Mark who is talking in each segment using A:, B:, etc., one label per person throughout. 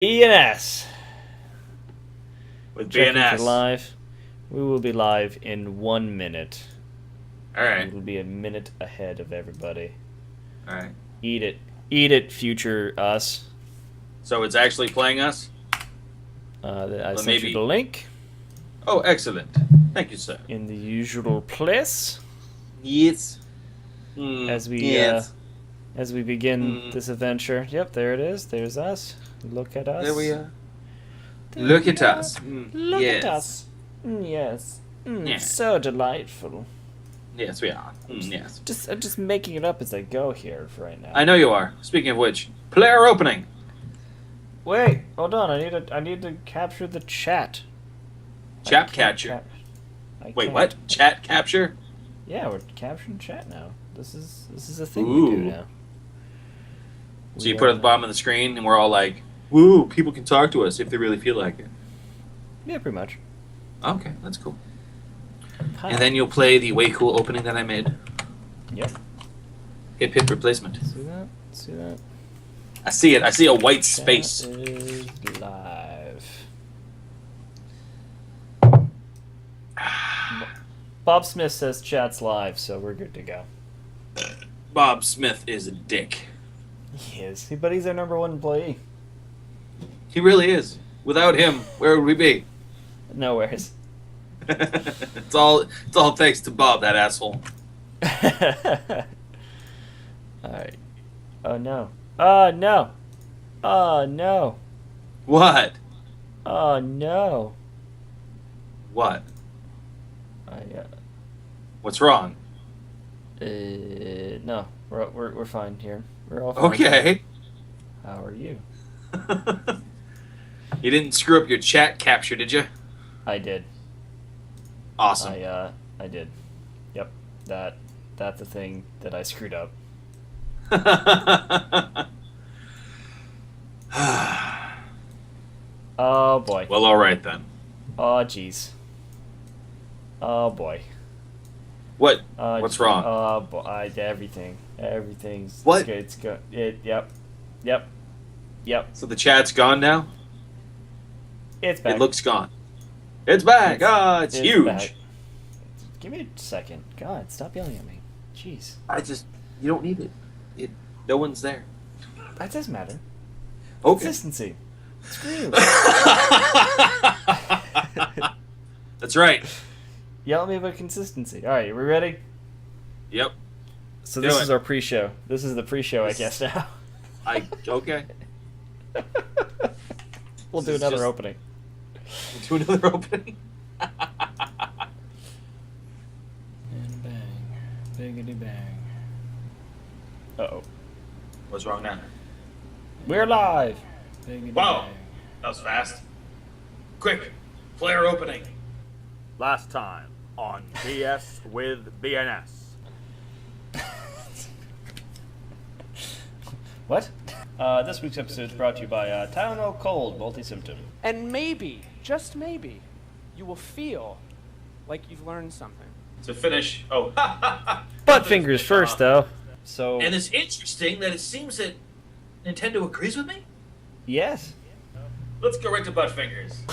A: BNS.
B: With
A: Checking
B: BNS.
A: for live. We will be live in 1 minute.
B: Alright.
A: We'll be a minute ahead of everybody.
B: Alright.
A: Eat it. Eat it, future us.
B: So it's actually playing us?
A: I sent you the link.
B: Oh, excellent. Thank you, sir.
A: In the usual place.
B: Yes.
A: As we begin this adventure. Yep, there it is. There's us. Look at us.
B: There we are.
A: Look
B: at us.
A: Look
B: yes.
A: at us. Yes.
B: Yeah.
A: So delightful.
B: Yes, we are. Yes.
A: I'm just making it up as I go here for right now.
B: I know you are. Speaking of which, player opening.
A: Wait, hold on. I need to capture the chat.
B: Chat capture. Wait, what? Chat capture?
A: Yeah, we're capturing chat now. This is a thing
B: Ooh.
A: we do now.
B: So you put it at the bottom of the screen, and we're all like, "Woo! People can talk to us if they really feel like it."
A: Yeah, pretty much.
B: Okay, that's cool.
A: Hi.
B: And then you'll play the way cool opening that I made.
A: Yep.
B: Hit replacement.
A: See that? See that?
B: I see it. I see a white
A: Chat
B: space.
A: is live. Bob Smith says chat's live, so we're good to go.
B: Bob Smith is a dick.
A: He is, but he's our #1 employee.
B: He really is. Without him, where would we be?
A: Nowheres.
B: It's all thanks to Bob, that asshole.
A: Alright. Oh no. Oh no. Oh no.
B: What?
A: Oh no.
B: What?
A: I
B: What's wrong?
A: no. We're fine here. We're all fine.
B: Okay.
A: How are you?
B: You didn't screw up your chat capture, did you?
A: I did.
B: Awesome.
A: I did. Yep. That's the thing that I screwed up. Oh boy.
B: Well, all right then.
A: Oh jeez. Oh boy.
B: What? What's wrong?
A: Oh boy. Everything's
B: What?
A: good. It's good. Yep.
B: So the chat's gone now?
A: It's back.
B: It looks gone. It's back. It's huge.
A: Back. Give me a second. God, stop yelling at me. Jeez.
B: You don't need it. No one's there.
A: That doesn't matter.
B: Okay.
A: Consistency. Screw you.
B: That's right.
A: Yell at me about consistency. All right, are we ready?
B: Yep.
A: So
B: Do
A: this
B: it.
A: is our pre-show. This is the pre-show, I guess now.
B: Okay.
A: We'll do
B: This is
A: another
B: just-
A: opening.
B: Do another opening.
A: And bang, biggity bang. Uh-oh.
B: What's wrong now?
A: We're live. Biggity
B: Wow.
A: bang.
B: That was fast. Quick, player opening.
C: Last time on BS with BNS.
A: What? This week's episode is brought to you by Tylenol Cold Multi-Symptom.
D: And maybe, just maybe, you will feel like you've learned something.
B: To finish. Oh.
A: Butt fingers first, though. So,
B: And it's interesting that it seems that Nintendo agrees with me.
A: yes.
B: Let's go right to butt fingers.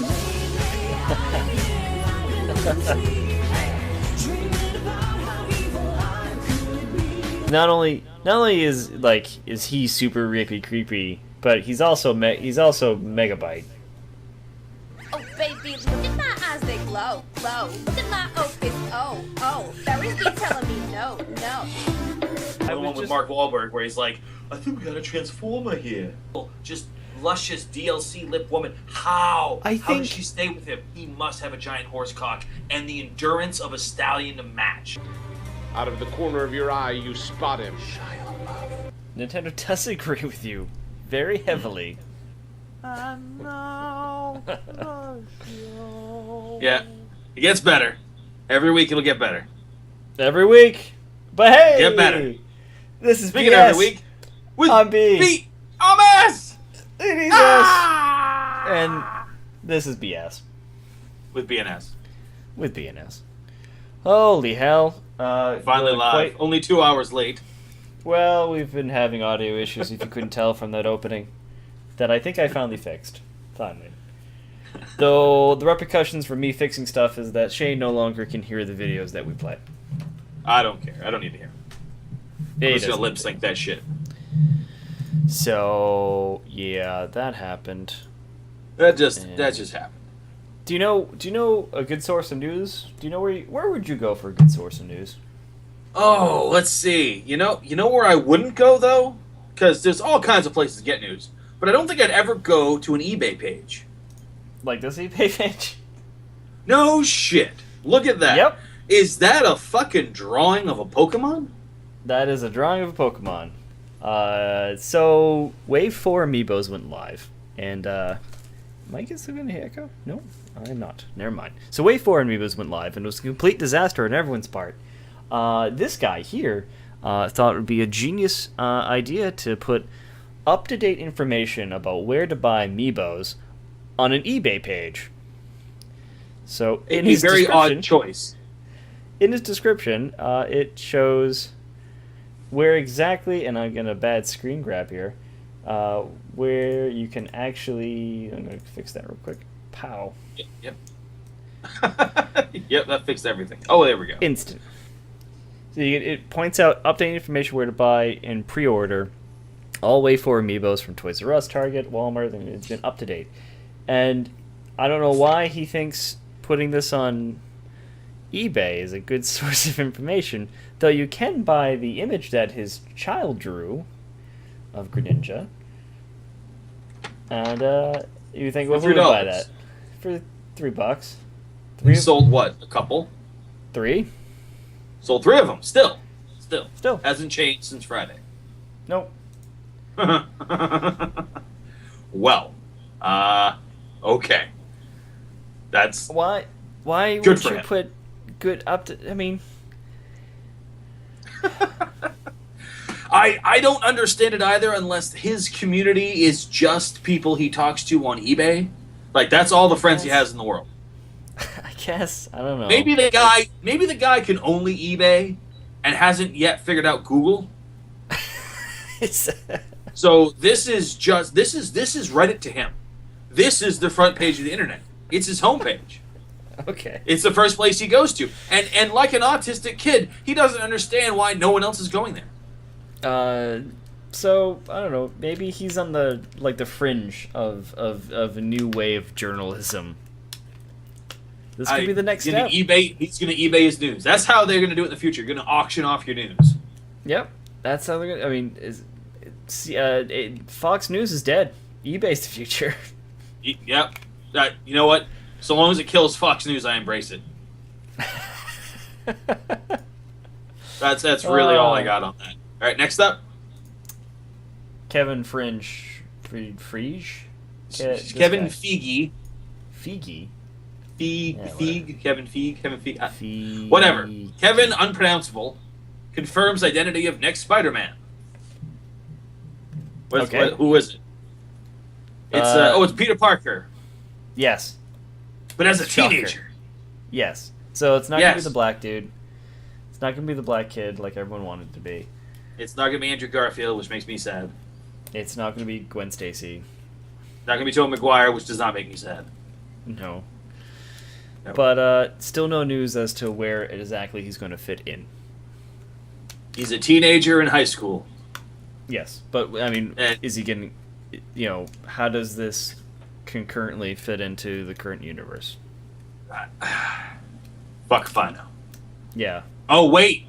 A: Not only is he super really creepy, but he's also megabyte.
E: Oh baby, look at my eyes, they glow, glow. Look at my opus, oh. Berries be telling me no.
B: The one with Mark Wahlberg where he's like, I think we got a transformer here. Just luscious DLC lip woman. How?
A: I
B: How does
A: think-
B: she stay with him? He must have a giant horse cock and the endurance of a stallion to match.
F: Out of the corner of your eye, you spot him.
A: Nintendo does agree with you very heavily.
B: Yeah. It gets better. Every week it'll get better.
A: Every week. But hey!
B: Get better.
A: This is
B: Speaking
A: BS.
B: of every week, with
A: I'm B.
B: BNS!
A: It is
B: Ah!
A: And this is BS.
B: With BNS.
A: With BNS. Holy hell.
B: Finally
A: we're
B: live.
A: quite-
B: Only 2 hours late.
A: Well, we've been having audio issues if you couldn't tell from that opening. that I think I finally fixed. Finally. Though the repercussions for me fixing stuff is that Shane no longer can hear the videos that we play.
B: I don't care. I don't need to hear. I'm just gonna lip sync that shit.
A: So yeah, that happened.
B: That just happened.
A: Do you know a good source of news? Do you know where would you go for a good source of news?
B: Oh, let's see. You know where I wouldn't go though, because there's all kinds of places to get news. But I don't think I'd ever go to an eBay page.
A: Like this eBay page?
B: No shit. Look at that.
A: Yep.
B: Is that a fucking drawing of a Pokemon?
A: That is a drawing of a Pokemon. So Wave 4 amiibos went live, and Mike is still gonna echo? No, I'm not. Never mind. So Wave 4 amiibos went live, and it was a complete disaster on everyone's part. This guy here thought it would be a genius idea to put up-to-date information about where to buy amiibos on an eBay page. So in his
B: very odd choice.
A: In his description, it shows where exactly, and I'm getting a bad screen grab here, where you can actually... I'm going to fix that real quick. Pow.
B: Yep. Yep, that fixed everything. Oh, there we go.
A: Instant. So it points out updating information where to buy and pre-order all Wave 4 amiibos from Toys R Us, Target, Walmart, and it's been up to date. And I don't know why he thinks putting this on eBay is a good source of information, though you can buy the image that his child drew of Greninja. And you think, well, who would buy that? For $3.
B: We sold what? A couple?
A: 3?
B: Sold 3 of them. Still. Hasn't changed since Friday.
A: Nope.
B: Well, okay. That's
A: why
B: good
A: would
B: for
A: you
B: him.
A: put good up to? I mean,
B: I don't understand it either, unless his community is just people he talks to on eBay. Like that's all the friends he has in the world.
A: I guess I don't know.
B: Maybe the guy can only eBay and hasn't yet figured out Google. So this is Reddit to him. This is the front page of the internet. It's his homepage.
A: Okay.
B: It's the first place he goes to. And like an autistic kid, he doesn't understand why no one else is going there.
A: So I don't know. Maybe he's on the fringe of a new wave journalism. This could be the next step.
B: He's gonna eBay his news. That's how they're gonna do it in the future. You're gonna auction off your news.
A: Yep, that's how they're gonna. I mean, Fox News is dead. eBay's the future.
B: Yep. You know what? So long as it kills Fox News, I embrace it. That's really all I got on that. All right, next up.
A: Kevin Frige.
B: Kevin Feige.
A: Feige.
B: Kevin Feige. Whatever. Kevin Unpronounceable confirms identity of next Spider-Man. Who is it? It's it's Peter Parker.
A: Yes.
B: But as a
A: Shocker.
B: teenager.
A: Yes. So it's not gonna be the black dude. It's not gonna be the black kid like everyone wanted it to be.
B: It's not gonna be Andrew Garfield, which makes me sad.
A: It's not gonna be Gwen Stacy.
B: Not gonna be Tobey Maguire, which does not make me sad.
A: No. But still no news as to where exactly he's going to fit in.
B: He's a teenager in high school.
A: Yes, but I mean, is he getting? How does this concurrently fit into the current universe?
B: Fuck if I know.
A: Yeah.
B: Oh wait,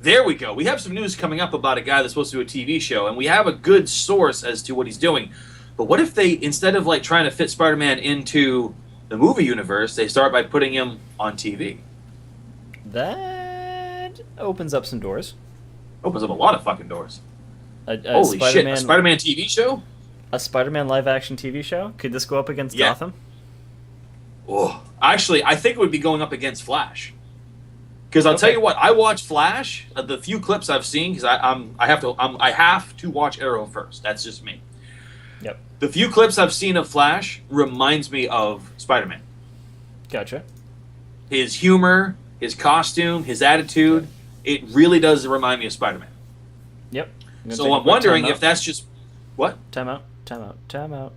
B: there we go. We have some news coming up about a guy that's supposed to do a TV show, and we have a good source as to what he's doing. But what if they, instead of trying to fit Spider-Man into the movie universe, they start by putting him on TV?
A: That opens up some doors.
B: Opens up a lot of fucking doors.
A: Holy
B: shit! A Spider-Man TV show?
A: A Spider-Man live-action TV show? Could this go up against Gotham?
B: Oh, actually, I think it would be going up against Flash. Because I'll tell you what, I watched Flash. The few clips I've seen, because I have to watch Arrow first. That's just me.
A: Yep.
B: The few clips I've seen of Flash reminds me of Spider-Man.
A: Gotcha.
B: His humor, his costume, his attitude, it really does remind me of Spider-Man.
A: Yep.
B: So I'm wondering if that's just... What?
A: Time Time out.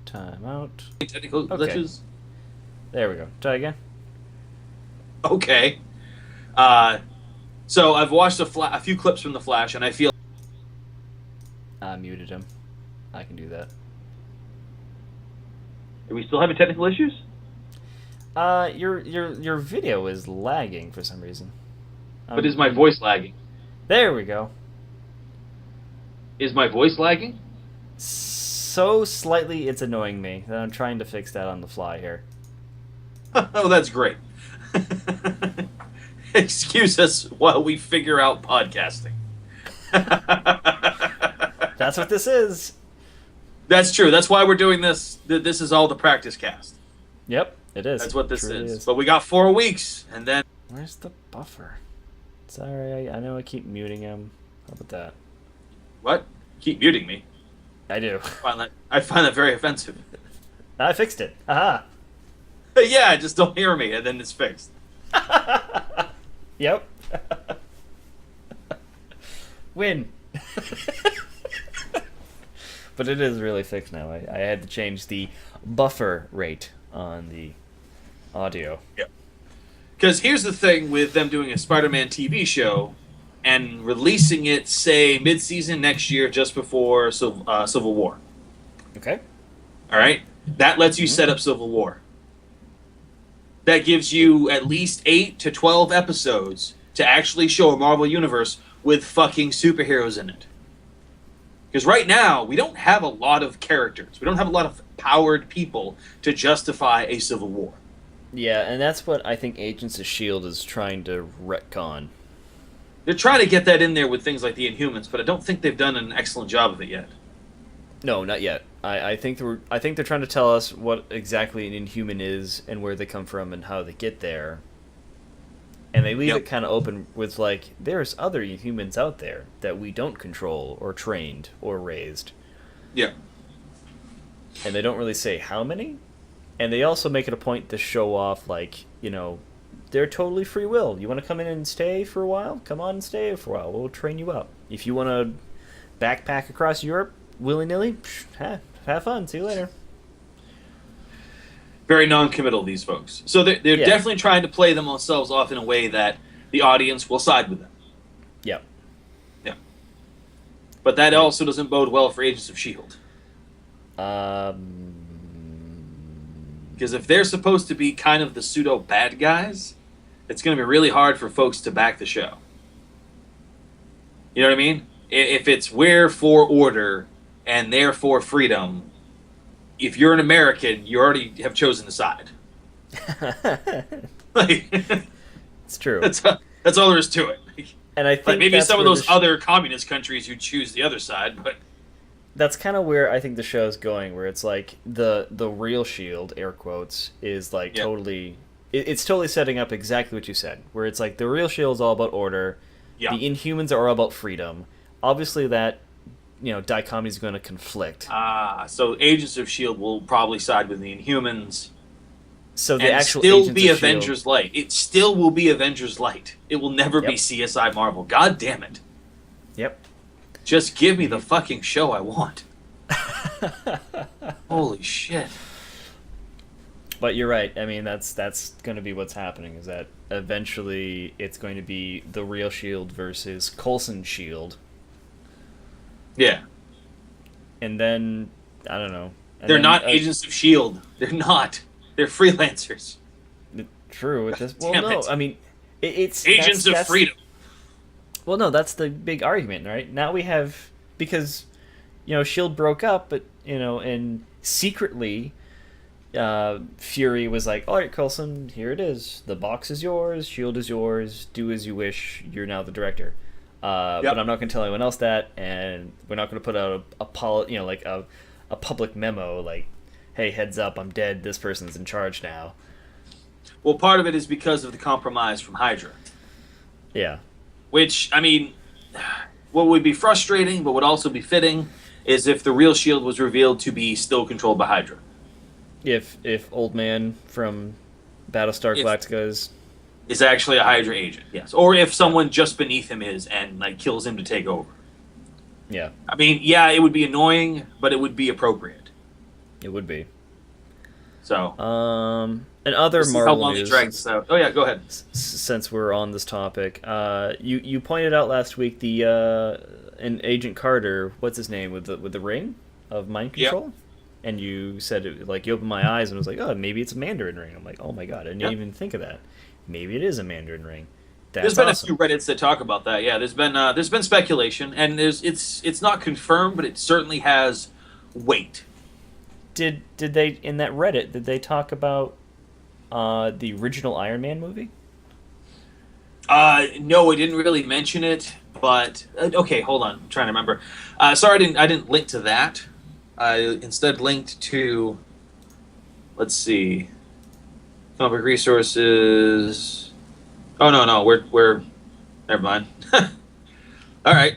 B: Technical
A: Okay.
B: glitches.
A: There we go. Try again.
B: Okay. So I've watched a few clips from The Flash, and I feel.
A: I muted him. I can do that.
B: Are we still having technical issues?
A: Your video is lagging for some reason.
B: But is my voice lagging?
A: There we go.
B: Is my voice lagging?
A: So slightly, it's annoying me. And I'm trying to fix that on the fly here.
B: Oh, that's great. Excuse us while we figure out podcasting.
A: That's what this is.
B: That's true. That's why we're doing this. This is all the practice cast.
A: Yep, it is.
B: That's what this
A: Truly
B: is. But we got 4 weeks, and then...
A: Where's the buffer? Sorry, I know I keep muting him. How about that?
B: What? Keep muting me.
A: I do.
B: I find that very offensive.
A: I fixed it. Aha.
B: Yeah, just don't hear me, and then it's fixed.
A: Yep. Win. But it is really fixed now. I had to change the buffer rate on the audio.
B: Yep. Because here's the thing with them doing a Spider-Man TV show and releasing it, say, mid-season next year, just before Civil War.
A: Okay.
B: All right? That lets you set up Civil War. That gives you at least 8 to 12 episodes to actually show a Marvel Universe with fucking superheroes in it. Because right now, we don't have a lot of characters. We don't have a lot of powered people to justify a Civil War.
A: Yeah, and that's what I think Agents of S.H.I.E.L.D. is trying to retcon.
B: They're trying to get that in there with things like the Inhumans, but I don't think they've done an excellent job of it yet.
A: No, not yet. I think they're trying to tell us what exactly an Inhuman is and where they come from and how they get there. And they leave it kind of open with, like, there's other Inhumans out there that we don't control or trained or raised.
B: Yeah.
A: And they don't really say how many. And they also make it a point to show off, like, you know, they're totally free will. You want to come in and stay for a while? Come on and stay for a while. We'll train you up. If you want to backpack across Europe willy-nilly, have fun. See you later.
B: Very non-committal, these folks. So they're definitely trying to play themselves off in a way that the audience will side with them.
A: Yep.
B: Yeah. But that also doesn't bode well for Agents of S.H.I.E.L.D. Because if they're supposed to be kind of the pseudo-bad guys, it's going to be really hard for folks to back the show. You know what I mean? If it's we're for order and they're for freedom, if you're an American, you already have chosen a side. Like,
A: it's true.
B: That's all there is to it.
A: And I think
B: like maybe
A: that's
B: some of
A: where
B: those other communist countries who choose the other side, but
A: that's kind of where I think the show's going, where it's like the real Shield, air quotes, is like totally... It's totally setting up exactly what you said, where it's like the real Shield is all about order, the Inhumans are all about freedom. Obviously that, you know, dichotomy is going to conflict.
B: So Agents of S.H.I.E.L.D. will probably side with the Inhumans.
A: So the
B: and
A: actual
B: still
A: Agents
B: be
A: of
B: Avengers
A: S.H.I.E.L.D.
B: Light. It still will be Avengers Light. It will never be CSI Marvel. God damn it.
A: Yep.
B: Just give me the fucking show I want. Holy shit.
A: But you're right. I mean, that's going to be what's happening, is that eventually it's going to be the real Shield versus Coulson's Shield.
B: Yeah.
A: And then, I don't know.
B: They're not Agents of S.H.I.E.L.D. They're not. They're freelancers.
A: True. At this, well,
B: Damn
A: no.
B: it.
A: I mean, it's...
B: Agents of Freedom.
A: Well, no, that's the big argument, right? Now we have... Because, you know, S.H.I.E.L.D. broke up, but, you know, and secretly... Fury was like, all right, Coulson, here it is. The box is yours. S.H.I.E.L.D. is yours. Do as you wish. You're now the director. But I'm not going to tell anyone else that, and we're not going to put out a public memo like, hey, heads up, I'm dead. This person's in charge now.
B: Well, part of it is because of the compromise from Hydra.
A: Yeah.
B: Which, I mean, what would be frustrating, but would also be fitting, is if the real S.H.I.E.L.D. was revealed to be still controlled by Hydra.
A: If Old Man from Battlestar Galactica
B: is actually a Hydra agent, yes. Or if someone just beneath him is and like kills him to take over.
A: Yeah,
B: I mean, yeah, it would be annoying, but it would be appropriate.
A: it would be.
B: So,
A: And other
B: we'll see how
A: Marvel
B: long
A: news.
B: they drag this out. Oh yeah, go ahead.
A: Since we're on this topic, you pointed out last week the in Agent Carter, what's his name with the ring of mind
B: Yep.
A: control, and you said it, like, you opened my eyes and was like, oh, maybe it's a Mandarin ring. I'm like, oh my god, I didn't
B: Yep.
A: even think of that. Maybe it is a Mandarin ring.
B: There's
A: That's
B: been
A: awesome.
B: a few Reddits that talk about that. Yeah, there's been speculation, and it's not confirmed, but it certainly has weight.
A: Did they, in that Reddit, did they talk about the original Iron Man movie?
B: No, I didn't really mention it, but okay, hold on, I'm trying to remember. Sorry, I didn't link to that. I instead linked to, let's see, comic resources. Oh no, we're never mind. All right,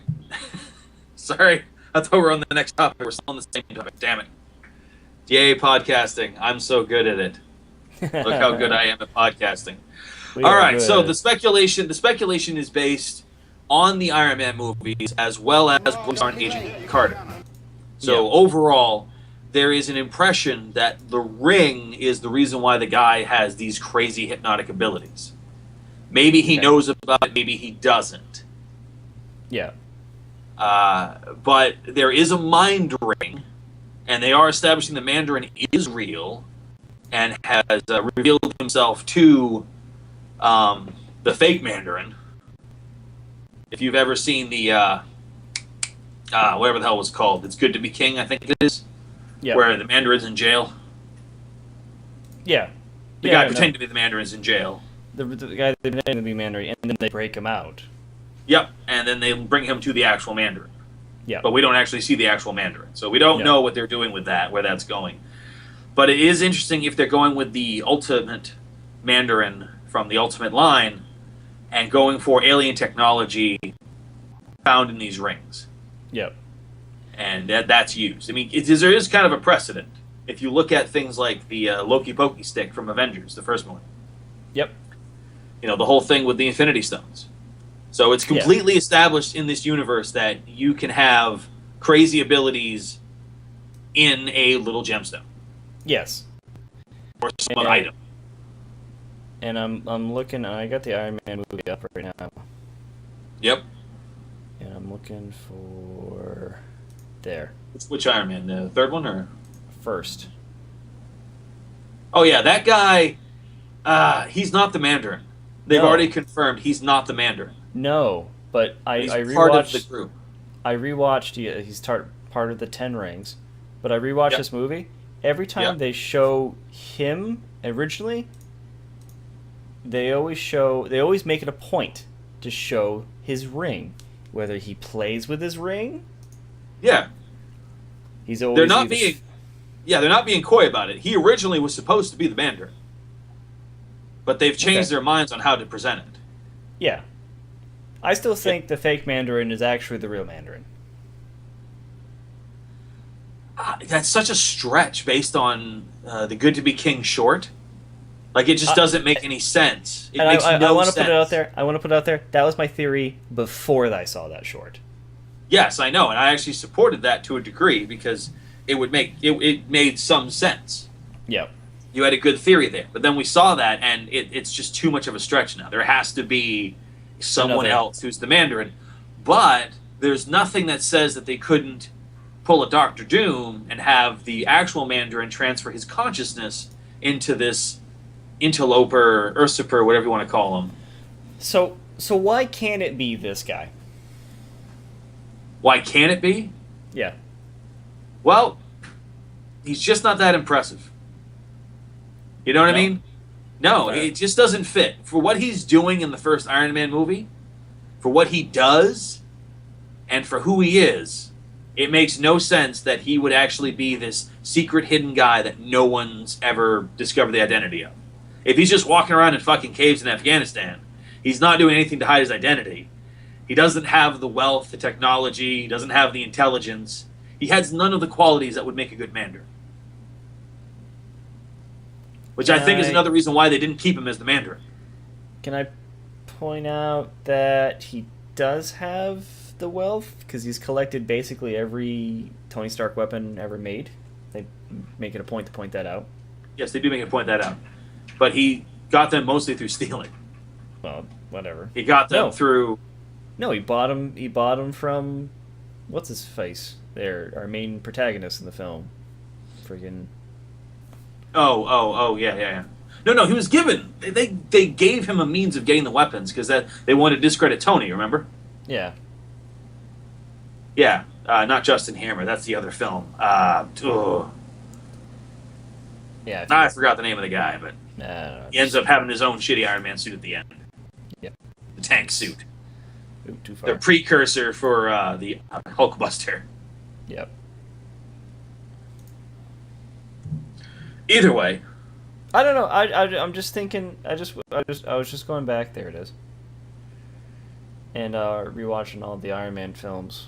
B: sorry, I thought we were on the next topic. We're still on the same topic. Damn it! Yay, podcasting! I'm so good at it. Look how good I am at podcasting.
A: We
B: All
A: are
B: right,
A: good
B: so
A: at
B: the speculation is based on the Iron Man movies as well as books on Agent Carter. So
A: Yeah.
B: overall, there is an impression that the ring is the reason why the guy has these crazy hypnotic abilities. Maybe he
A: Okay.
B: knows about it, maybe he doesn't.
A: Yeah.
B: But there is a mind ring, and they are establishing the Mandarin is real and has revealed himself to the fake Mandarin. If you've ever seen the whatever the hell it was called, It's Good to Be King, I think it is,
A: Yeah.
B: where the Mandarin's in jail.
A: Yeah.
B: The
A: Yeah,
B: guy
A: no.
B: pretending to be the Mandarin's in jail.
A: The guy they pretend to be Mandarin, and then they break him out.
B: Yep, and then they bring him to the actual Mandarin.
A: Yeah.
B: But we don't actually see the actual Mandarin, so we don't
A: No.
B: know what they're doing with that, where that's going. But it is interesting if they're going with the ultimate Mandarin from the Ultimate line and going for alien technology found in these rings.
A: Yep.
B: And that's used. I mean, there is kind of a precedent. If you look at things like the Loki Pokey stick from Avengers, the first one.
A: Yep.
B: You know, the whole thing with the Infinity Stones. So it's completely established in this universe that you can have crazy abilities in a little gemstone
A: Yes.
B: or some
A: And-
B: item.
A: And I'm looking. I got the Iron Man movie up right now,
B: Yep.
A: and I'm looking for there
B: Which Iron Man? The third one, or?
A: first.
B: Oh yeah, that guy. He's not the Mandarin. They've
A: No.
B: already confirmed he's not the Mandarin.
A: No, but I
B: He's
A: rewatched.
B: part of the group.
A: I rewatched. He's part of the Ten Rings, but I rewatched
B: Yep.
A: this movie. Every time
B: Yep.
A: they show him originally, they always make it a point to show his ring, whether he plays with his ring.
B: Yeah,
A: He's always
B: they're not
A: either-
B: being. Yeah, they're not being coy about it. He originally was supposed to be the Mandarin, but they've changed
A: Okay.
B: their minds on how to present it.
A: Yeah, I still think the fake Mandarin is actually the real Mandarin.
B: That's such a stretch based on the Good to Be King short. Like, it just doesn't make any sense. It
A: And
B: makes
A: I
B: no
A: want to
B: sense.
A: put it out there. I want to put it out there. That was my theory before I saw that short.
B: Yes, I know, and I actually supported that to a degree because it made some sense.
A: Yep.
B: You had a good theory there, but then we saw that, and it's just too much of a stretch now. There has to be someone
A: Another-
B: else who's the Mandarin, but there's nothing that says that they couldn't pull a Doctor Doom and have the actual Mandarin transfer his consciousness into this interloper, usurper, whatever you want to call him.
A: So why can't it be this guy?
B: Why can't it be?
A: Yeah.
B: Well, he's just not that impressive. You know what I
A: No.
B: mean? No,
A: Okay.
B: it just doesn't fit. For what he's doing in the first Iron Man movie, for what he does, and for who he is, it makes no sense that he would actually be this secret hidden guy that no one's ever discovered the identity of. If he's just walking around in fucking caves in Afghanistan, he's not doing anything to hide his identity. He doesn't have the wealth, the technology, he doesn't have the intelligence. He has none of the qualities that would make a good Mandarin. Which I think is
A: Right.
B: another reason why they didn't keep him as the Mandarin.
A: Can I point out that he does have the wealth because he's collected basically every Tony Stark weapon ever made. They make it a point to point that out.
B: Yes, they do make a point that out. But he got them mostly through stealing.
A: Well, whatever.
B: He got them through...
A: No, he bought them from... What's his face? There, our main protagonist in the film. Friggin'...
B: Yeah. No, he was given... They gave him a means of getting the weapons because they wanted to discredit Tony, remember?
A: Yeah.
B: Yeah, not Justin Hammer. That's the other film.
A: Yeah.
B: I forgot the name of the guy, but he ends up having his own shitty Iron Man suit at the end.
A: Yep.
B: The tank suit.
A: Ooh, too far.
B: The precursor for the Hulkbuster.
A: Yep.
B: Either way.
A: I don't know. I'm just thinking. I was just going back. There it is. And rewatching all the Iron Man films,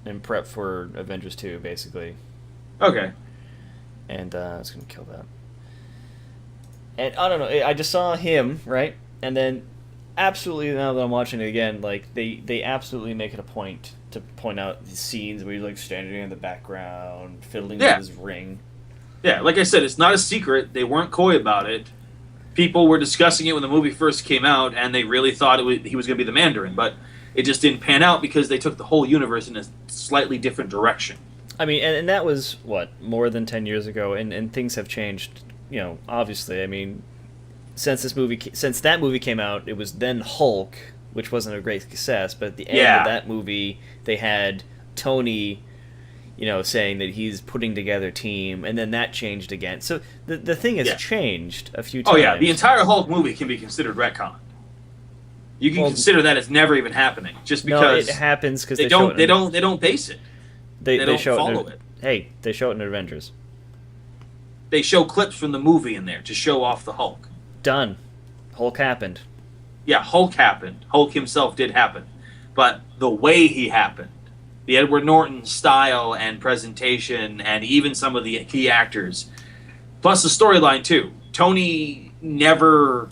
A: in prep for Avengers 2, basically.
B: Okay.
A: And I was gonna kill that. And I don't know. I just saw him, right, and then absolutely now that I'm watching it again, like they absolutely make it a point to point out the scenes where he's like standing in the background, fiddling with his ring.
B: Yeah, like I said, it's not a secret. They weren't coy about it. People were discussing it when the movie first came out, and they really thought he was going to be the Mandarin, but it just didn't pan out because they took the whole universe in a slightly different direction.
A: I mean, and that was, what, more than 10 years ago, and things have changed, obviously. I mean, since that movie came out, it was then Hulk, which wasn't a great success, but at the end of that movie, they had Tony, saying that he's putting together a team, and then that changed again. So the thing has changed a few times.
B: Oh yeah, the entire Hulk movie can be considered retcon. You can consider that as never even happening, just because
A: it happens because
B: they don't base it. They don't follow it.
A: Hey, they show it in Avengers.
B: They show clips from the movie in there to show off the Hulk.
A: Done. Hulk happened.
B: Yeah, Hulk happened. Hulk himself did happen. But the way he happened, the Edward Norton style and presentation, and even some of the key actors, plus the storyline too. Tony never...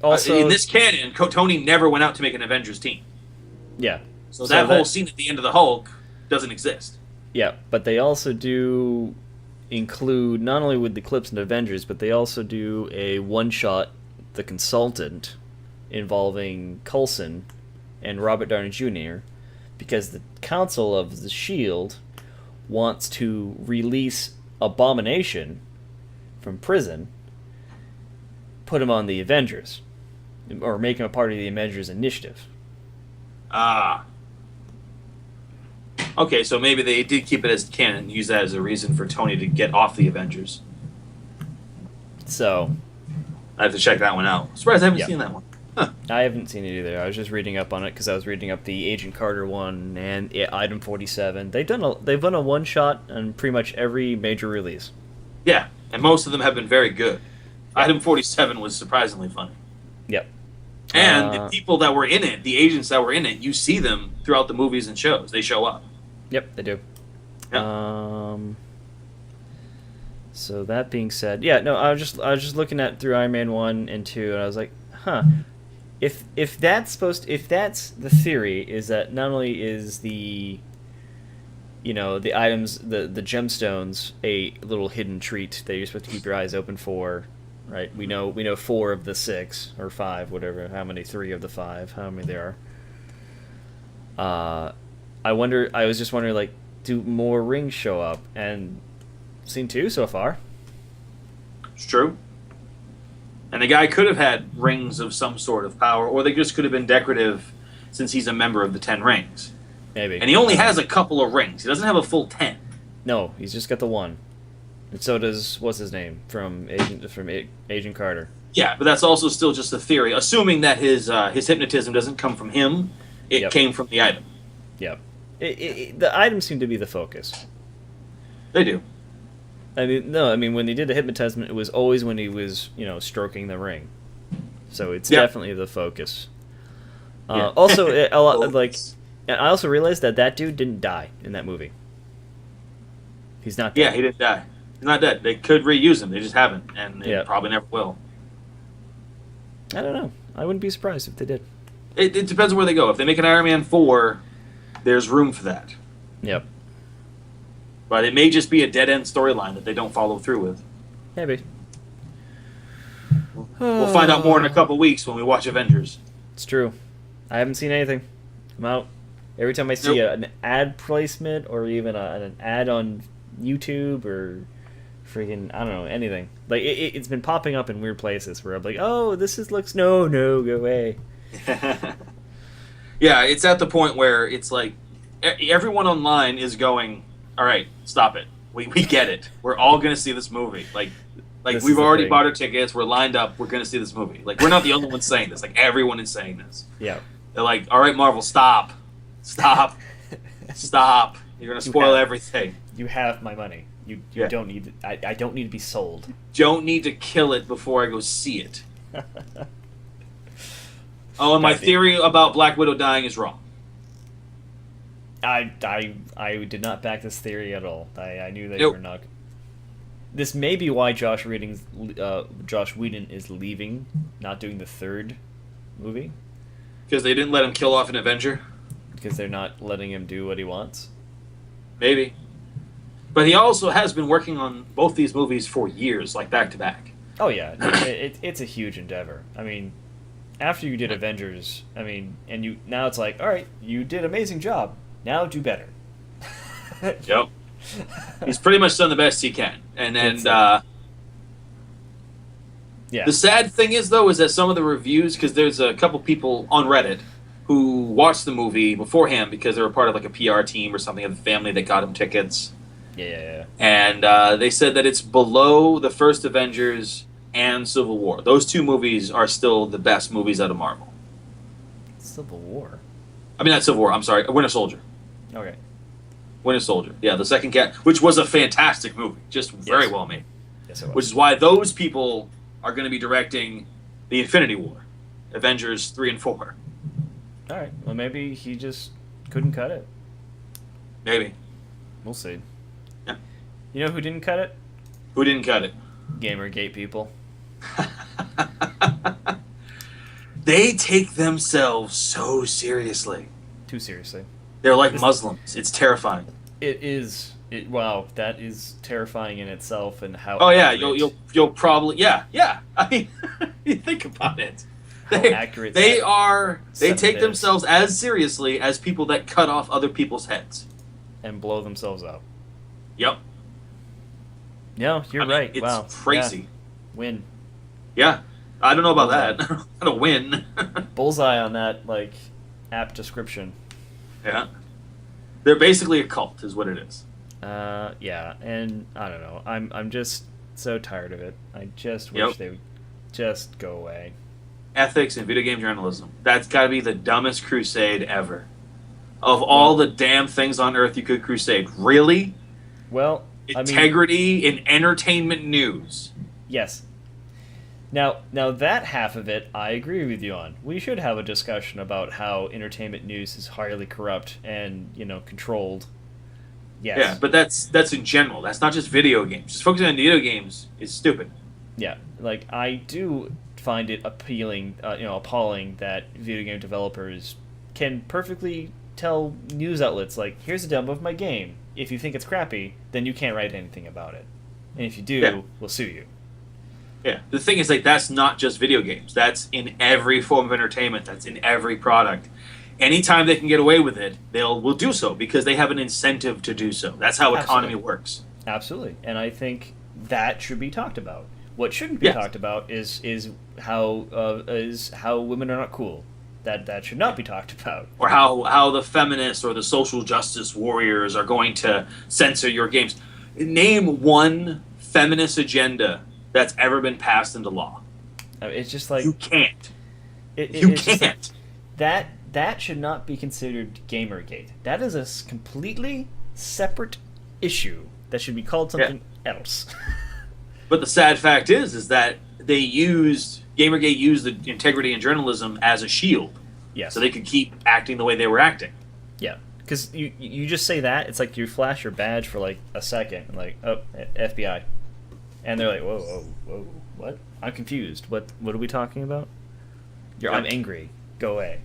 B: Also, in this canon, Tony never went out to make an Avengers team.
A: Yeah.
B: So that whole scene at the end of the Hulk doesn't exist.
A: Yeah, but they also do include, not only with the clips in Avengers, but they also do a one-shot, The Consultant, involving Coulson and Robert Downey Jr., because the Council of the S.H.I.E.L.D. wants to release Abomination from prison, put him on the Avengers, or make him a part of the Avengers Initiative.
B: Okay, so maybe they did keep it as canon and use that as a reason for Tony to get off the Avengers.
A: So...
B: I have to check that one out. Surprised I haven't seen that one. Huh.
A: I haven't seen it either. I was just reading up on it because I was reading up the Agent Carter one and Item 47. They've done a one shot on pretty much every major release.
B: Yeah, and most of them have been very good. Item 47 was surprisingly funny.
A: Yep.
B: And the people that were in it, the agents that were in it, you see them throughout the movies and shows. They show up.
A: Yep, they do.
B: Yep.
A: So that being said, I was just looking at through Iron Man 1 and 2, and I was like, huh. If that's the theory, is that not only is the items, the gemstones, a little hidden treat that you're supposed to keep your eyes open for, right? We know 4 of the 6 or 5, whatever, how many 3 of the 5, how many there are. I was just wondering, like, do more rings show up? And seen 2 so far.
B: It's true. And the guy could have had rings of some sort of power, or they just could have been decorative since he's a member of the 10 rings.
A: Maybe.
B: And he only has a couple of rings. He doesn't have a full 10.
A: No, he's just got the 1. And so does, what's his name, from Agent Carter.
B: Yeah, but that's also still just a theory, assuming that his hypnotism doesn't come from him. It came from the item.
A: Yep. The items seem to be the focus.
B: They do.
A: I mean, when they did the hypnotism, it was always when he was, stroking the ring. So it's definitely the focus. Also, I also realized that dude didn't die in that movie. He's not dead.
B: Yeah, he didn't die. He's not dead. They could reuse him. They just haven't, and they probably never will.
A: I don't know. I wouldn't be surprised if they did.
B: It depends on where they go. If they make an Iron Man 4, there's room for that.
A: Yep.
B: But it may just be a dead-end storyline that they don't follow through with.
A: Maybe.
B: We'll find out more in a couple weeks when we watch Avengers.
A: It's true. I haven't seen anything. I'm out. Every time I see an ad placement or even an ad on YouTube or freaking, I don't know, anything. Like, it's been popping up in weird places where I'm like, oh, looks, no, go away.
B: Yeah, it's at the point where it's like, everyone online is going, all right, stop it. We get it. We're all going to see this movie. Like we've already bought our tickets. We're lined up. We're going to see this movie. Like, we're not the only ones saying this. Like, everyone is saying this.
A: Yeah.
B: They're like, all right, Marvel, stop. Stop. Stop. You're going to spoil everything.
A: You have my money. You don't need I don't need to be sold.
B: Don't need to kill it before I go see it. Oh, and my theory about Black Widow dying is wrong.
A: I did not back this theory at all. I knew that you were not. This may be why Josh Whedon is leaving, not doing the third movie.
B: Because they didn't let him kill off an Avenger?
A: Because they're not letting him do what he wants?
B: Maybe. But he also has been working on both these movies for years, like back-to-back.
A: Oh, yeah. It's a huge endeavor. I mean, after you did Avengers, and now it's like, all right, you did an amazing job. Now do better.
B: Yep. He's pretty much done the best he can. And
A: yeah.
B: The sad thing is, though, is that some of the reviews, because there's a couple people on Reddit who watched the movie beforehand because they were part of like a PR team or something of the family that got him tickets.
A: Yeah.
B: And they said that it's below the first Avengers and Civil War. Those two movies are still the best movies out of Marvel.
A: Civil War?
B: I mean, not Civil War, I'm sorry. Winter Soldier.
A: Okay.
B: Winter Soldier. Yeah, the second which was a fantastic movie. Just very well made.
A: Yes, it was.
B: Which is why those people are going to be directing the Infinity War. Avengers 3 and 4.
A: All right. Well, maybe he just couldn't cut it.
B: Maybe.
A: We'll see.
B: Yeah.
A: You know who didn't cut it?
B: Who didn't cut it?
A: Gamergate people.
B: They take themselves so seriously.
A: Too seriously.
B: They're like Muslims. It's terrifying.
A: It is. Wow, that is terrifying in itself, and how.
B: Oh yeah, you'll probably yeah. I mean, you think about it.
A: Accurate
B: They take
A: is.
B: themselves as seriously as people that cut off other people's heads
A: and blow themselves up.
B: Yep.
A: No, you're right.
B: It's
A: wow,
B: crazy.
A: Yeah. Win.
B: Yeah, I don't know about that. I don't know how to win.
A: Bullseye on that app description.
B: Yeah, they're basically a cult, is what it is.
A: Yeah, and I don't know. I'm just so tired of it. I just wish they would just go away.
B: Ethics and video game journalism. That's got to be the dumbest crusade ever. Of all the damn things on earth you could crusade. Really?
A: Well,
B: integrity in entertainment news.
A: Yes. Now that half of it, I agree with you on. We should have a discussion about how entertainment news is highly corrupt and, controlled. Yes.
B: Yeah, but that's in general. That's not just video games. Just focusing on video games is stupid.
A: Yeah, like I do find it appalling that video game developers can perfectly tell news outlets like, here's a demo of my game. If you think it's crappy, then you can't write anything about it. And if you do, we'll sue you.
B: Yeah, the thing is, that's not just video games. That's in every form of entertainment. That's in every product. Anytime they can get away with it, will do so because they have an incentive to do so. That's how economy works.
A: Absolutely, and I think that should be talked about. What shouldn't be talked about is how women are not cool. That should not be talked about.
B: Or how the feminists or the social justice warriors are going to censor your games. Name one feminist agenda that's ever been passed into law.
A: It's just like...
B: You can't.
A: You
B: can't.
A: That should not be considered Gamergate. That is a completely separate issue that should be called something else.
B: But the sad fact is that Gamergate used the integrity in journalism as a shield.
A: Yes.
B: So they could keep acting the way they were acting.
A: Yeah. Because you just say that, it's like you flash your badge for like a second, and like, oh, FBI. And they're like, whoa, what? I'm confused. What are we talking about? I'm angry. Go away.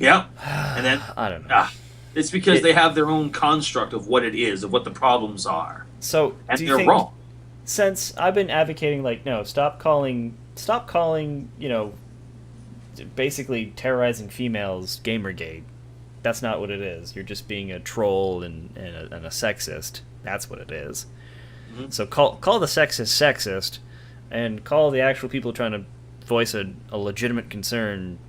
B: Yeah. And then
A: I don't know.
B: it's because they have their own construct of what it is, of what the problems are.
A: So
B: And
A: do you
B: they're
A: think,
B: wrong.
A: since I've been advocating, like, no, stop calling, basically terrorizing females Gamergate. That's not what it is. You're just being a troll and a sexist. That's what it is.
B: Mm-hmm.
A: So call the sexist, and call the actual people trying to voice a legitimate concern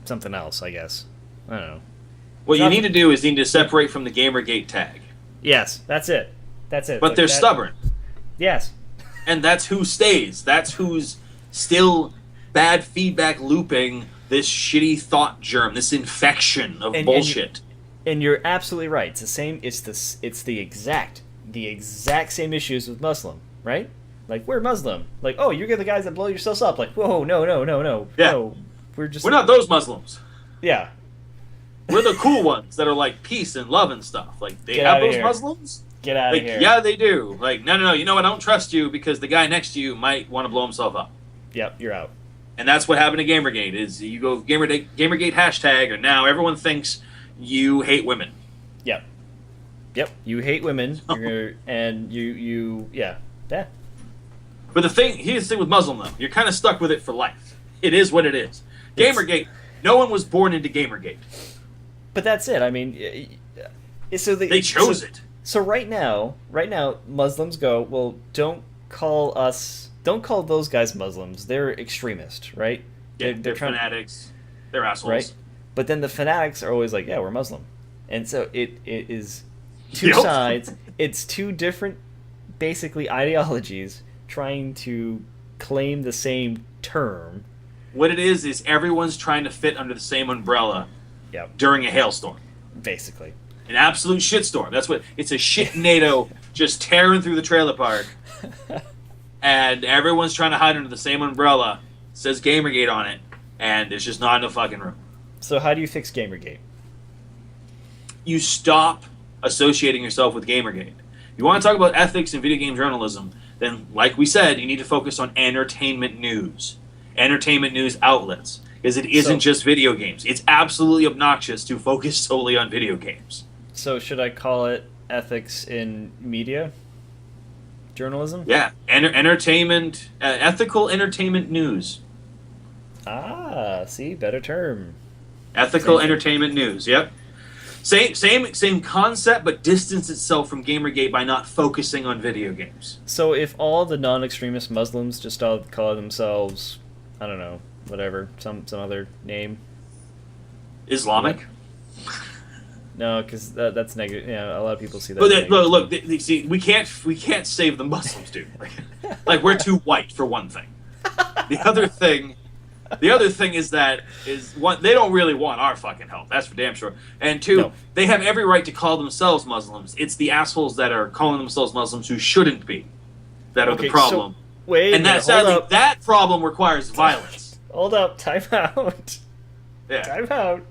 A: something else, I guess. I don't know.
B: What you need to do is you need to separate from the Gamergate tag.
A: Yes, that's it. That's it.
B: But
A: Like
B: they're
A: that-
B: stubborn.
A: Yes.
B: And that's who stays. That's who's still bad feedback looping this shitty thought germ, this infection of bullshit.
A: And you're absolutely right. It's the same. It's the exact same issues with Muslim, right? Like, we're Muslim. Like, oh, you're the guys that blow yourselves up. Like, whoa, no.
B: Yeah.
A: No, we're
B: not those Muslims.
A: Yeah.
B: We're the cool ones that are like peace and love and stuff. Like, they
A: Get
B: have
A: outta
B: those
A: here.
B: Muslims?
A: Get out
B: Like,
A: of here.
B: yeah, they do. Like, no. You know what? I don't trust you because the guy next to you might want to blow himself up.
A: Yep, you're out.
B: And that's what happened to Gamergate. Is you go Gamergate hashtag, and now everyone thinks you hate women.
A: Yep. You hate women, and you yeah.
B: But here's the thing with Muslim though, you're kind of stuck with it for life. It is what it is. Gamergate. No one was born into Gamergate.
A: But that's it. I mean, so
B: They chose it.
A: So right now, Muslims go, well, don't call those guys Muslims. They're extremist, right?
B: Yeah, they're fanatics. They're assholes.
A: Right? But then the fanatics are always like, yeah, we're Muslim. And so it is two
B: Yep.
A: sides. It's two different, basically, ideologies trying to claim the same term.
B: What it is everyone's trying to fit under the same umbrella
A: Yep.
B: during a hailstorm.
A: Basically.
B: An absolute shitstorm. That's what it's a shit NATO just tearing through the trailer park. And everyone's trying to hide under the same umbrella. It says Gamergate on it, and there's just not enough fucking room.
A: So how do you fix Gamergate?
B: You stop associating yourself with Gamergate. If you want to talk about ethics in video game journalism, then, like we said, you need to focus on entertainment news outlets, because it isn't just video games. It's absolutely obnoxious to focus solely on video games.
A: So should I call it ethics in media journalism?
B: Yeah, entertainment, ethical entertainment news.
A: Ah, see, better term.
B: Ethical
A: Same thing.
B: entertainment news. Yep. Same concept, but distance itself from Gamergate by not focusing on video games.
A: So if all the non-extremist Muslims just all call themselves, I don't know, whatever, some other name.
B: Islamic.
A: No, because that's negative. Yeah, a lot of people see that.
B: But
A: as negative.
B: look, see, we can't save the Muslims, dude. Like we're too white for one thing. The other thing is one, they don't really want our fucking help. That's for damn sure. And two,
A: No.
B: they have every right to call themselves Muslims. It's the assholes that are calling themselves Muslims who shouldn't be that are
A: Okay,
B: the problem.
A: So, wait,
B: And that
A: hold
B: sadly,
A: up.
B: that problem requires violence.
A: Hold up, time out.
B: Yeah.
A: Time out.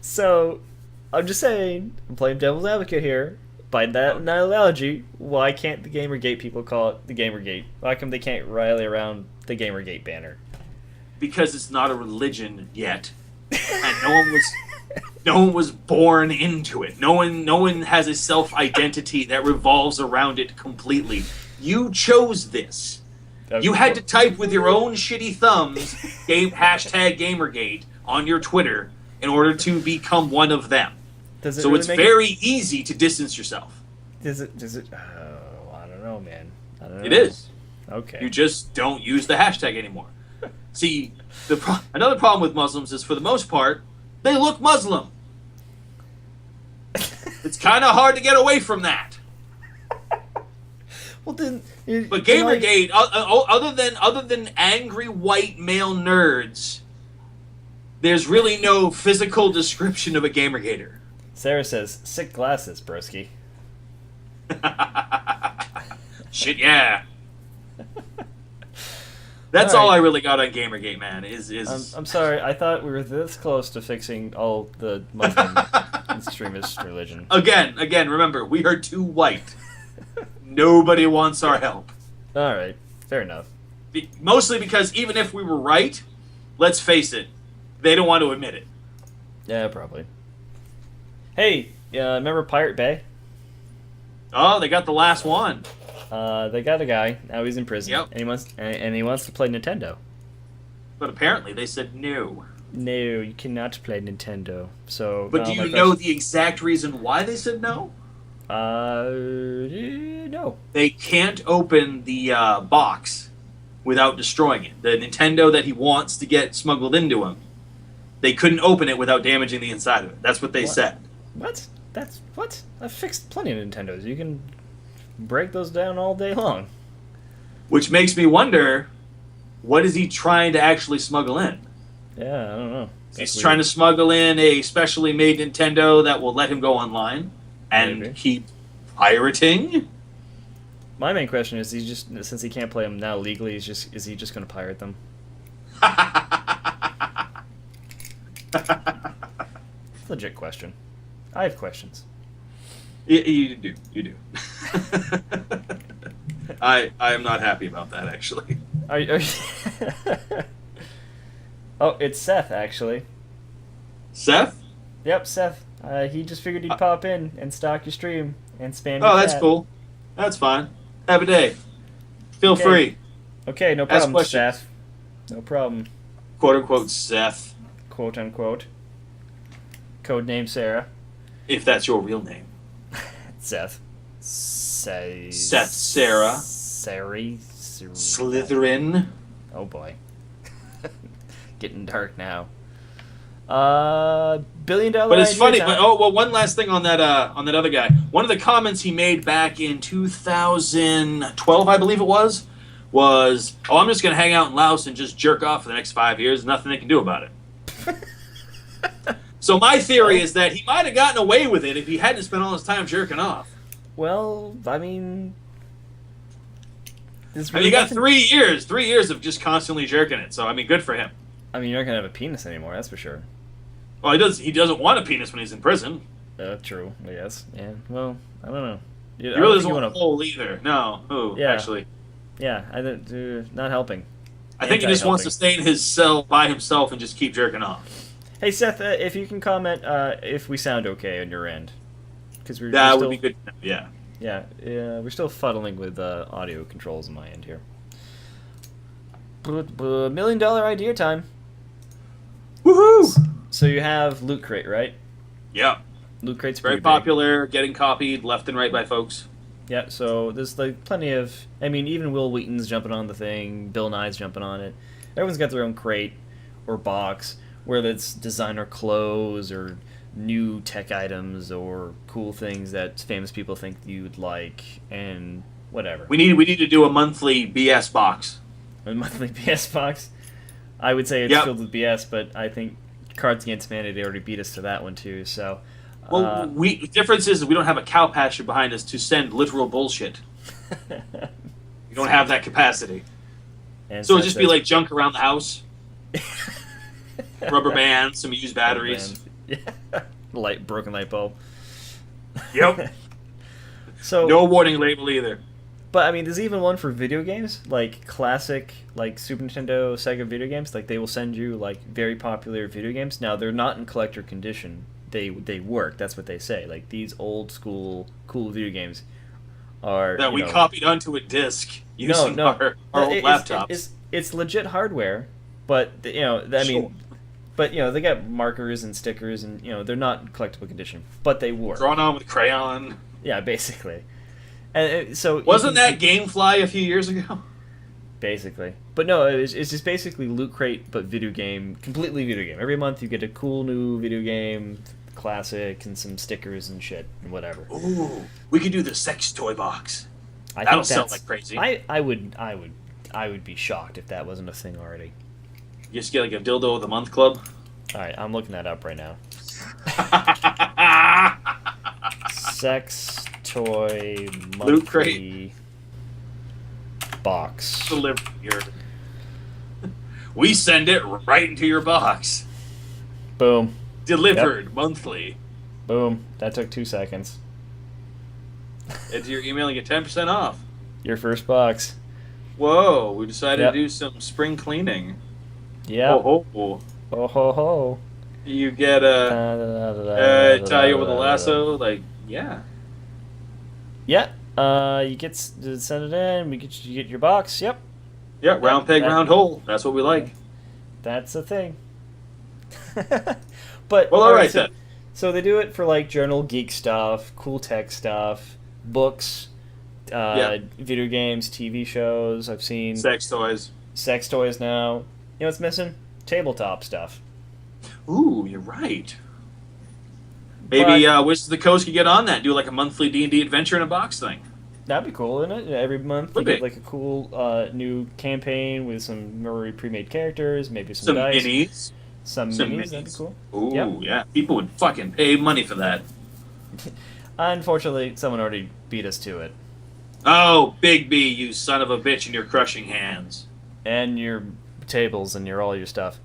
A: So, I'm just saying, I'm playing devil's advocate here. By that analogy, why can't the Gamergate people call it the Gamergate? Why come they can't rally around the Gamergate banner?
B: Because it's not a religion yet, and no one was born into it. No one has a self-identity that revolves around it completely. You chose this. You had to type with your own shitty thumbs hashtag Gamergate on your Twitter in order to become one of them.
A: Does it
B: So
A: really
B: it's
A: make
B: very easy to distance yourself.
A: Does it? Oh, I don't know, man. I don't know.
B: It is.
A: Okay.
B: You just don't use the hashtag anymore. See, another problem with Muslims is, for the most part, they look Muslim. It's kind of hard to get away from that.
A: Well, then.
B: But Gamergate, other than angry white male nerds, there's really no physical description of a Gamergater.
A: Sarah says, "Sick glasses, broski."
B: Shit, yeah. That's
A: All
B: all
A: right.
B: I really got on Gamergate, man.
A: I'm sorry. I thought we were this close to fixing all the Muslim extremist religion.
B: Again, remember, we are too white. Nobody wants our help.
A: All right, fair enough.
B: Mostly because even if we were right, let's face it, they don't want to admit it.
A: Yeah, probably. Hey, remember Pirate Bay?
B: Oh, they got the last one.
A: They got a guy. Now he's in prison.
B: Yep.
A: And he wants to play Nintendo.
B: But apparently they said no.
A: No, you cannot play Nintendo. So.
B: But do you know the exact reason why they said no?
A: No.
B: They can't open the box without destroying it. The Nintendo that he wants to get smuggled into him, they couldn't open it without damaging the inside of it. That's what they said.
A: What? What? I've fixed plenty of Nintendos. You can break those down all day long.
B: Which makes me wonder, what is he trying to actually smuggle in?
A: Yeah, I don't know.
B: He's trying to smuggle in a specially made Nintendo that will let him go online and
A: Maybe.
B: keep pirating.
A: My main question is, since he can't play them now legally, is he just going to pirate them? Legit question. I have questions.
B: You do. I am not happy about that, actually.
A: Are you... Oh, it's Seth, actually.
B: Seth?
A: Yep, Seth. He just figured he'd pop in and stalk your stream and spam your
B: Oh, that's
A: chat.
B: cool. That's fine. Have a day. Feel
A: Okay.
B: free.
A: Okay, no
B: Ask
A: problem,
B: questions.
A: Seth. No problem.
B: Quote unquote Seth.
A: Quote unquote. Codename Sarah.
B: If that's your real name.
A: Seth.
B: Seth Sarah. Slytherin.
A: Oh boy. Getting dark now. $1 billion
B: But it's
A: idea
B: funny.
A: time.
B: But, oh well, one last thing on that other guy. One of the comments he made back in 2012, I believe it was, "Oh, I'm just gonna hang out in Laos and just jerk off for the next 5 years. Nothing they can do about it." So my theory is that he might have gotten away with it if he hadn't spent all his time jerking off.
A: Well, I mean,
B: I mean, you got 3 years, 3 years of just constantly jerking it. So I mean, good for him.
A: I mean, you're not gonna have a penis anymore. That's for sure.
B: Well, he doesn't want a penis when he's in prison.
A: True. I guess. Yeah. Well, I don't know.
B: He really doesn't want a hole either. No. Oh,
A: Yeah.
B: actually.
A: Yeah. Not helping.
B: I think he just wants to stay in his cell by himself and just keep jerking off.
A: Hey Seth, if you can comment if we sound okay on your end, because
B: That would be good. Yeah.
A: Yeah, we're still fuddling with audio controls on my end here. But $1 million idea time.
B: Woohoo!
A: So you have Loot Crate, right?
B: Yeah.
A: Loot Crate's
B: Very
A: pretty big.
B: popular, getting copied left and right by folks.
A: Yeah, so there's like plenty of. I mean, even Will Wheaton's jumping on the thing. Bill Nye's jumping on it. Everyone's got their own crate or box, whether it's designer clothes or new tech items or cool things that famous people think you'd like and whatever.
B: We need to do a monthly BS box.
A: A monthly BS box. I would say it's
B: Yep.
A: filled with BS, but I think Cards Against Humanity already beat us to that one too. So.
B: Well, the difference is we don't have a cow pasture behind us to send literal bullshit. We don't have that capacity.
A: And
B: So it'd just be like junk around the house. Rubber bands, some used batteries.
A: Yeah. Broken light bulb.
B: Yep.
A: So
B: No warning label either.
A: But I mean, there's even one for video games, like classic, like Super Nintendo, Sega video games. Like they will send you like very popular video games. Now they're not in collector condition. They work. That's what they say. Like these old school cool video games are
B: That we copied onto a disc using our old laptops.
A: It's legit hardware, but I mean,
B: Sure.
A: but they got markers and stickers, and they're not in collectible condition, but they work.
B: Drawn on with crayon.
A: Yeah, basically. And so
B: Wasn't that GameFly a few years ago?
A: basically? But no, it's just basically Loot Crate, but video game, completely video game. Every month you get a cool new video game, classic, and some stickers and shit and whatever.
B: Ooh, we could do the sex toy box.
A: I
B: That'll
A: think
B: sell
A: that's-
B: like crazy.
A: I would be shocked if that wasn't a thing already.
B: You just get like a dildo of the month club.
A: All right, I'm looking that up right now. Sex toy monthly
B: Loot Crate.
A: box.
B: Deliver your. We send it right into your box.
A: Boom,
B: Delivered monthly.
A: boom. That took 2 seconds.
B: Into your email and get 10% off.
A: Your first box.
B: Whoa, we decided
A: Yep.
B: to do some spring cleaning.
A: Yeah.
B: Oh, oh, oh.
A: Ho ho ho.
B: You get tie you with a lasso. Like, yeah.
A: Yeah. You get send it in. You get your box. Yep.
B: Yeah, round peg, round hole. That's what we like.
A: That's a thing. But
B: Well, all right then.
A: So they do it for like journal geek stuff, cool tech stuff, books, video games, TV shows. I've seen
B: Sex toys.
A: sex toys now. You know what's missing? Tabletop stuff.
B: Ooh, you're right. Maybe Wizards of the Coast could get on that. Do like a monthly D&D adventure in a box thing.
A: That'd be cool, isn't it? Every month
B: Would
A: you get
B: be.
A: like a cool new campaign with some already pre-made characters, maybe some
B: Some
A: dice,
B: minis.
A: some minis. That'd be cool.
B: Ooh,
A: Yep.
B: yeah. People would fucking pay money for that.
A: Unfortunately, someone already beat us to it,
B: Oh, Big B, you son of a bitch, and your crushing hands.
A: and your tables and all your stuff.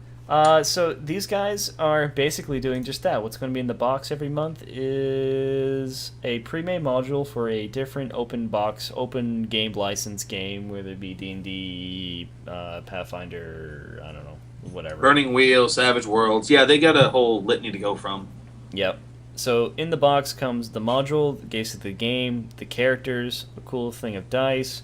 A: So these guys are basically doing just that. What's going to be in the box every month is a pre-made module for a different open box, open game license game, whether it be D&D, Pathfinder, I don't know, whatever.
B: Burning Wheel, Savage Worlds. Yeah, they got a whole litany to go from.
A: Yep. So in the box comes the module, the case of the game, the characters, a cool thing of dice,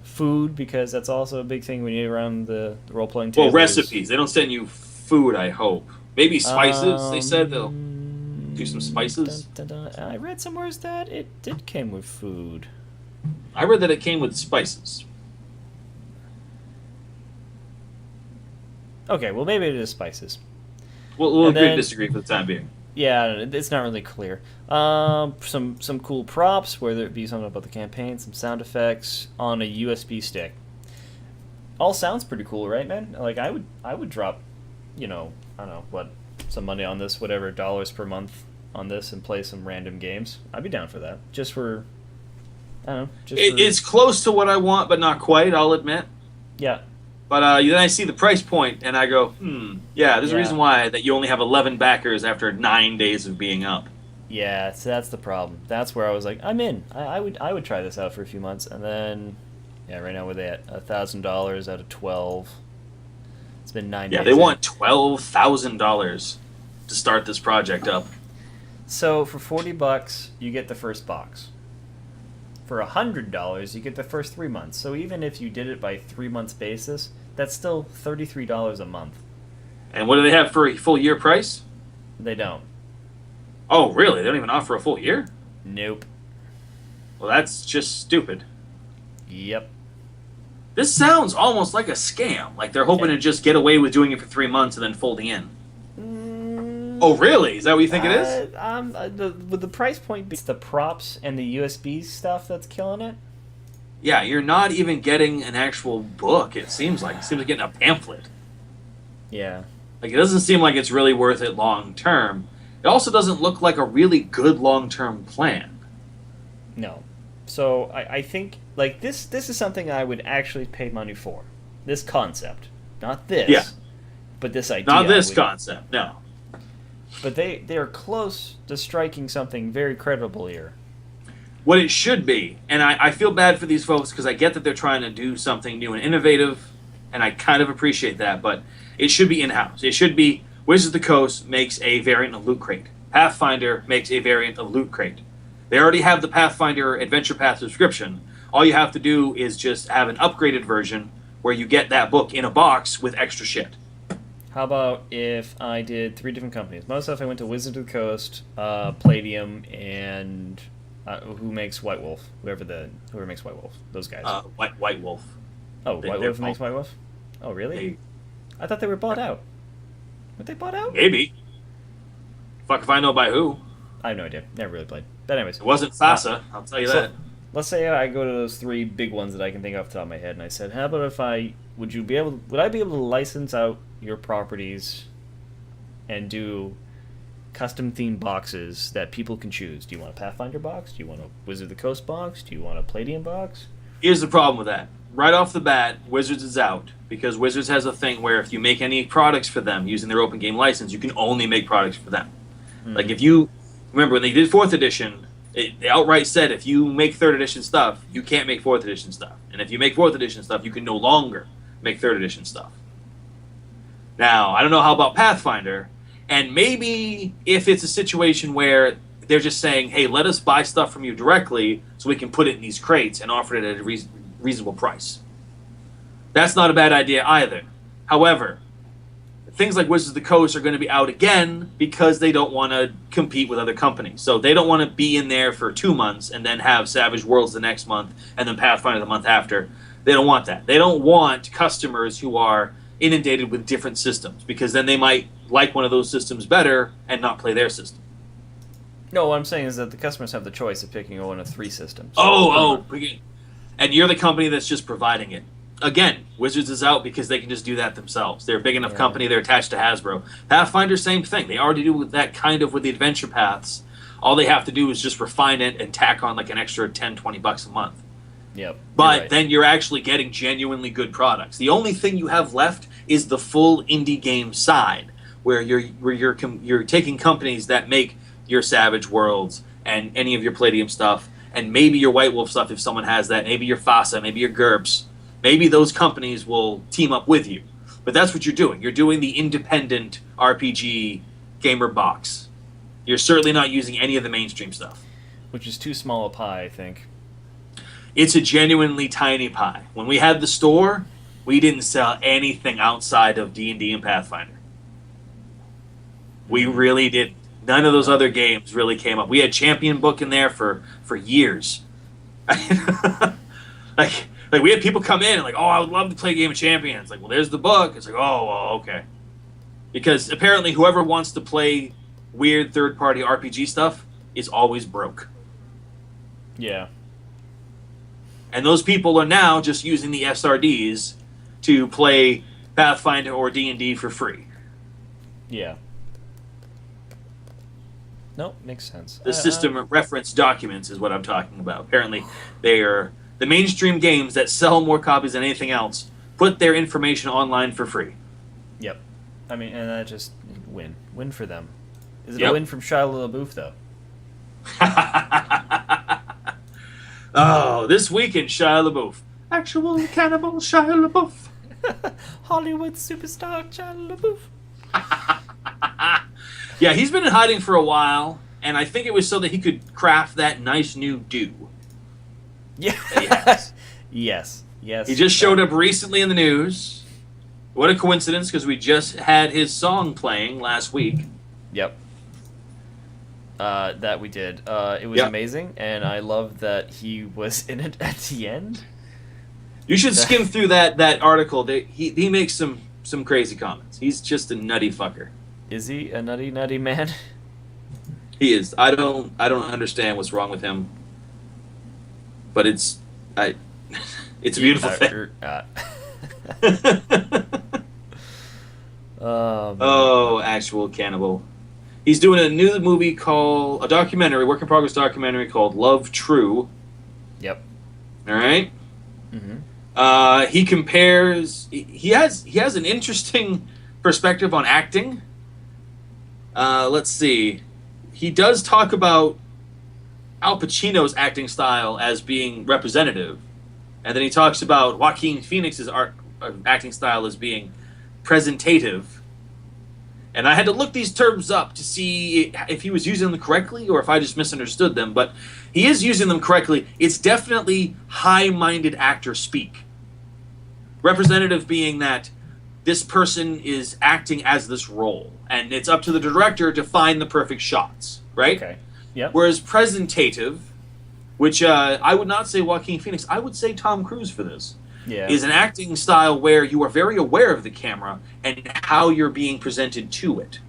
A: food, because that's also a big thing when you're around the role-playing table.
B: Well, recipes. They don't send you food, I hope. Maybe spices. They said they'll do some spices.
A: Dun, dun, dun. I read somewhere that it did came with food.
B: I read that it came with spices.
A: Okay, well maybe it is spices.
B: We'll
A: And
B: agree to
A: then-
B: disagree for the time being.
A: Yeah, it's not really clear. Some cool props, whether it be something about the campaign, some sound effects on a USB stick. All sounds pretty cool, right, man? Like I would drop, I don't know what, some money on this, whatever, dollars per month on this, and play some random games. I'd be down for that. Just for, I don't know.
B: It's close to what I want, but not quite, I'll admit.
A: Yeah.
B: But then I see the price point, and I go, yeah, there's a
A: Yeah.
B: reason why that you only have 11 backers after 9 days of being up.
A: Yeah, so that's the problem. That's where I was like, I'm in. I would try this out for a few months, and then, yeah, right now we're at $1,000 out of 12. It's been 9
B: Yeah,
A: days.
B: they
A: in.
B: want $12,000 to start this project up.
A: So for $40, you get the first box. For $100, you get the first 3 months. So even if you did it by 3 months basis, that's still $33 a month.
B: And what do they have for a full year price?
A: They don't.
B: Oh, really? They don't even offer a full year?
A: Nope.
B: Well, that's just stupid.
A: Yep.
B: This sounds almost like a scam. Like they're hoping to just get away with doing it for 3 months and then folding in. Oh, really? Is that what you think it is?
A: With the price point, it's the props and the USB stuff that's killing it.
B: Yeah, you're not even getting an actual book, it seems like. It seems like getting a pamphlet.
A: Yeah.
B: Like, it doesn't seem like it's really worth it long term. It also doesn't look like a really good long term plan.
A: No. So I think, like, this is something I would actually pay money for. This concept. Not this.
B: Yeah.
A: But this idea.
B: Not this
A: I would-
B: concept, no.
A: But they are close to striking something very credible here.
B: What it should be, and I feel bad for these folks because I get that they're trying to do something new and innovative, and I kind of appreciate that, but it should be in-house. It should be Wizards of the Coast makes a variant of Loot Crate. Pathfinder makes a variant of Loot Crate. They already have the Pathfinder Adventure Path subscription. All you have to do is just have an upgraded version where you get that book in a box with extra shit.
A: How about if I did 3 different companies? Most of I went to Wizards of the Coast, Palladium, and who makes White Wolf? Whoever makes White Wolf. Those guys.
B: White Wolf.
A: Oh,
B: they're
A: White Wolf makes
B: all-
A: White Wolf? Oh, really? I thought they were bought out. Were they bought out?
B: Maybe. Fuck if I know by who.
A: I have no idea. Never really played. But anyways.
B: It wasn't Sasa, I'll tell you
A: So,
B: that.
A: let's say I go to those 3 big ones that I can think off the top of my head, and I said, how about if would I be able to license out your properties and do custom themed boxes that people can choose? Do you want a Pathfinder box? Do you want a Wizard of the Coast box? Do you want a Palladium box?
B: Here's the problem with that. Right off the bat, Wizards is out because Wizards has a thing where if you make any products for them using their open game license, you can only make products for them. Like if you remember when they did 4th edition, they outright said if you make 3rd edition stuff, you can't make 4th edition stuff, and if you make 4th edition stuff, you can no longer make 3rd edition stuff. Now, I don't know how about Pathfinder. And maybe if it's a situation where they're just saying, hey, let us buy stuff from you directly so we can put it in these crates and offer it at a reasonable price. That's not a bad idea either. However, things like Wizards of the Coast are going to be out again because they don't want to compete with other companies. So they don't want to be in there for 2 months and then have Savage Worlds the next month and then Pathfinder the month after. They don't want that. They don't want customers who are inundated with different systems, because then they might like one of those systems better and not play their system.
A: No, what I'm saying is that the customers have the choice of picking one of 3 systems.
B: And you're the company that's just providing it. Again, Wizards is out because they can just do that themselves. They're a big enough company, they're attached to Hasbro. Pathfinder, same thing. They already do that kind of with the adventure paths. All they have to do is just refine it and tack on like an extra $10-20 a month.
A: Yep.
B: But then you're actually getting genuinely good products. The only thing you have left is the full indie game side, where you're taking companies that make your Savage Worlds and any of your Palladium stuff, and maybe your White Wolf stuff if someone has that, maybe your FASA, maybe your GURPS. Maybe those companies will team up with you. But that's what you're doing. You're doing the independent RPG gamer box. You're certainly not using any of the mainstream stuff.
A: Which is too small a pie, I think.
B: It's a genuinely tiny pie. When we had the store, we didn't sell anything outside of D&D and Pathfinder. We really did. None of those other games really came up. We had Champion Book in there for years. Like we had people come in and like, oh, I would love to play a game of Champions. Like, well, there's the book. It's like, oh, well, okay. Because apparently whoever wants to play weird third-party RPG stuff is always broke.
A: Yeah.
B: And those people are now just using the SRDs to play Pathfinder or D&D for free.
A: Yeah. Nope, makes sense.
B: The system reference documents is what I'm talking about. Apparently, they are the mainstream games that sell more copies than anything else put their information online for free.
A: Yep. I mean, and that just win for them. Is it
B: Yep.
A: a win from Shia LaBeouf though?
B: Oh, this week in Shia LaBeouf. Actual cannibal Shia LaBeouf.
A: Hollywood superstar Shia LaBeouf.
B: Yeah, he's been in hiding for a while, and I think it was so that he could craft that nice new do.
A: Yeah.
B: Yes.
A: Yes.
B: He just showed up recently in the news. What a coincidence, because we just had his song playing last week.
A: Yep. That we did. It was amazing, and I love that he was in it at the end.
B: You should skim through that article. He makes some crazy comments. He's just a nutty fucker.
A: Is he a nutty man?
B: He is. I don't understand what's wrong with him. But it's a beautiful thing. Oh, actual cannibal. He's doing a new movie called, work in progress documentary called Love True.
A: Yep.
B: All right.
A: Mm-hmm.
B: He compares. He has an interesting perspective on acting. Let's see. He does talk about Al Pacino's acting style as being representative, and then he talks about Joaquin Phoenix's acting style as being presentative. And I had to look these terms up to see if he was using them correctly or if I just misunderstood them, but he is using them correctly. It's definitely high-minded actor speak. Representative being that this person is acting as this role, and it's up to the director to find the perfect shots, right?
A: Okay. Yep.
B: Whereas presentative, which I would not say Joaquin Phoenix, I would say Tom Cruise for this, is an acting style where you are very aware of the camera and how you're being presented to it.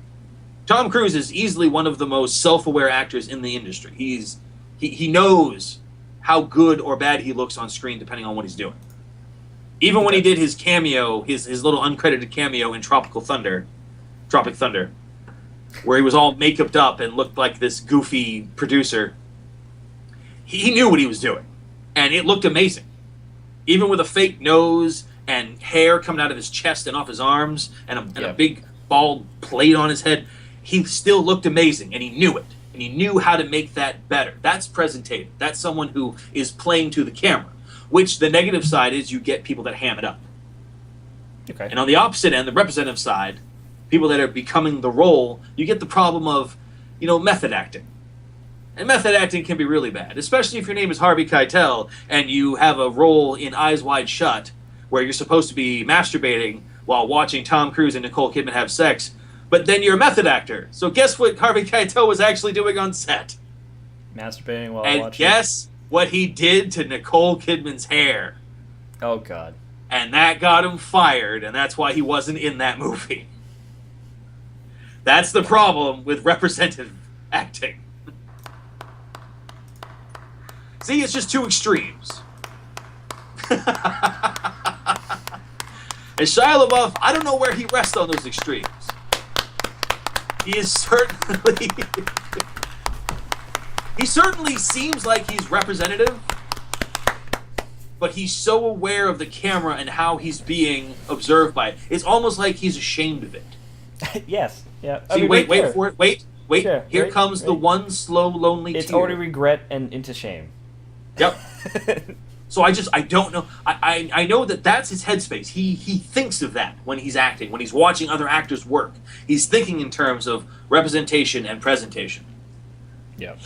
B: Tom Cruise is easily one of the most self-aware actors in the industry. He knows how good or bad he looks on screen depending on what he's doing. Even when he did his cameo, his little uncredited cameo in Tropic Thunder, where he was all make-upped up and looked like this goofy producer, he knew what he was doing. And it looked amazing. Even with a fake nose and hair coming out of his chest and off his arms and a big bald plate on his head, he still looked amazing, and he knew it. And he knew how to make that better. That's presentative. That's someone who is playing to the camera, which the negative side is you get people that ham it up.
A: Okay.
B: And on the opposite end, the representative side, people that are becoming the role, you get the problem of, method acting. And method acting can be really bad, especially if your name is Harvey Keitel and you have a role in Eyes Wide Shut where you're supposed to be masturbating while watching Tom Cruise and Nicole Kidman have sex, but then you're a method actor. So guess what Harvey Keitel was actually doing on set?
A: Masturbating while
B: And
A: watching.
B: guess what he did to Nicole Kidman's hair?
A: Oh God.
B: And that got him fired, and that's why he wasn't in that movie. That's the problem with representative acting. See, it's just two extremes. And Shia LaBeouf, I don't know where he rests on those extremes. He is certainly... he certainly seems like he's representative, but he's so aware of the camera and how he's being observed by it. It's almost like he's ashamed of it.
A: Yes. Yeah.
B: See, wait for it. Wait.
A: Sure,
B: Here
A: right,
B: comes the one slow, lonely
A: It's
B: tear.
A: already regret and into shame.
B: Yep. So I don't know. I know that's his headspace. He thinks of that when he's acting, when he's watching other actors work. He's thinking in terms of representation and presentation.
A: Yep.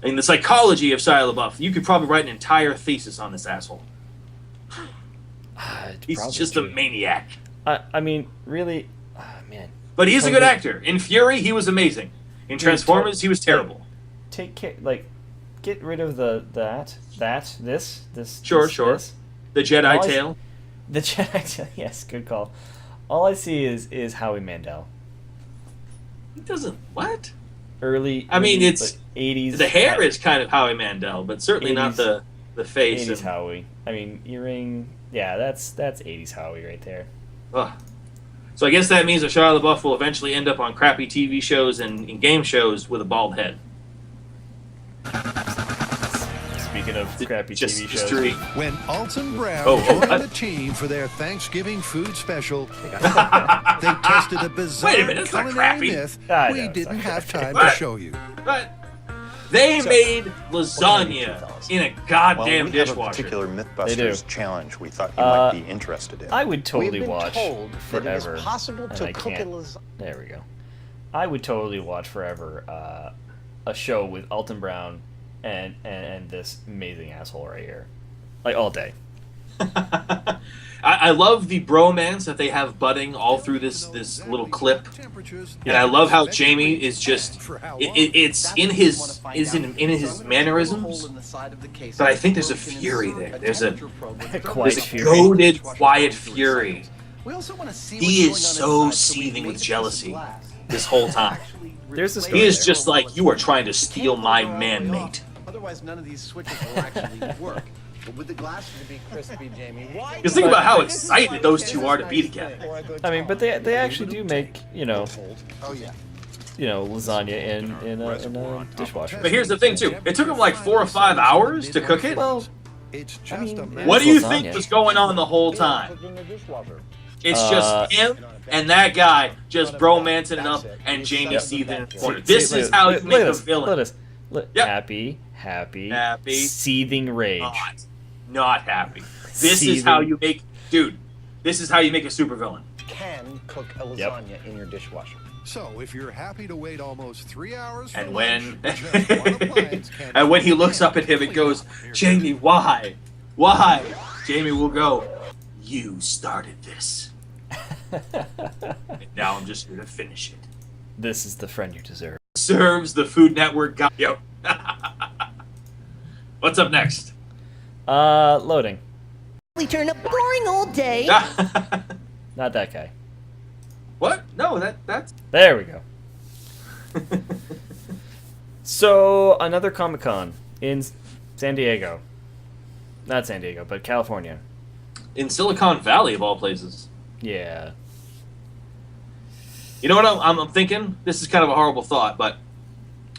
B: And the psychology of Shia LaBeouf, you could probably write an entire thesis on this asshole. He's just a maniac.
A: I mean, really, man.
B: But he's a good actor. In Fury, he was amazing. In Transformers, he was terrible.
A: Take care, get rid of this.
B: Sure.
A: This.
B: The Jedi Tale.
A: The Jedi Tale, yes, good call. All I see is Howie Mandel.
B: He doesn't... What?
A: I
B: mean, it's...
A: 80s.
B: The hair is kind of Howie Mandel, but certainly
A: 80s,
B: not the face.
A: 80s Howie. I mean, earring... Yeah, that's 80s Howie right there.
B: Ugh. So I guess that means that Shia LaBeouf will eventually end up on crappy TV shows and game shows with a bald head.
A: Speaking of crappy
B: Just
A: TV shows.
B: history.
G: When Alton Brown
B: what?
G: joined the team for their Thanksgiving food special, they tested a bizarre
B: Wait a minute, it's not
G: culinary
B: crappy.
G: myth
A: I
G: we
A: know, it's
G: didn't
A: not
G: have
A: crappy.
G: time
B: What?
G: to show you.
B: But they made lasagna in a goddamn
H: we have a
B: dishwasher.
H: particular
A: They
H: Mythbusters
A: do.
H: challenge we thought you might be interested in.
A: I would totally
I: We've been
A: watch
I: told that it is
A: forever.
I: possible
A: and
I: to
A: I
I: cook
A: can't.
I: a lasagna.
A: There we go. I would totally watch forever a show with Alton Brown and this amazing asshole right here, like all day.
B: I love the bromance that they have budding all through this little clip, and I love how Jamie is just it's in his mannerisms, but I think there's a fury there. There's a
A: Quiet fury.
B: goaded, quiet fury. He is so seething with jealousy this whole time.
A: There's this.
B: He is just like, you are trying to steal my man, mate.
I: Otherwise, none of these switches will actually work. But with the glasses to be crispy, Jamie, why?
B: Because think about how excited those two are to be together.
A: I mean, but they actually do make
I: Oh yeah.
A: lasagna in a dishwasher.
B: But here's the thing too. It took him like 4 or 5 hours to cook it.
A: Well,
G: It's
A: I
G: just
A: mean,
G: a
A: it-
B: What do you
A: lasagna.
B: think was going on the whole time?
I: In the dishwasher.
B: It's just him and that guy just bromancing it up and Jamie seething in the corner. This is how you make a villain. Yep.
A: Happy, seething rage.
B: Not happy. This is how you make, dude. This is how you make a supervillain.
I: Can cook a lasagna in your dishwasher.
G: So if you're happy to wait almost 3 hours for
B: And
G: lunch,
B: when
G: just one appliance can
B: and when he looks up at him, it goes, Jamie, why? Why? Jamie will go, you started this. And now I'm just here to finish it.
A: This is the friend you deserve.
B: Serves the Food Network guy. Yo. What's up next?
A: Loading.
J: We turn a boring old day.
A: Not that guy.
B: What? No, that's.
A: There we go. So, another Comic-Con in San Diego. Not San Diego, but California.
B: In Silicon Valley, of all places.
A: Yeah.
B: You know what I'm thinking? This is kind of a horrible thought, but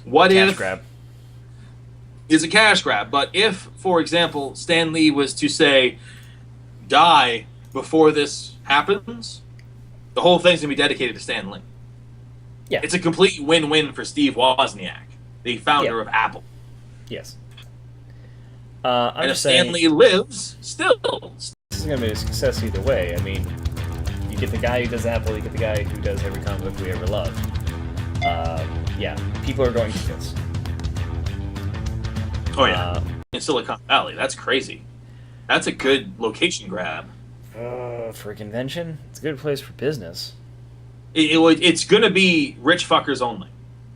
B: what
A: Cash
B: if
A: grab.
B: is a cash grab? But if, for example, Stan Lee was to say, die before this happens, the whole thing's gonna be dedicated to Stan Lee.
A: Yeah.
B: It's a complete win-win for Steve Wozniak, the founder of Apple.
A: Yes. I'm
B: And if
A: just saying,
B: Stan Lee lives, still.
A: this is going to be a success either way. I mean, you get the guy who does Apple, you get the guy who does every comic book we ever loved. Yeah, people are going to this.
B: Oh yeah, in Silicon Valley, that's crazy. That's a good location grab.
A: For a convention, it's a good place for business.
B: It's gonna be rich fuckers only.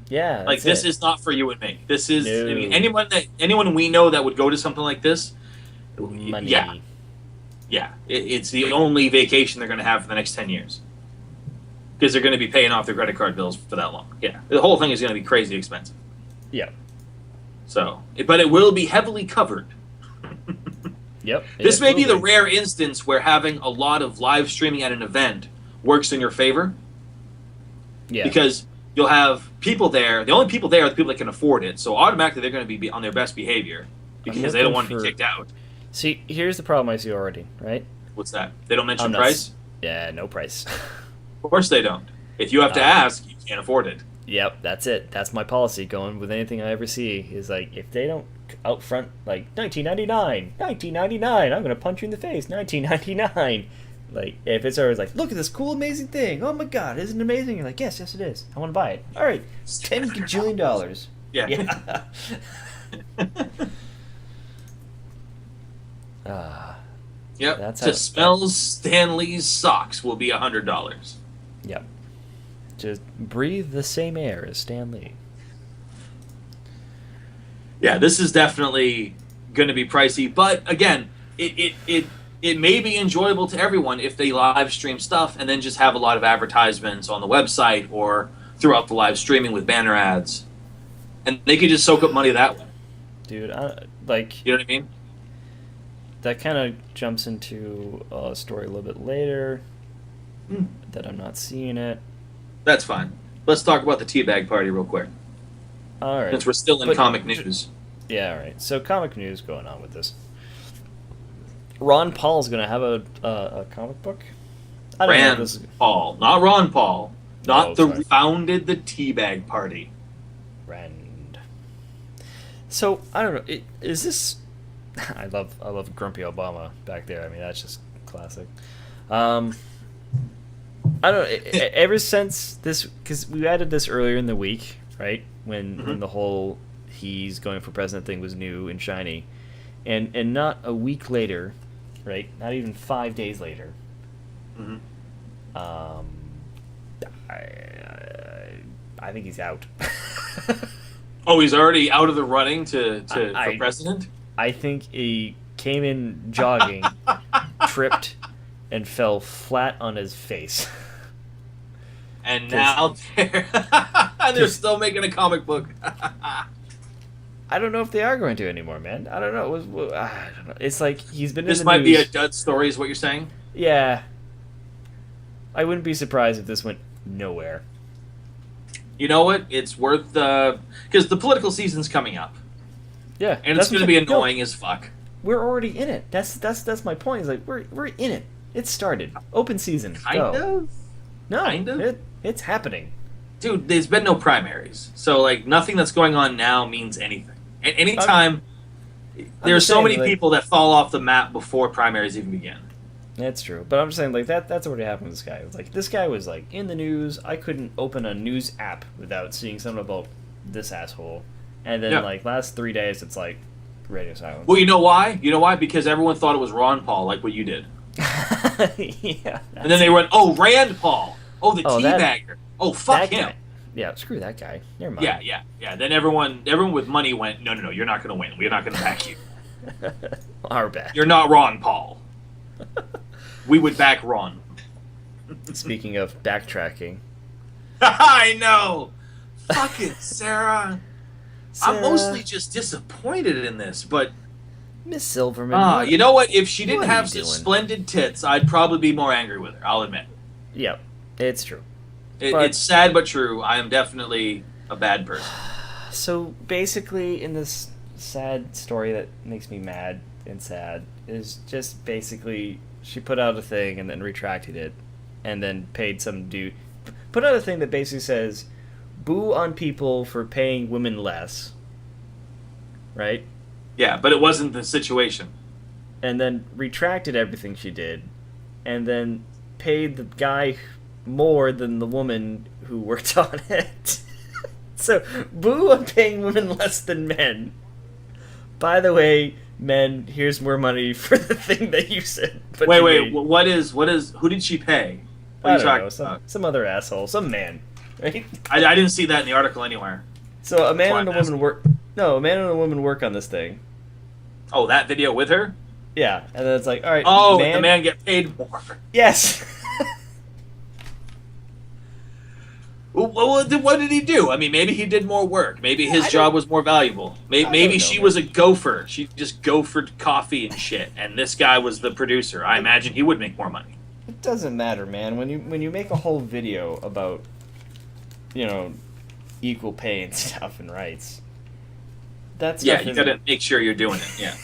A: Yeah,
B: like this
A: it.
B: is not for you and me. This is
A: No.
B: I mean anyone we know that would go to something like this.
A: Money.
B: Yeah, it's the only vacation they're gonna have for the next 10 years because they're gonna be paying off their credit card bills for that long. Yeah, the whole thing is gonna be crazy expensive.
A: Yeah.
B: So, but it will be heavily covered.
A: Yep.
B: This may be the rare instance where having a lot of live streaming at an event works in your favor.
A: Yeah.
B: Because you'll have people there. The only people there are the people that can afford it. So automatically they're going to be on their best behavior because they don't want to be kicked out.
A: See, here's the problem I see already, right?
B: What's that? They don't mention price?
A: Yeah, no price.
B: Of course they don't. If you have to ask, you can't afford it.
A: Yep, that's it. That's my policy going with anything I ever see is like, if they don't out front, like, $19.99, I'm going to punch you in the face, $19.99. Like, if it's always like, look at this cool, amazing thing. Oh my god, isn't it amazing? You're like, yes, it is. I want to buy it. All right, $10 gajillion.
B: Yeah. Yep.
A: That's
B: to smell Stan Lee's socks will be $100.
A: Yep. Just breathe the same air as Stan Lee.
B: Yeah, this is definitely going to be pricey, but again, it may be enjoyable to everyone if they live stream stuff and then just have a lot of advertisements on the website or throughout the live streaming with banner ads, and they could just soak up money that way.
A: Dude,
B: you know what I mean?
A: That kind of jumps into a story a little bit later that I'm not seeing it.
B: That's fine. Let's talk about the teabag party real quick.
A: All right.
B: Since we're still in comic news.
A: Yeah, all right. So comic news going on with this. Ron Paul's going to have a comic book? I don't know this is...
B: Paul. Not Ron Paul. Not
A: sorry.
B: founded the teabag party.
A: Rand. So, I don't know. Is this... I love Grumpy Obama back there. I mean, that's just classic. I don't know. Ever since this... Because we added this earlier in the week, right? When the whole he's going for president thing was new and shiny. And not a week later, right? Not even 5 days later. I think he's out.
B: Oh, he's already out of the running for president?
A: I think he came in jogging, tripped, and fell flat on his face.
B: And now they're still making a comic book.
A: I don't know if they are going to anymore, man. I don't know. I don't know. It's like he's been in the news.
B: This might be a dud story, is what you're saying?
A: Yeah. I wouldn't be surprised if this went nowhere.
B: You know what? It's worth because the political season's coming up.
A: Yeah,
B: and it's going to be annoying as fuck.
A: We're already in it. That's my point. Is like we're in it. It started. Open season.
B: Kind of.
A: No,
B: kind of.
A: It's happening.
B: Dude, there's been no primaries, so like nothing that's going on now means anything. At any time, there's so many people that fall off the map before primaries even begin.
A: That's true, but I'm just saying like that's already happened with this guy. Like this guy was like in the news. I couldn't open a news app without seeing something about this asshole. And then like last 3 days, it's like radio silence.
B: Well, you know why? You know why? Because everyone thought it was Ron Paul, like what you did.
A: Yeah.
B: And then they went, "Oh, Rand Paul. Oh, the teabagger. Oh, fuck him."
A: Guy. Yeah, screw that guy. Never mind.
B: Yeah. Then everyone with money went, "No, you're not going to win. We're not going to back you.
A: Our bad.
B: You're not Ron Paul. We would back Ron."
A: Speaking of backtracking.
B: I know. Fucking Sarah. I'm mostly just disappointed in this, but
A: Miss Silverman.
B: you know what? If she didn't have such splendid tits, I'd probably be more angry with her. I'll admit.
A: Yeah, it's true.
B: It's sad but true. I am definitely a bad person.
A: So basically, in this sad story that makes me mad and sad, is just basically she put out a thing and then retracted it, and then paid some dude. Put out a thing that basically says, "Boo on people for paying women less." Right?
B: Yeah, but it wasn't the situation.
A: And then retracted everything she did, and then paid the guy more than the woman who worked on it. So, boo on paying women less than men. By the way, men, here's more money for the thing that you said. But
B: Wait, what is, who did she pay? What are you talking about?
A: Some other asshole, some man, right?
B: I didn't see that in the article anywhere.
A: So a man and a woman work. No, a man and a woman work on this thing.
B: Oh, that video with her?
A: Yeah, and then it's like, all right.
B: Oh, the man get paid more.
A: Yes.
B: What did he do? I mean, maybe he did more work. Maybe his job was more valuable. Maybe she was a gopher. She just gophered coffee and shit, and this guy was the producer. I imagine he would make more money.
A: It doesn't matter, man. When you make a whole video about, equal pay and stuff and rights, that's
B: you gotta make sure you're doing it. Yeah.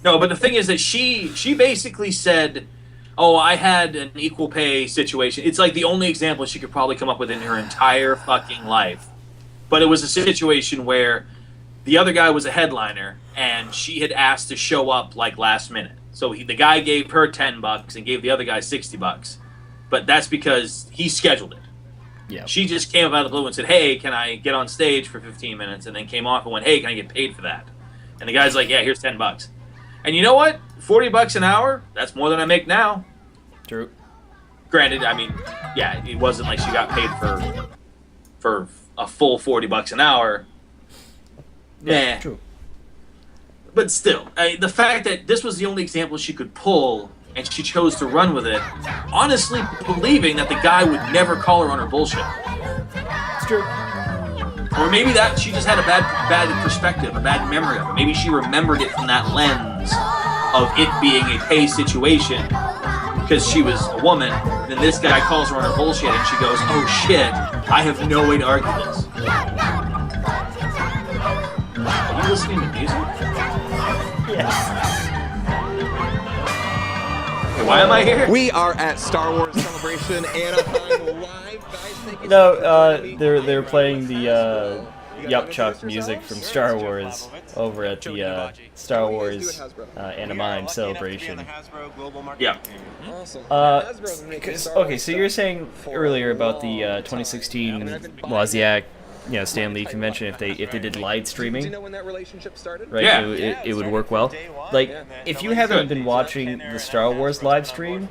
B: No, but the thing is that she basically said, "Oh, I had an equal pay situation." It's like the only example she could probably come up with in her entire fucking life. But it was a situation where the other guy was a headliner, and she had asked to show up like last minute. So the guy gave her $10 and gave the other guy $60, but that's because he scheduled it.
A: Yeah.
B: She just came up out of the blue and said, "Hey, can I get on stage for 15 minutes?" And then came off and went, "Hey, can I get paid for that?" And the guy's like, "Yeah, here's $10." And you know what? $40 an hour, that's more than I make now.
A: True.
B: Granted, I mean, yeah, it wasn't like she got paid for a full $40 an hour. Yeah.
A: True.
B: But still, the fact that this was the only example she could pull and she chose to run with it, honestly believing that the guy would never call her on her bullshit.
A: It's true.
B: Or maybe that she just had a bad perspective, a bad memory of it. Maybe she remembered it from that lens of it being a pay situation because she was a woman. Then this guy calls her on her bullshit and she goes, "Oh shit, I have no way to argue this." Are you listening to music?
A: Yes.
B: Why am I here?
K: We are at Star Wars Celebration Anaheim live, guys. Thank you
A: No,
K: so much.
A: they're playing the Yup Chuck music from Star Wars over at the Star Wars Anaheim Celebration.
B: Yeah.
K: Awesome.
A: Okay, so you're saying earlier about the 2016 Wozniak, Stan Lee convention, if they did live
K: Do you
A: streaming,
K: know when that relationship started?
A: right?
B: Yeah.
A: It would work well. Like, if you haven't been watching the Star Wars live stream,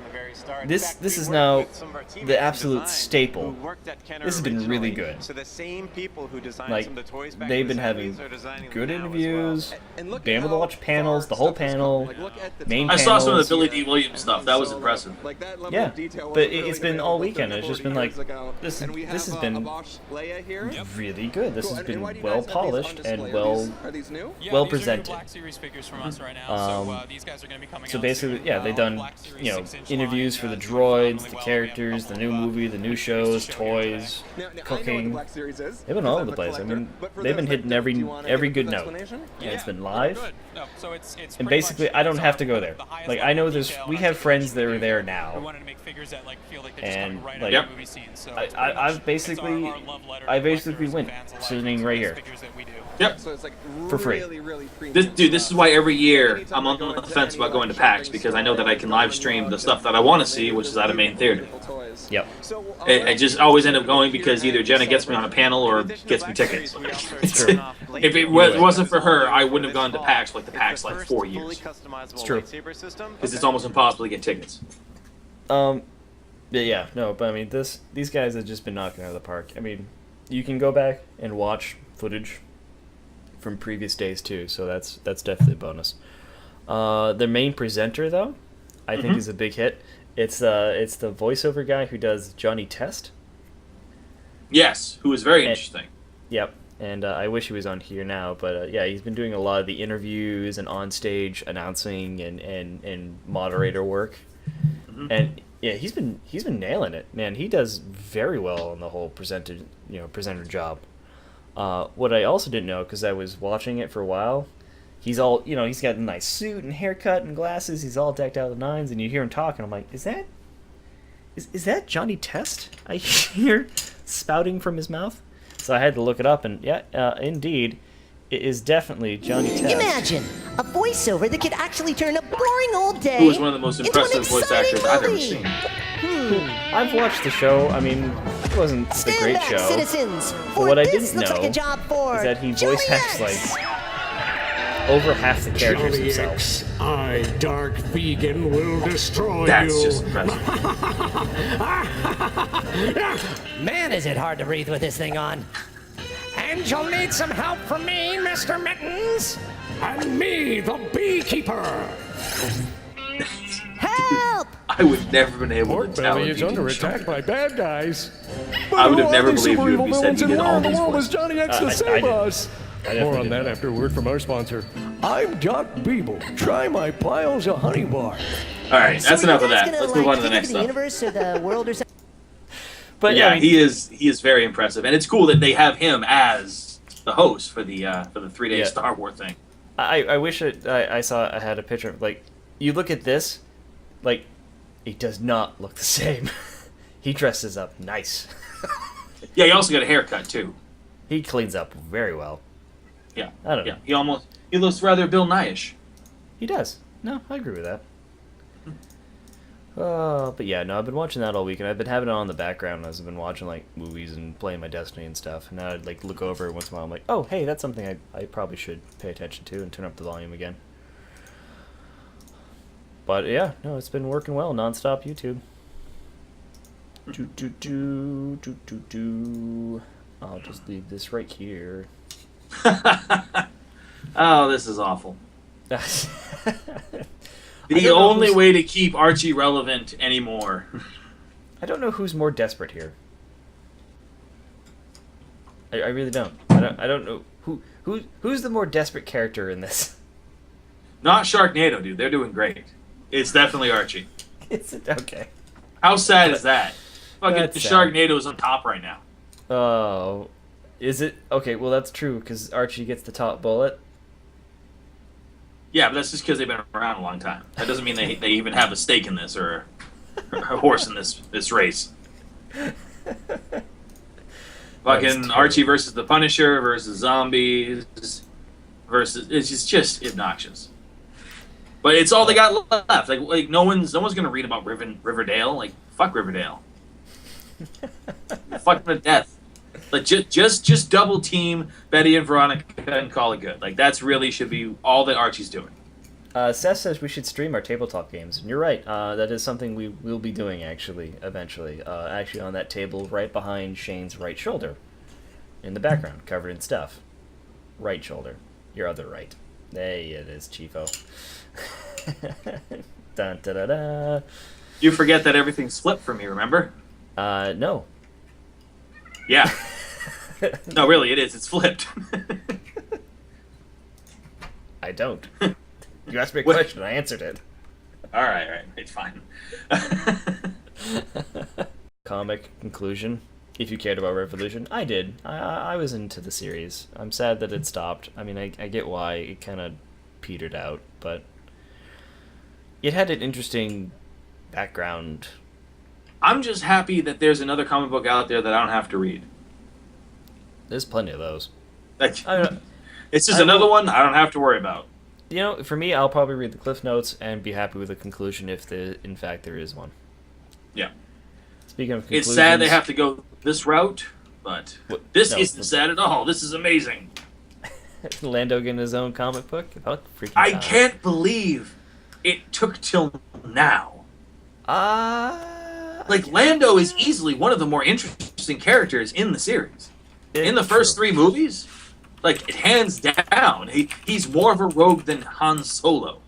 A: this is now the absolute staple. This has been really good. Like, they've been having good interviews, been able to watch panels, the whole panel, main
B: I
A: panels.
B: saw some of the Billy D. Williams stuff. That was impressive.
A: Yeah, but it's been all weekend. It's just been like, this has been really good. This has been well polished and well presented. So basically, yeah, they've done interviews for the droids, the characters, the new movie, the new shows, toys, cooking. They've been all over the place. I mean, they've been hitting every good note. And it's been live. And basically, I don't have to go there. Like, I know we have friends that are there now. And like,
B: Yep.
A: I basically win sitting right here.
B: Yep.
K: So it's like
A: For free.
K: really
B: This is why every year I'm on the fence about going to PAX, because I know that I can live stream the stuff that I want to see, which is at a main theater.
A: Yep.
B: I just always end up going because either Jenna gets me on a panel or gets me tickets.
A: True.
B: If it wasn't for her, I wouldn't have gone to PAX like the PAX like 4 years.
A: It's true.
B: Because it's almost impossible to get tickets.
A: But I mean, these guys have just been knocking it out of the park. I mean, you can go back and watch footage from previous days too, so that's definitely a bonus. Their main presenter, though, I think is a big hit. It's the voiceover guy who does Johnny Test.
B: Yes, who is very interesting.
A: Yep, and I wish he was on here now, but he's been doing a lot of the interviews and on-stage announcing and moderator work, and yeah, he's been nailing it, man. He does very well on the whole presenter job. What I also didn't know, because I was watching it for a while, he's all, he's got a nice suit and haircut and glasses. He's all decked out of the nines, and you hear him talking. I'm like, is that Johnny Test I hear spouting from his mouth? So I had to look it up, and indeed, it is definitely Johnny Test.
J: Imagine A voiceover that could actually turn a boring old day
B: Who was one of the most
J: into an
B: impressive voice
J: exciting
B: actors I've ever
J: movie.
B: seen.
A: I've watched the show. I mean, it wasn't a
J: Stand
A: great
J: back,
A: show.
J: citizens,
A: But
J: for
A: what I
J: this
A: didn't
J: looks
A: know
J: like a job for
A: is that he
J: Johnny
A: voice acts
J: X.
A: like over half the characters himself.
L: I, Dark Vegan, will destroy
B: That's
L: you.
B: just impressive.
J: Man, is it hard to breathe with this thing on.
L: And you'll need some help from me, Mr. Mittens. And me, the beekeeper.
J: Help!
B: I would never been able to tell.
L: Belly
B: if
L: is
B: you
L: under
B: didn't show
L: attack
B: me.
L: by bad guys.
B: I would have never believed you if you said you did all these voices.
L: Johnny X
A: to save
L: us.
A: I definitely
L: More on
A: didn't
L: that
A: know.
L: after a word from our sponsor. I'm Doc Beeble. Try my piles of honey bar.
B: All right, that's
J: So are
B: enough
J: you
B: of
J: guys
B: that.
J: gonna,
B: Let's move on to the
J: take it
B: next
J: the
B: stuff.
J: universe or the world or something?
A: But
B: Yeah,
A: I mean,
B: he is very impressive, and it's cool that they have him as the host for the 3-day
A: Yeah.
B: Star Wars thing.
A: I wish I had a picture of, like, you look at this, like, it does not look the same. He dresses up nice.
B: Yeah, he also got a haircut too.
A: He cleans up very well.
B: Yeah,
A: I don't
B: yeah,
A: know.
B: he looks rather Bill Nye-ish.
A: He does. No, I agree with that. But yeah, no, I've been watching that all week, and I've been having it on in the background as I've been watching, like, movies and playing my Destiny and stuff. And now I'd, like, look over once in a while, I'm like, oh, hey, that's something I probably should pay attention to and turn up the volume again. But yeah, no, it's been working well, non-stop YouTube. I'll just leave this right here.
B: Oh, this is awful.
A: I
B: The
A: don't know
B: only
A: who's-
B: way to keep Archie relevant anymore.
A: I don't know who's more desperate here. I really don't. I don't know who's the more desperate character in this.
B: Not Sharknado, dude. They're doing great. It's definitely Archie.
A: Is it okay?
B: How sad is that? Fucking
A: That's sad.
B: Sharknado's on top right now.
A: Oh, is it okay? Well, that's true because Archie gets the top bullet.
B: Yeah, but that's just because they've been around a long time. That doesn't mean they even have a stake in this or a horse in this race. Fucking Archie versus the Punisher versus zombies versus it's just obnoxious. But it's all they got left. Like no one's gonna read about Riverdale. Like fuck Riverdale. Fuck them to death. Like just double team Betty and Veronica and call it good. Like that's really should be all that Archie's doing.
A: Seth says we should stream our tabletop games, and you're right. That is something we will be doing actually eventually. Actually, on that table right behind Shane's right shoulder, in the background, covered in stuff. Right shoulder, your other right. There it is, Chiefo. Dun, da, da, da.
B: You forget that everything's flipped for me. Remember?
A: No.
B: Yeah. No, really, it is. It's flipped.
A: I don't. You asked me a question, I answered it.
B: All right, it's fine.
A: Comic conclusion. If you cared about Revolution, I did. I was into the series. I'm sad that it stopped. I mean, I get why it kind of petered out, but it had an interesting background.
B: I'm just happy that there's another comic book out there that I don't have to read.
A: There's plenty of those.
B: Like, it's just another one I don't have to worry about.
A: You know, for me, I'll probably read the Cliff Notes and be happy with the conclusion if in fact there is one.
B: Yeah.
A: Speaking of conclusions,
B: It's sad they have to go this route, but this
A: No.
B: isn't sad at all. This is amazing.
A: Lando getting his own comic book. About freaking
B: I
A: time.
B: can't believe it took till now. Like, Lando is easily one of the more interesting characters in the series. In the first 3 movies, like, hands down, he's more of a rogue than Han Solo.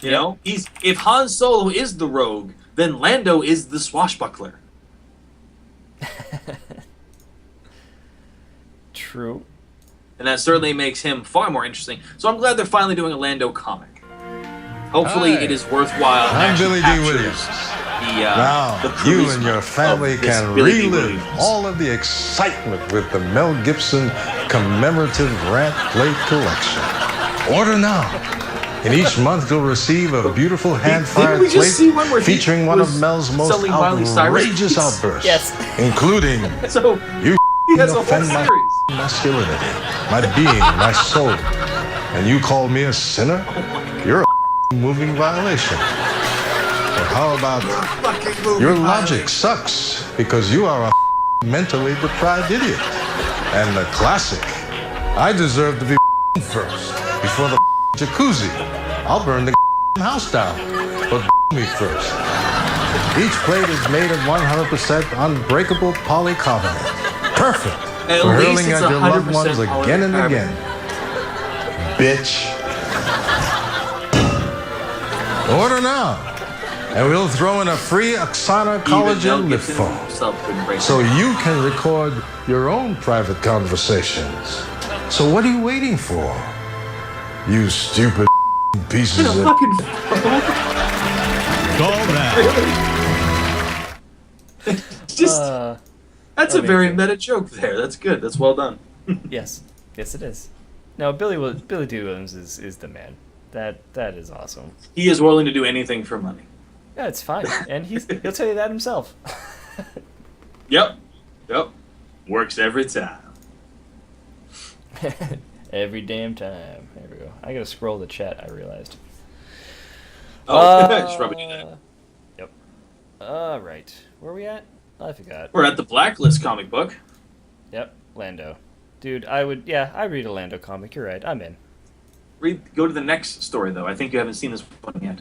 B: You know? If Han Solo is the rogue, then Lando is the swashbuckler.
A: True.
B: And that certainly makes him far more interesting. So I'm glad they're finally doing a Lando comic. Hopefully
M: Hi.
B: it is worthwhile. and
M: I'm
B: actually
M: Billy D.
B: captures
M: Williams.
B: The
M: Now, you
B: charisma
M: and your family
B: of this
M: can
B: Billy D.
M: relive
B: Williams.
M: all of the excitement with the Mel Gibson commemorative Rant Plate Collection. Order now. And each month you'll receive a beautiful hand-fired
B: Didn't we just see one where
M: plate
B: he
M: featuring one of
B: was
M: Mel's most
B: selling Miley Cyrus?
M: outrageous outbursts.
A: Yes.
M: Including,
B: So
M: you
B: he has a whole
M: offend my
B: series.
M: masculinity, my being, my soul. and you call me a sinner? You're a moving violation. Or how about your logic sucks because you are a mentally deprived idiot? And the classic, I deserve to be first before the jacuzzi. I'll burn the house down, but me first. Each plate is made of 100% unbreakable polycarbonate. Perfect
B: At
M: for
B: least
M: hurling
B: it's
M: at your loved
B: 100%
M: ones again and again. Bitch. Order now, and we'll throw in a free Oxana collagen lip foam, so you can record your own private conversations. So what are you waiting for? You stupid pieces of...
G: Call that.
B: Just that's a very meta joke there. That's good. That's well done.
A: Yes, yes, it is. No, Billy D. Williams is the man. That is awesome.
B: He is willing to do anything for money.
A: Yeah, it's fine, and he'll tell you that himself.
B: Yep. Works every time.
A: Every damn time. There we go. I gotta scroll the chat. I realized.
B: Oh, should probably do that.
A: Yep. All right. Where are we at? I forgot.
B: We're at the Blacklist comic book.
A: Yep. Lando. Dude, I read a Lando comic. You're right. I'm in.
B: Go to the next story though. I think you haven't seen this one yet.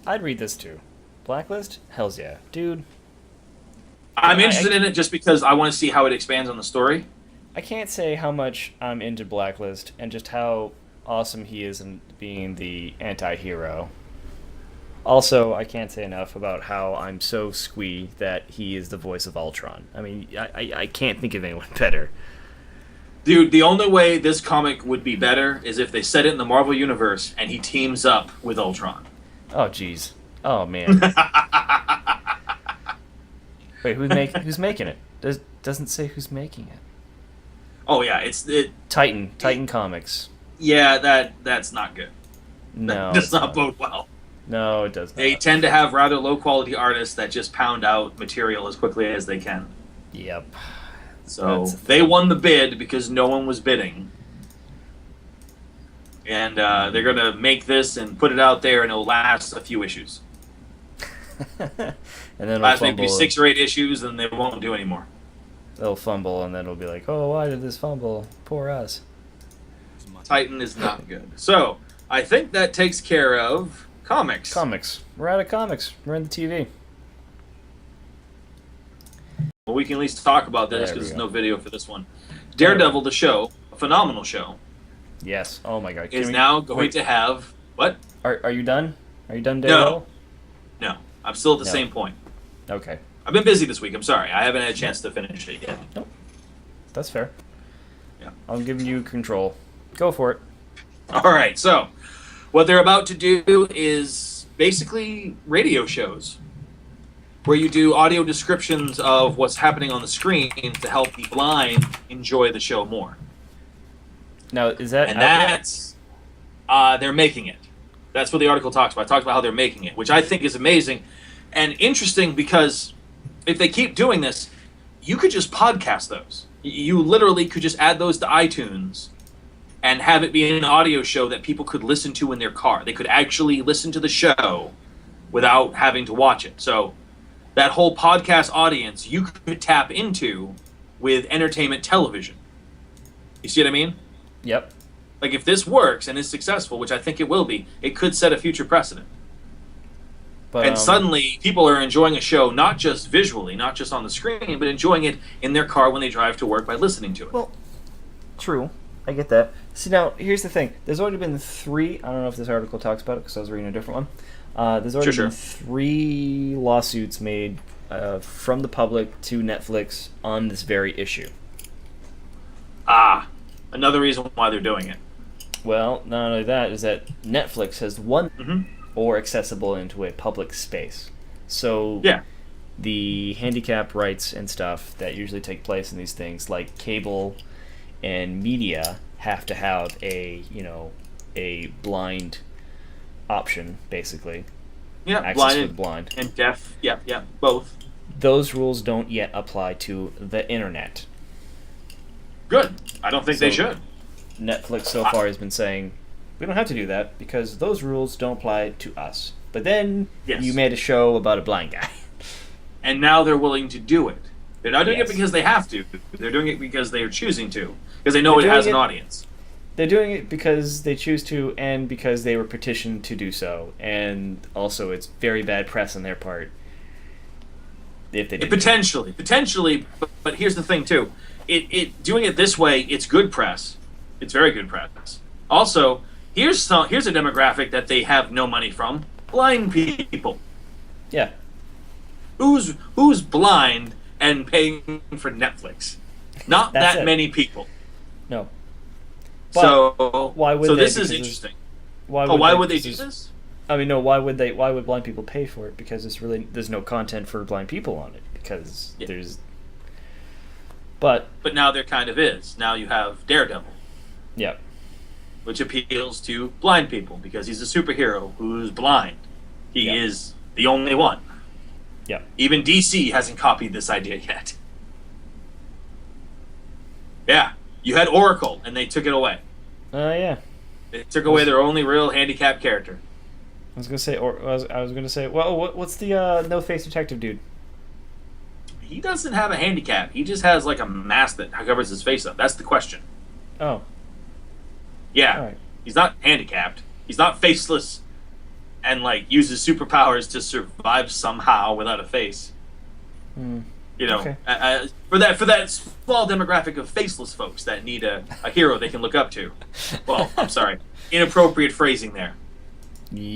A: I'd read this too. Blacklist? Hells yeah, dude.
B: I'm interested in it just because I want to see how it expands on the story.
A: I can't say how much I'm into Blacklist and just how awesome he is in being the anti-hero. Also, I can't say enough about how I'm so squee that he is the voice of Ultron. I mean, I can't think of anyone better.
B: Dude, the only way this comic would be better is if they set it in the Marvel Universe and he teams up with Ultron.
A: Oh, jeez. Oh, man. Wait, who's making it? Doesn't say who's making it.
B: Oh yeah, it's
A: Titan Comics.
B: Yeah, that's not good.
A: No,
B: that does not bode well.
A: No, it does not.
B: They tend to have rather low quality artists that just pound out material as quickly as they can.
A: Yep.
B: So they won the bid because no one was bidding. And they're going to make this and put it out there, and it'll last a few issues.
A: And then
B: last maybe 6 or 8 issues, and they won't do anymore.
A: They'll fumble, and then it'll be like, oh, why did this fumble? Poor us.
B: Titan is not good. So, I think that takes care of comics.
A: Comics. We're out of comics. We're in the TV.
B: Well, we can at least talk about this because there's no video for this one. Daredevil, the show, a phenomenal show.
A: Yes. Oh my God.
B: Is now going to have what?
A: Are you done? Are you done, Daredevil?
B: No. I'm still at the same point.
A: Okay.
B: I've been busy this week. I'm sorry. I haven't had a chance to finish it yet.
A: Nope. That's fair.
B: Yeah.
A: I'm giving you control. Go for it.
B: All right. So, what they're about to do is basically radio shows where you do audio descriptions of what's happening on the screen to help the blind enjoy the show more.
A: Now, is that...
B: And that's... they're making it. That's what the article talks about. It talks about how they're making it, which I think is amazing and interesting because if they keep doing this, you could just podcast those. You literally could just add those to iTunes and have it be an audio show that people could listen to in their car. They could actually listen to the show without having to watch it. So that whole podcast audience you could tap into with entertainment television. You see what I mean?
A: Yep.
B: Like if this works and is successful, which I think it will be, it could set a future precedent.
A: But,
B: and suddenly people are enjoying a show not just visually, not just on the screen, but enjoying it in their car when they drive to work by listening to it.
A: Well, true. I get that. See, now, here's the thing. There's already been 3... I don't know if this article talks about it because I was reading a different one. There's already been 3 lawsuits made from the public to Netflix on this very issue.
B: Another reason why they're doing it.
A: Well, not only that, is that Netflix has won or accessible into a public space. So the handicap rights and stuff that usually take place in these things, like cable and media, have to have a blind option, basically.
B: Yeah,
A: access for the blind
B: and deaf. Yeah, both.
A: Those rules don't yet apply to the internet.
B: Good. I don't think they should.
A: Netflix so far has been saying, we don't have to do that because those rules don't apply to us. But then
B: Yes.
A: you made a show about a blind guy.
B: And now they're willing to do it. They're not doing
A: Yes.
B: it because they have to. They're doing it because they are choosing to. Because they know it
A: They're
B: has
A: doing
B: an
A: it-
B: audience.
A: They're doing it because they choose to and because they were petitioned to do so. And also it's very bad press on their part. If they did.
B: Potentially, but here's the thing too. It doing it this way, it's good press. It's very good press. Also, here's a demographic that they have no money from: blind people.
A: Yeah.
B: Who's blind and paying for Netflix? Not
A: That's
B: that
A: it.
B: many people.
A: No.
B: So
A: why would
B: so
A: they?
B: this is
A: Because
B: interesting.
A: Why
B: Why would they
A: because
B: do
A: it's-
B: this?
A: I mean, no. Why would they? Why would blind people pay for it? Because there's no content for blind people on it. Because there's. But
B: now there kind of is. Now you have Daredevil,
A: yeah,
B: which appeals to blind people because he's a superhero who's blind. He is the only one.
A: Yeah.
B: Even DC hasn't copied this idea yet. Yeah. You had Oracle, and they took it away.
A: Yeah.
B: They took away their only real handicapped character.
A: I was gonna say, I was gonna say, well, what's the no face detective dude?
B: He doesn't have a handicap. He just has like a mask that covers his face up. That's the question.
A: Oh.
B: Yeah.
A: All right.
B: He's not handicapped. He's not faceless and like uses superpowers to survive somehow without a face. You know,
A: Okay.
B: for that small demographic of faceless folks that need a hero they can look up to. Well, I'm sorry. Inappropriate phrasing there.
A: Yep.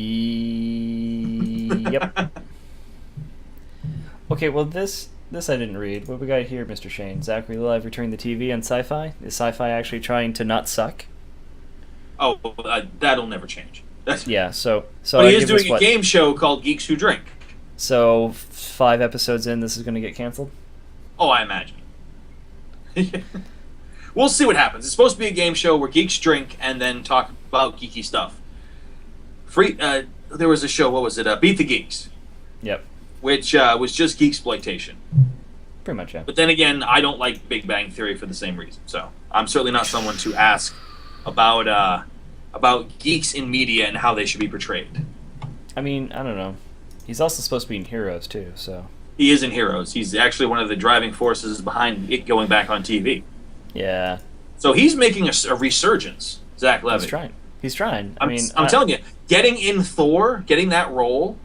A: Okay, well this I didn't read. What we got here, Mr. Shane? Zachary Live returning the TV on Sci-Fi. Is Sci-Fi actually trying to not suck?
B: Oh, that'll never change.
A: Yeah. So
B: but
A: I
B: he is
A: give this,
B: doing a
A: what?
B: game show called Geeks Who Drink.
A: So 5 episodes in, this is going to get canceled.
B: Oh, I imagine. We'll see what happens. It's supposed to be a game show where geeks drink and then talk about geeky stuff. There was a show. What was it? Beat the Geeks.
A: Yep.
B: Which was just geeksploitation.
A: Pretty much, yeah.
B: But then again, I don't like Big Bang Theory for the same reason. So I'm certainly not someone to ask about geeks in media and how they should be portrayed.
A: I mean, I don't know. He's also supposed to be in Heroes too, so.
B: He is in Heroes. He's actually one of the driving forces behind it going back on TV.
A: Yeah.
B: So he's making a resurgence, Zach Levy.
A: He's trying. He's trying.
B: I'm telling you, getting in Thor, getting that role,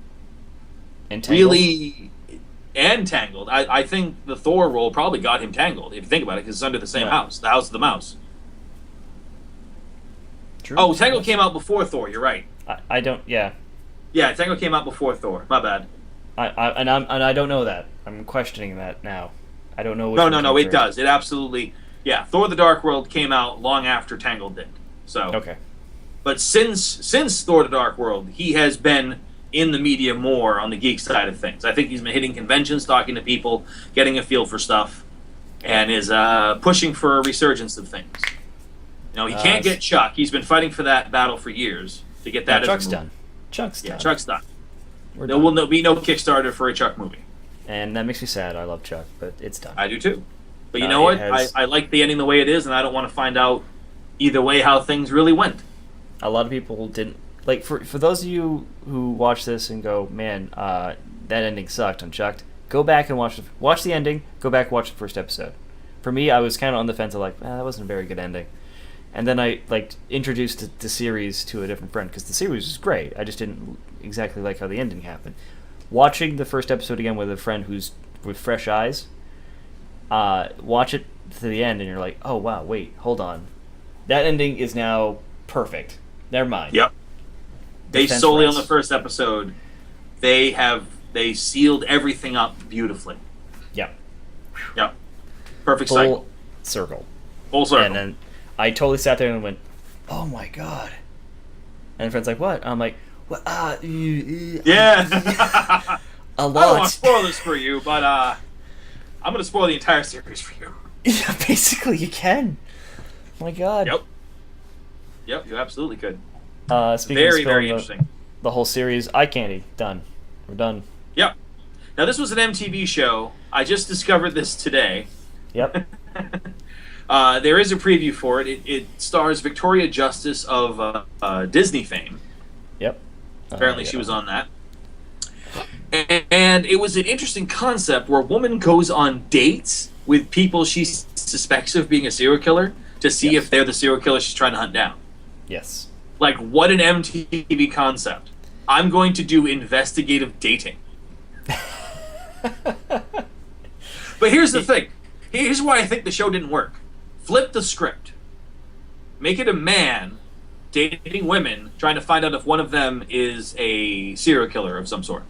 A: and Tangled.
B: really, and Tangled. I think the Thor role probably got him Tangled, if you think about it, because it's under the same house, the House of the Mouse.
A: True.
B: Oh, Tangled came out before Thor, you're right.
A: I don't, yeah.
B: Yeah, Tangled came out before Thor. My bad.
A: I don't know that. I'm questioning that now. I don't know.
B: No, it does. It absolutely. Yeah, Thor: The Dark World came out long after Tangled did. So.
A: Okay.
B: But since Thor: The Dark World, he has been in the media more on the geek side of things. I think he's been hitting conventions, talking to people, getting a feel for stuff, and is pushing for a resurgence of things. You know, he can't get Chuck. He's been fighting for that battle for years to get that.
A: Chuck's done. Chuck's done.
B: Chuck's done. There
A: done.
B: will be no Kickstarter for a Chuck movie.
A: And that makes me sad. I love Chuck, but it's done.
B: I do too. But you know what? I like the ending the way it is, and I don't want to find out either way how things really went.
A: A lot of people didn't like. For those of you who watch this and go, man, that ending sucked on Chuck. Go back and watch the ending. Go back and watch the first episode. For me, I was kind of on the fence of like, that wasn't a very good ending. And then I introduced the series to a different friend because the series was great. I just didn't exactly like how the ending happened. Watching the first episode again with a friend who's with fresh eyes, watch it to the end and you're like, oh wow, wait, hold on, that ending is now perfect. Never mind.
B: Yep. Based
A: Defense
B: solely
A: rights.
B: on the first episode, they sealed everything up beautifully.
A: Yep.
B: Yep. Perfect
A: Full
B: cycle.
A: circle.
B: Full circle.
A: And then I totally sat there and went, oh my god. And the friend's like, what? I'm like, what?
B: Yeah.
A: A
B: I don't want
A: lot.
B: to spoil this for you, but I'm going to spoil the entire series for you.
A: Yeah, basically you can. My god.
B: Yep, you absolutely could.
A: Speaking
B: Very,
A: of
B: very
A: spoiling
B: interesting.
A: The whole series, Eye Candy, done. We're done.
B: Yep. Now, this was an MTV show. I just discovered this today.
A: Yep.
B: There is a preview for it. It stars Victoria Justice of Disney fame.
A: Yep.
B: Apparently she was on that. And it was an interesting concept where a woman goes on dates with people she suspects of being a serial killer to see if they're the serial killer she's trying to hunt down.
A: Yes.
B: Like, what an MTV concept. I'm going to do investigative dating. But here's the thing. Here's why I think the show didn't work. Flip the script. Make it a man dating women, trying to find out if one of them is a serial killer of some sort.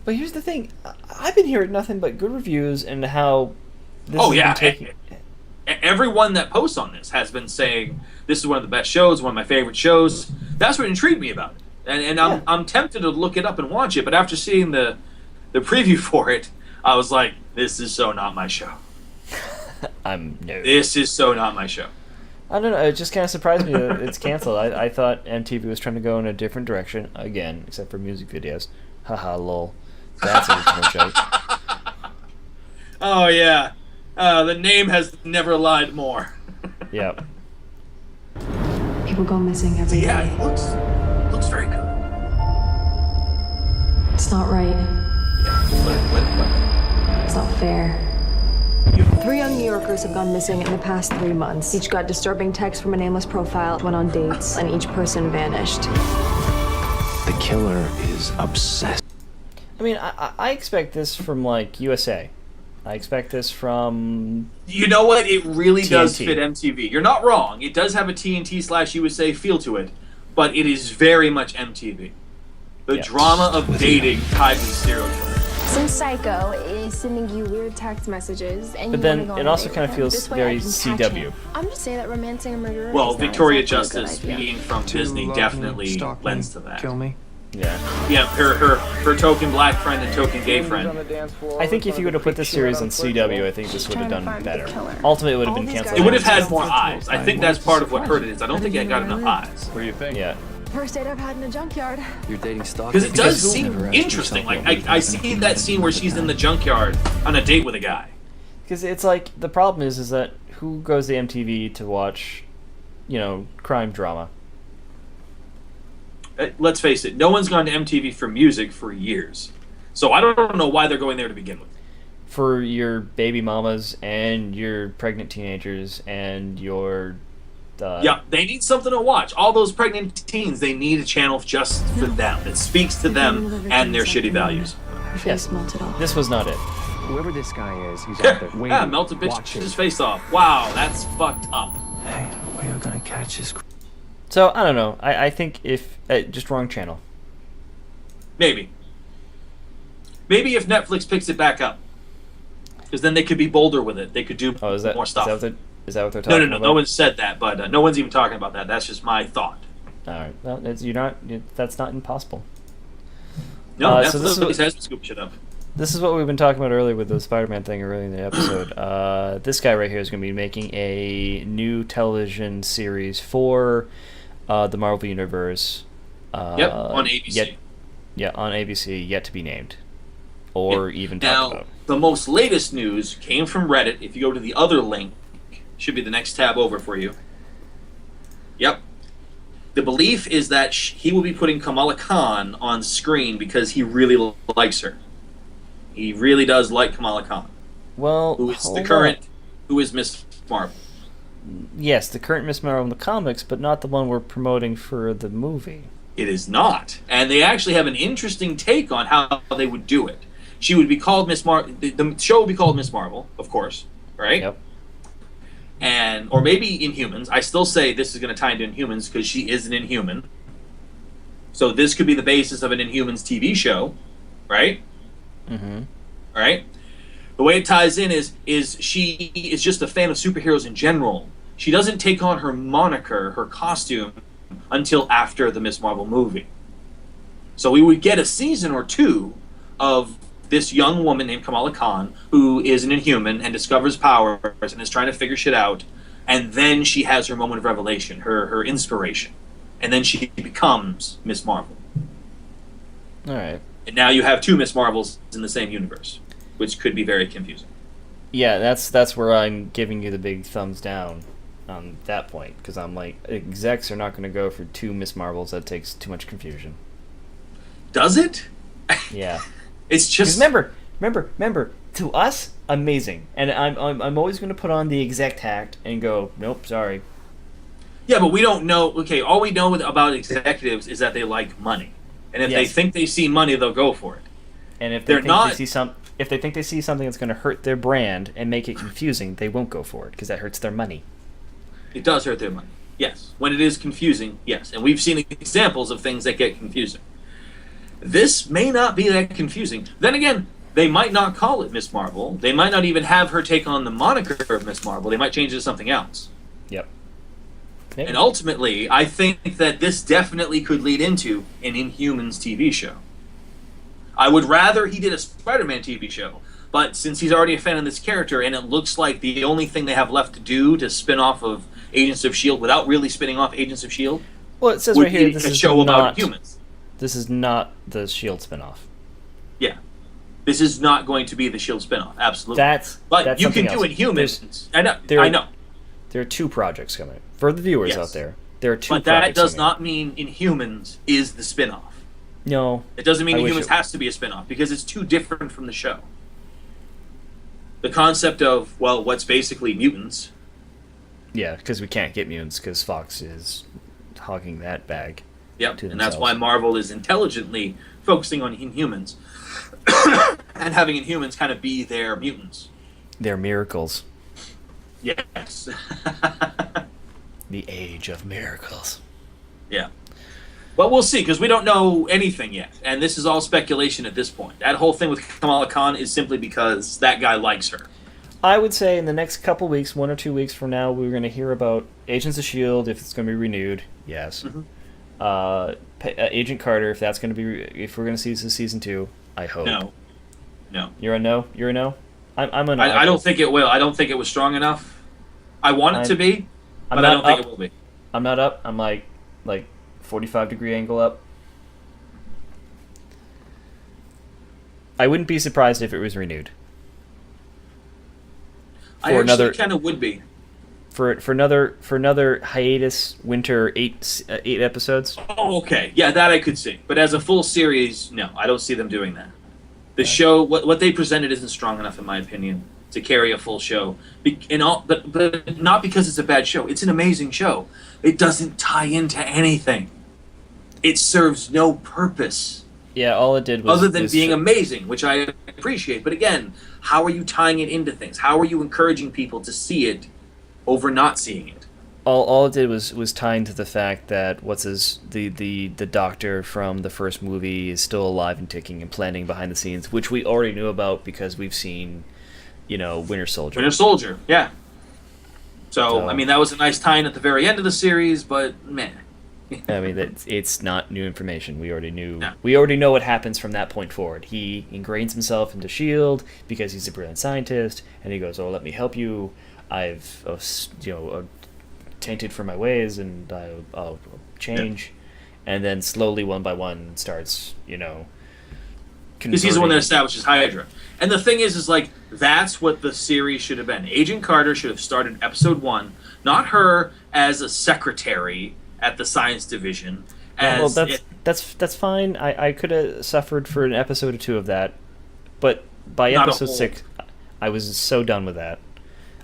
A: But here's the thing. I've been hearing nothing but good reviews and how this
B: Oh,
A: has
B: yeah.
A: been taking...
B: Everyone that posts on this has been saying this is one of the best shows, one of my favorite shows. That's what intrigued me about it. And I'm tempted to look it up and watch it, but after seeing the preview for it, I was like, this is so not my show.
A: No.
B: This is so not my show.
A: I don't know. It just kind of surprised me that it's canceled. I thought MTV was trying to go in a different direction again, except for music videos. Haha, lol. That's a return joke.
B: Oh yeah, the name has never lied more.
A: Yep.
N: People go missing every day.
B: Yeah, it looks very good.
N: It's not right.
B: Yeah,
N: It's not fair. 3 young New Yorkers have gone missing in the past 3 months. Each got disturbing texts from a nameless profile, went on dates, and each person vanished.
O: The killer is obsessed.
A: I mean, I expect this from, like, USA. I expect this from...
B: You know what? It really
A: TNT.
B: does fit MTV. You're not wrong. It does have a TNT/USA feel to it, but it is very much MTV. The drama of dating tied with serial killer.
P: Some psycho is sending you weird text messages, and
A: But
P: you
A: then
P: wanna go on
A: it
P: a
A: also
P: date
A: kind of
P: with him.
A: feels
P: This way
A: very
P: I can catch him.
A: CW.
P: I'm just saying that romancing a murderer.
B: Well,
P: is not
B: Victoria
P: exactly a good
B: Justice
P: idea.
B: being from Disney definitely lends to that.
O: Kill me.
A: Yeah.
B: Yeah, her token black friend and token gay friend.
A: I think if you would have put this series on CW, I think this would have done better. Ultimately, it would have been canceled.
B: It would have had more eyes. I think that's part of what hurt it is. I don't think it got enough eyes.
O: What do you think?
A: Yeah.
P: First date I've had in a junkyard.
O: You're dating stock.
B: Because it does seem interesting. Like, I see that scene where she's in the junkyard on a date with a guy.
A: Because it's like, the problem is that who goes to MTV to watch, crime drama?
B: Let's face it, no one's gone to MTV for music for years. So I don't know why they're going there to begin with.
A: For your baby mamas and your pregnant teenagers and your...
B: yeah, they need something to watch. All those pregnant teens, they need a channel just for them. That speaks to them and their shitty values.
N: Her face melted off.
A: This was not it.
O: Whoever this guy is, he's out there waiting,
B: Yeah, melt a bitch's face off. Wow, that's fucked up.
O: Hey, we are gonna catch this.
A: So, I don't know. I think if... just wrong channel.
B: Maybe. Maybe if Netflix picks it back up. Because then they could be bolder with it. They could do more stuff.
A: Is that what they're talking about?
B: No one said that, but no one's even talking about that. That's just my thought.
A: All right. Well, that's not impossible.
B: No,
A: Netflix
B: has to scoop shit up.
A: This is what we've been talking about earlier with the Spider-Man thing earlier in the episode. This guy right here is going to be making a new television series for the Marvel Universe.
B: Yep, on ABC.
A: On ABC, yet to be named. Or even talked about.
B: The most latest news came from Reddit. If you go to the other link, should be the next tab over for you. Yep. The belief is that he will be putting Kamala Khan on screen because he really likes her. He really does like Kamala Khan.
A: Well,
B: who is Miss Marvel.
A: Yes, the current Miss Marvel in the comics, but not the one we're promoting for the movie.
B: It is not. And they actually have an interesting take on how they would do it. She would be called Miss Marvel. The show would be called Miss Marvel, of course, right?
A: Yep.
B: Or maybe Inhumans. I still say this is going to tie into Inhumans because she is an Inhuman. So this could be the basis of an Inhumans TV show, right?
A: Mm-hmm.
B: All right. The way it ties in is she is just a fan of superheroes in general. She doesn't take on her moniker, her costume, until after the Miss Marvel movie. So we would get a season or two of this young woman named Kamala Khan, who is an Inhuman and discovers powers and is trying to figure shit out, and then she has her moment of revelation, her inspiration, and then she becomes Miss Marvel.
A: All right.
B: And now you have two Miss Marvels in the same universe, which could be very confusing.
A: Yeah, that's where I'm giving you the big thumbs down on that point, because I'm like, execs are not going to go for 2 Miss Marvels. That takes too much confusion.
B: Does it?
A: Yeah.
B: It's just
A: remember. To us, amazing, and I'm always going to put on the exec tact and go, nope, sorry.
B: Yeah, but we don't know. Okay, all we know about executives is that they like money, and if they think they see money, they'll go for it.
A: And if they think they see something that's going to hurt their brand and make it confusing, they won't go for it because that hurts their money.
B: It does hurt their money. Yes, when it is confusing, yes, and we've seen examples of things that get confusing. This may not be that confusing. Then again, they might not call it Miss Marvel. They might not even have her take on the moniker of Miss Marvel. They might change it to something else.
A: Yep.
B: And ultimately, I think that this definitely could lead into an Inhumans TV show. I would rather he did a Spider-Man TV show, but since he's already a fan of this character, and it looks like the only thing they have left to do to spin off of Agents of S.H.I.E.L.D. without really spinning off Agents of S.H.I.E.L.D.
A: Well, it says
B: would
A: right here,
B: be
A: this
B: a
A: is
B: show about humans.
A: This is not the S.H.I.E.L.D. spinoff.
B: Yeah. This is not going to be the S.H.I.E.L.D. spinoff, absolutely.
A: But
B: that's you can do Inhumans. I know.
A: There are 2 projects coming. For the viewers out there, there are 2
B: but
A: projects
B: that does
A: coming.
B: not mean Inhumans is the spinoff.
A: No.
B: It doesn't mean
A: I wish
B: Inhumans has to be a spinoff, because it's too different from the show. The concept of, well, what's basically mutants.
A: Yeah, because we can't get mutants because Fox is hogging that bag.
B: Yep,
A: to
B: and that's
A: themselves.
B: why Marvel is intelligently focusing on Inhumans and having Inhumans kind of be their mutants.
A: They're miracles.
B: Yes.
A: The age of miracles.
B: Yeah. But we'll see, because we don't know anything yet, and this is all speculation at this point. That whole thing with Kamala Khan is simply because that guy likes her.
A: I would say in the next couple weeks, 1 or 2 weeks from now, we're going to hear about Agents of S.H.I.E.L.D. if it's going to be renewed. Yes.
B: Mm-hmm.
A: Agent Carter, if that's going to be, if we're going to see this in season 2, I hope.
B: No.
A: You're a no. You're a no. I'm a no.
B: I don't think it will. I don't think it was strong enough. I want it to be, but I don't think it will be.
A: I'm not up. I'm like 45-degree angle up. I wouldn't be surprised if it was renewed.
B: I actually kind of would be.
A: For another hiatus winter 8 episodes.
B: Oh, okay. Yeah, that I could see. But as a full series, no, I don't see them doing that. The show, what they presented isn't strong enough, in my opinion, to carry a full show. But not because it's a bad show. It's an amazing show. It doesn't tie into anything. It serves no purpose.
A: Yeah, all it did was
B: other than being amazing, which I appreciate. But again, how are you tying it into things? How are you encouraging people to see it over not seeing it?
A: All it did was tie into the fact that the doctor from the first movie is still alive and ticking and planning behind the scenes, which we already knew about because we've seen, Winter Soldier.
B: Winter Soldier, yeah. So I mean, that was a nice tie-in at the very end of the series, but meh.
A: I mean, it's not new information. We already knew. No. We already know what happens from that point forward. He ingrains himself into S.H.I.E.L.D. because he's a brilliant scientist, and he goes, "Oh, let me help you. I've tainted for my ways, and I'll change." Yeah. And then slowly, one by one, starts
B: because he's the one that establishes Hydra. And the thing is like that's what the series should have been. Agent Carter should have started episode 1, not her as a secretary at the science division.
A: That's fine. I could have suffered for an episode or 2 of that, but by episode 6, I was so done with that.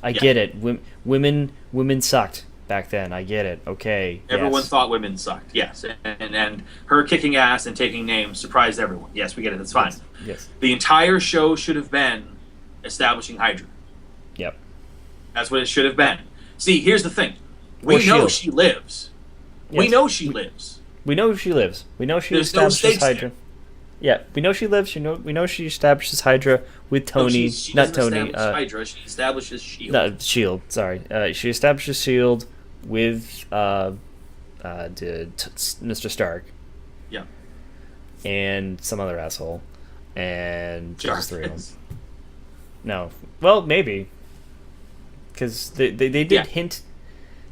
A: I get it. Women sucked back then. I get it. Okay.
B: Everyone thought women sucked. Yes, and her kicking ass and taking names surprised everyone. Yes, we get it. That's fine.
A: Yes.
B: The entire show should have been establishing Hydra.
A: Yep.
B: That's what it should have been. See, here's the thing. We know she lives. Yes. We know she lives.
A: We know she lives. We know she establishes Hydra. There. Yeah, we know she lives. We know she establishes Hydra with Tony.
B: She
A: not
B: doesn't
A: Tony.
B: Hydra. She establishes S.H.I.E.L.D.
A: No, S.H.I.E.L.D. Sorry. She establishes S.H.I.E.L.D. with Mr. Stark.
B: Yeah.
A: And some other asshole. And just 3 of them. No. Well, maybe. Because they did hint.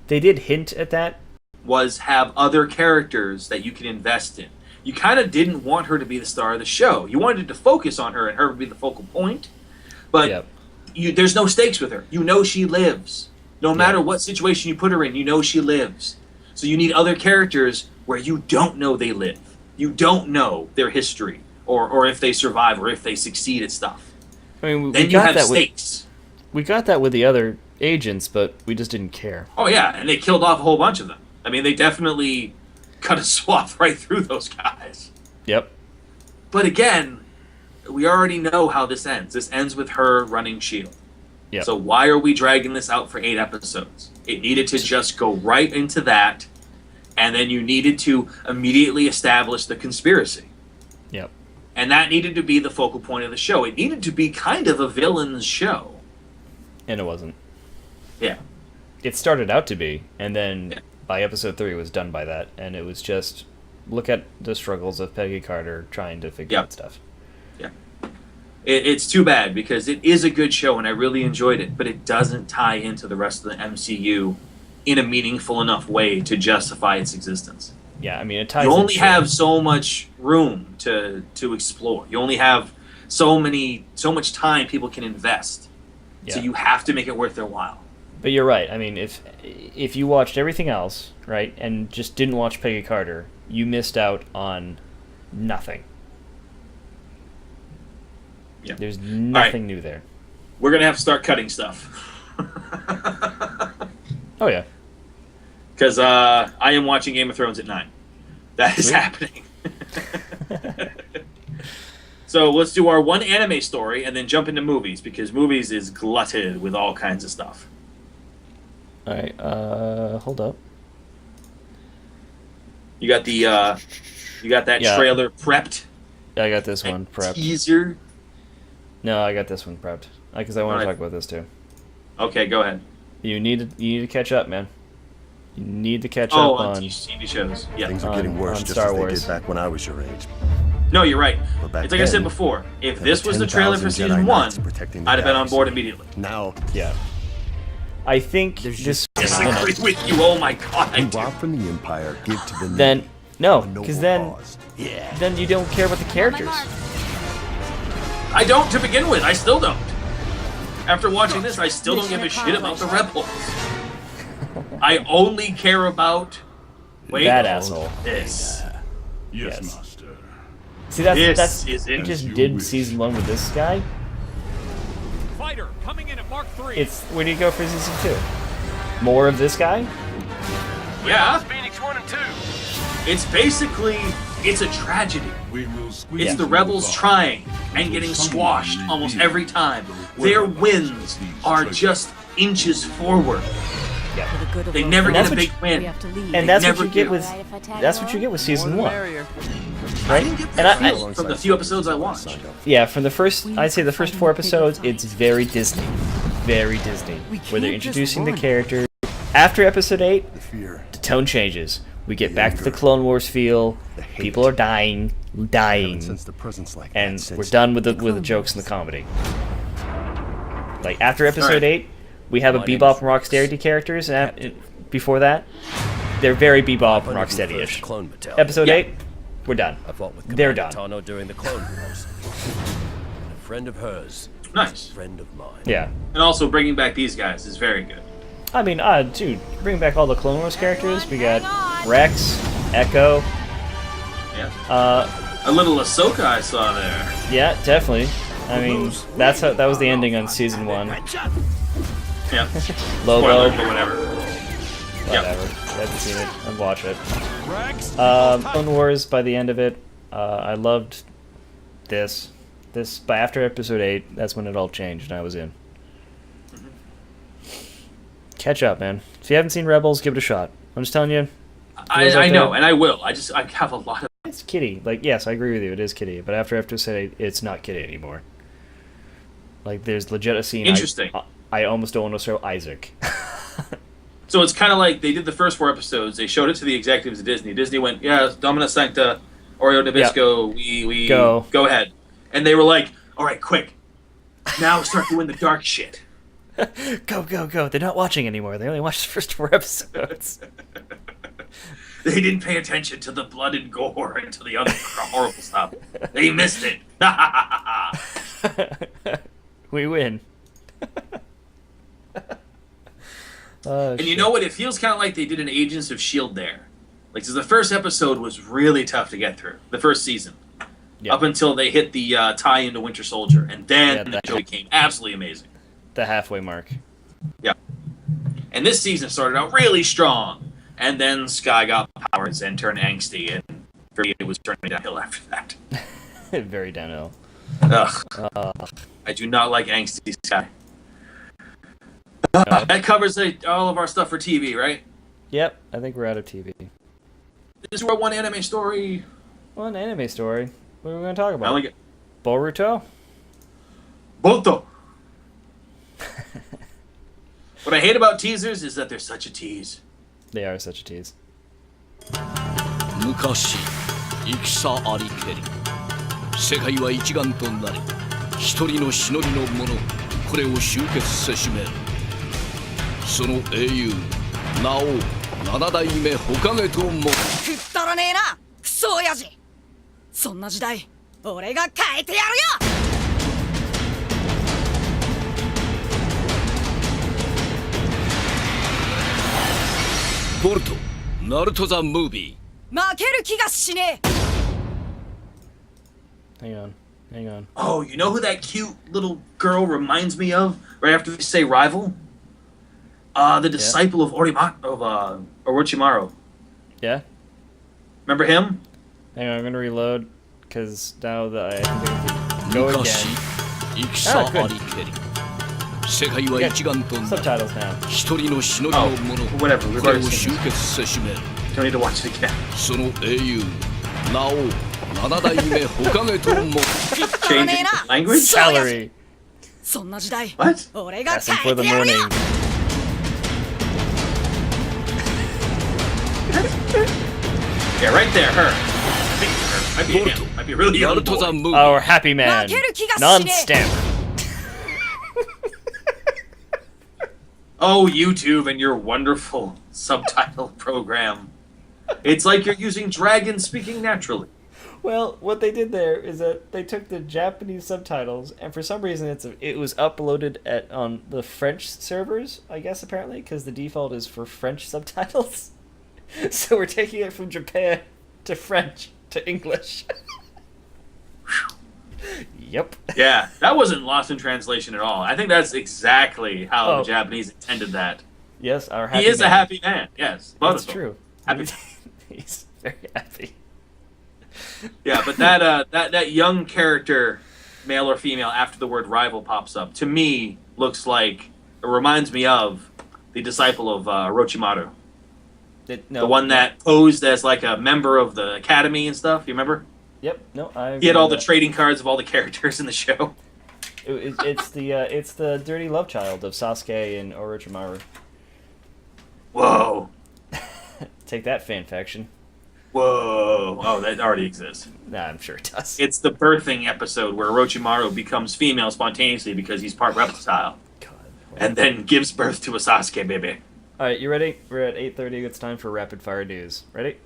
A: They did hint at that.
B: Was have other characters that you can invest in. You kind of didn't want her to be the star of the show. You wanted to focus on her and her would be the focal point. But there's no stakes with her. You know she lives. No matter what situation you put her in, you know she lives. So you need other characters where you don't know they live. You don't know their history, or if they survive, or if they succeed at stuff.
A: I mean,
B: then you have stakes.
A: We got that with the other agents, but we just didn't care.
B: Oh yeah, and they killed off a whole bunch of them. I mean, they definitely cut a swath right through those guys.
A: Yep.
B: But again, we already know how this ends. This ends with her running S.H.I.E.L.D.
A: Yep.
B: So why are we dragging this out for 8 episodes? It needed to just go right into that, and then you needed to immediately establish the conspiracy.
A: Yep.
B: And that needed to be the focal point of the show. It needed to be kind of a villain's show.
A: And it wasn't.
B: Yeah.
A: It started out to be, and then by episode 3 it was done by that, and it was just look at the struggles of Peggy Carter trying to figure out stuff.
B: Yeah. It's too bad, because it is a good show and I really enjoyed it, but it doesn't tie into the rest of the MCU in a meaningful enough way to justify its existence.
A: Yeah, I mean, it ties.
B: You only have so much room to explore. You only have so much time people can invest.
A: Yeah.
B: So you have to make it worth their while.
A: But you're right. I mean, if you watched everything else, right, and just didn't watch Peggy Carter, you missed out on nothing.
B: Yeah.
A: There's nothing new there.
B: We're going to have to start cutting stuff.
A: Oh, yeah.
B: Because I am watching Game of Thrones at 9. That is happening. So let's do our one anime story and then jump into movies, because movies is glutted with all kinds of stuff.
A: All right, hold up.
B: You got that trailer prepped?
A: Yeah, I got this one prepped.
B: Teaser?
A: No, I got this one prepped. Because I want to talk about this too.
B: Okay, go ahead.
A: You need to catch up, man. You need to catch up
B: on TV shows. Yeah.
H: Things are getting worse just
A: Star
H: as
A: Wars.
H: they did back when I was your age.
B: No, you're right.
H: Back
B: It's like I said
H: then,
B: before. If
H: there
B: this
H: were
B: was the trailer for
H: 10,000
B: season
H: Jedi
B: 1,
H: Knights protecting the
B: I'd have been on
H: galaxy.
B: board immediately.
H: Now,
A: yeah. I think this.
B: Disagree with you. Oh my god.
H: you rob from the Empire, give to the
A: Then no,
H: noble
A: because then
H: cause.
A: then you don't care about the characters.
B: I don't to begin with. I still don't. After watching this, I still don't give a shit about the rebels. I only care about
A: that asshole.
B: This.
F: Yes, master.
A: See, that's
B: is
A: you
B: it.
A: just did season 1 with this guy.
C: Fighter coming in at Mark 3.
A: It's where do you go for season 2? More of this guy?
B: Yeah.
C: Phoenix 1 and 2.
B: It's basically, it's a tragedy. It's the rebels trying and getting squashed almost every time. Their wins are just inches forward.
A: Yeah.
B: They never get a big win.
A: And that's what
B: never
A: you get
B: do.
A: with season 1.
B: I
A: Right?
B: didn't get
A: And
B: that
A: I
B: feel from the few episodes I watched.
A: yeah, from the first, I'd say the first 4 episodes, it's very Disney. Very Disney. Where they're introducing the characters. After episode 8, the tone changes. We get back to the Clone Wars feel. People are dying. And we're done with the jokes and the comedy. Like, after episode 8, we have a Bebop and Rocksteady characters, and before that, they're very Bebop and Rocksteady-ish. Episode 8, we're done. They're done.
Q: Tano during the Clone Wars. A friend of hers.
B: Nice.
Q: Friend of mine.
A: Yeah.
B: And also bringing back these guys is very good.
A: I mean, dude, bring back all the Clone Wars characters. We got Rex, Echo.
B: Yeah. A little Ahsoka I saw there.
A: Yeah, definitely. I mean, that was the ending on season 1.
B: Yeah.
A: Logo.
B: Spoiler, but whatever.
A: Whatever. I haven't seen it. I'd watch it. Clone Wars, by the end of it, I loved this. But after episode 8, that's when it all changed and I was in. Catch up, man. If you haven't seen Rebels, give it a shot. I'm just telling you.
B: I know, and I will. I have a lot of...
A: It's kiddie. Like, yes, I agree with you. It is kiddie. But after episode 8, it's not kiddie anymore. Like, there's legit a scene...
B: Interesting.
A: I almost don't want to show Isaac.
B: So it's kind of like they did the first 4 episodes. They showed it to the executives of Disney. Disney went, yeah, Domina Sancta, Oreo Nabisco, we go ahead. And they were like, all right, quick. Now start doing the dark shit.
A: Go. They're not watching anymore. They only watched the first 4 episodes.
B: They didn't pay attention to the blood and gore and to the other horrible stuff. They missed it.
A: We win.
B: And you know what? It feels kind of like they did an Agents of S.H.I.E.L.D. there. Like, so the first episode was really tough to get through. The first season.
A: Yep.
B: Up until they hit the tie into Winter Soldier. And then the show became absolutely amazing.
A: The halfway mark.
B: Yeah. And this season started out really strong. And then Skye got powers and turned angsty. And for me, it was turning downhill after that.
A: Very downhill.
B: Ugh. I do not like angsty Skye. That covers all of our stuff for TV, right?
A: Yep, I think we're out of TV.
B: This is our one anime story.
A: One anime story. What are we going to talk about?
B: I like it.
A: Boruto?
B: Boruto. What I hate about teasers is that they're such a tease.
A: They are such a tease.
Q: 昔、戦ありけり。世界は一丸となり、一人の忍びの者、これを集結せしめる。その英雄、名を七代目火影とも。
R: くったらねえな、クソ親父。そんな時代、俺が変えてやるよ。
Q: ボルト、ナルト・ザ・ムービ
R: ー。負ける気がしねえ。
A: Hang on.
B: Oh, you know who that cute little girl reminds me of? Right after they say rival? The disciple of Orochimaru.
A: Yeah?
B: Remember him?
A: Hang on, I'm going to reload, because now that I go again.
Q: Oh, good.
A: Subtitles now.
B: Oh, whatever. We've already seen this. Don't need to watch it again. Changing language?
A: Salary.
B: What?
A: Passing for the morning.
B: Yeah, right there, her. Might be him. Might be a really young boy.
A: Our happy man. Non-stamp.
B: Oh, YouTube and your wonderful subtitle program. It's like you're using Dragon speaking naturally.
A: Well, what they did there is that they took the Japanese subtitles, and for some reason it was uploaded on the French servers, I guess, apparently, because the default is for French subtitles. So we're taking it from Japan to French to English. Yep.
B: Yeah, that wasn't lost in translation at all. I think that's exactly how the Japanese intended that.
A: Yes, our happy
B: He is
A: man.
B: a happy man, yes.
A: That's true.
B: Happy.
A: He's very happy.
B: Yeah, but that young character, male or female, after the word rival pops up, to me, looks like, it reminds me of the disciple of Orochimaru. The one that posed as like a member of the academy and stuff, you remember?
A: Yep. No,
B: he had all the trading cards of all the characters in the show.
A: It's the dirty love child of Sasuke and Orochimaru.
B: Whoa.
A: Take that, fan faction.
B: Whoa. Oh, that already exists.
A: Nah, I'm sure it does.
B: It's the birthing episode where Orochimaru becomes female spontaneously because he's part reptile.
A: God.
B: And then gives birth to a Sasuke baby.
A: Alright, you ready? We're at 8:30. It's time for rapid fire news. Ready?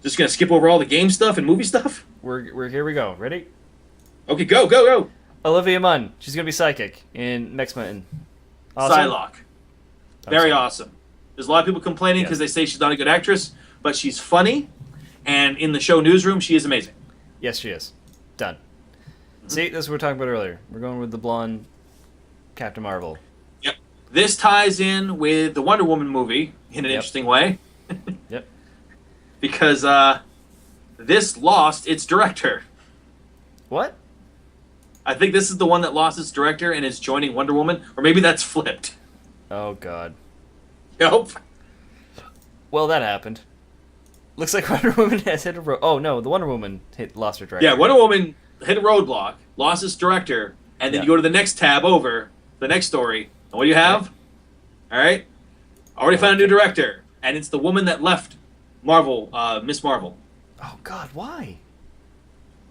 B: Just gonna skip over all the game stuff and movie stuff?
A: We're here we go. Ready?
B: Okay, go!
A: Olivia Munn. She's gonna be psychic in Next Mountain.
B: Awesome? Psylocke. Very awesome. There's a lot of people complaining because they say she's not a good actress, but she's funny, and in the show Newsroom, she is amazing.
A: Yes, she is. Done. Mm-hmm. See, this is what we were talking about earlier. We're going with the blonde Captain Marvel.
B: Yep. This ties in with the Wonder Woman movie in an interesting way.
A: Yep.
B: Because this lost its director.
A: What?
B: I think this is the one that lost its director and is joining Wonder Woman, or maybe that's flipped.
A: Oh, God.
B: Nope.
A: Well, that happened. Looks like Wonder Woman has hit a road. Oh, no, the Wonder Woman lost her director.
B: Yeah, Wonder Woman hit a roadblock, lost its director, and then you go to the next tab over, the next story, and what do you have? All right? Already found a new director, and it's the woman that left Marvel, Miss Marvel.
A: Oh, God, why?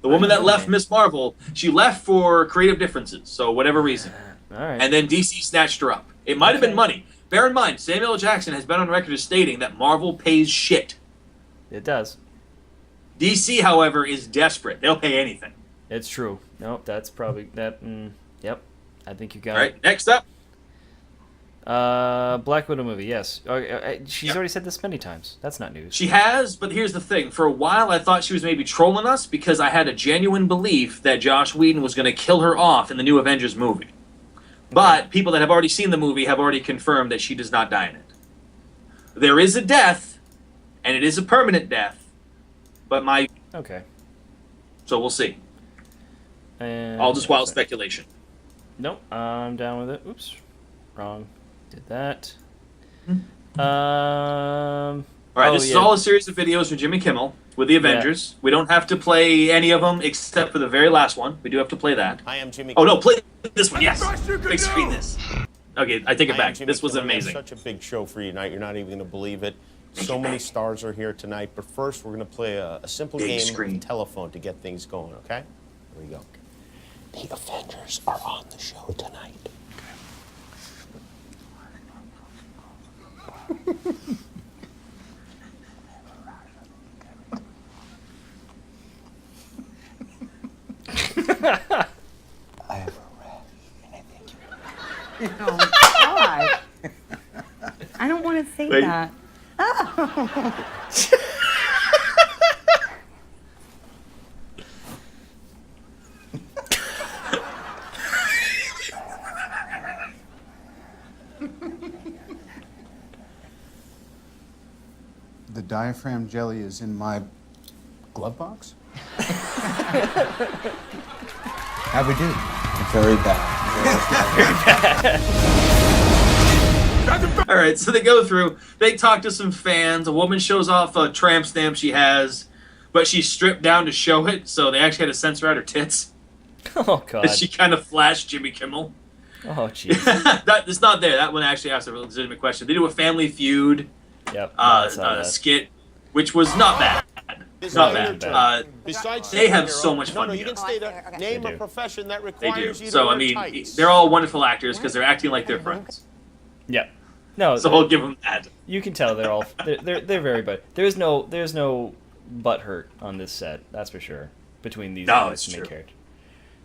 B: The woman that left Miss Marvel, she left for creative differences, so whatever reason.
A: All right.
B: And then DC snatched her up. It might have been money. Bear in mind, Samuel L. Jackson has been on record as stating that Marvel pays shit.
A: It does.
B: DC, however, is desperate. They'll pay anything.
A: It's true. Nope, that's probably that. Yep, I think you got it.
B: All right, next up.
A: Black Widow movie, yes. She's already said this many times. That's not news.
B: She has, but here's the thing. For a while, I thought she was maybe trolling us because I had a genuine belief that Josh Whedon was going to kill her off in the new Avengers movie. But people that have already seen the movie have already confirmed that she does not die in it. There is a death, and it is a permanent death, but my...
A: Okay.
B: So we'll see.
A: And
B: All just wild speculation.
A: Nope, I'm down with it. Oops. Wrong. Did that.
B: All right, this is all a series of videos from Jimmy Kimmel with the Avengers. We don't have to play any of them except for the very last one. We do have to play that.
I: I am Jimmy.
B: Oh no, play this one. Yes, big screen this. Okay, I take it back. This was amazing.
I: Such a big show for you tonight. You're not even going to believe it. So many stars are here tonight. But first, we're going to play a simple game of telephone to get things going. Okay? Here we go. The Avengers are on the show tonight.
S: I have a rash, and I think you.
T: Oh, God. I don't want to say that. Oh.
U: The diaphragm jelly is in my glove box? How'd we do? Very bad.
B: All right, so they go through. They talk to some fans. A woman shows off a tramp stamp she has, but she's stripped down to show it. So they actually had to censor out her tits.
A: Oh God!
B: And she kind of flashed Jimmy Kimmel.
A: Oh jeez.
B: It's not there. That one actually asked a legitimate question. They do a Family Feud.
A: Yep.
B: Skit, which was not bad. Not bad.
I: Besides,
B: they have so much fun.
I: No, you didn't say that. Name a profession that
B: They
I: requires
B: do.
I: you to
B: So
I: wear
B: I mean,
I: tights.
B: they're all wonderful actors because they're acting like they're friends.
A: Yeah. No.
B: So I'll give them that.
A: You can tell they're all they're very but there's no butt hurt on this set. That's for sure between these main characters.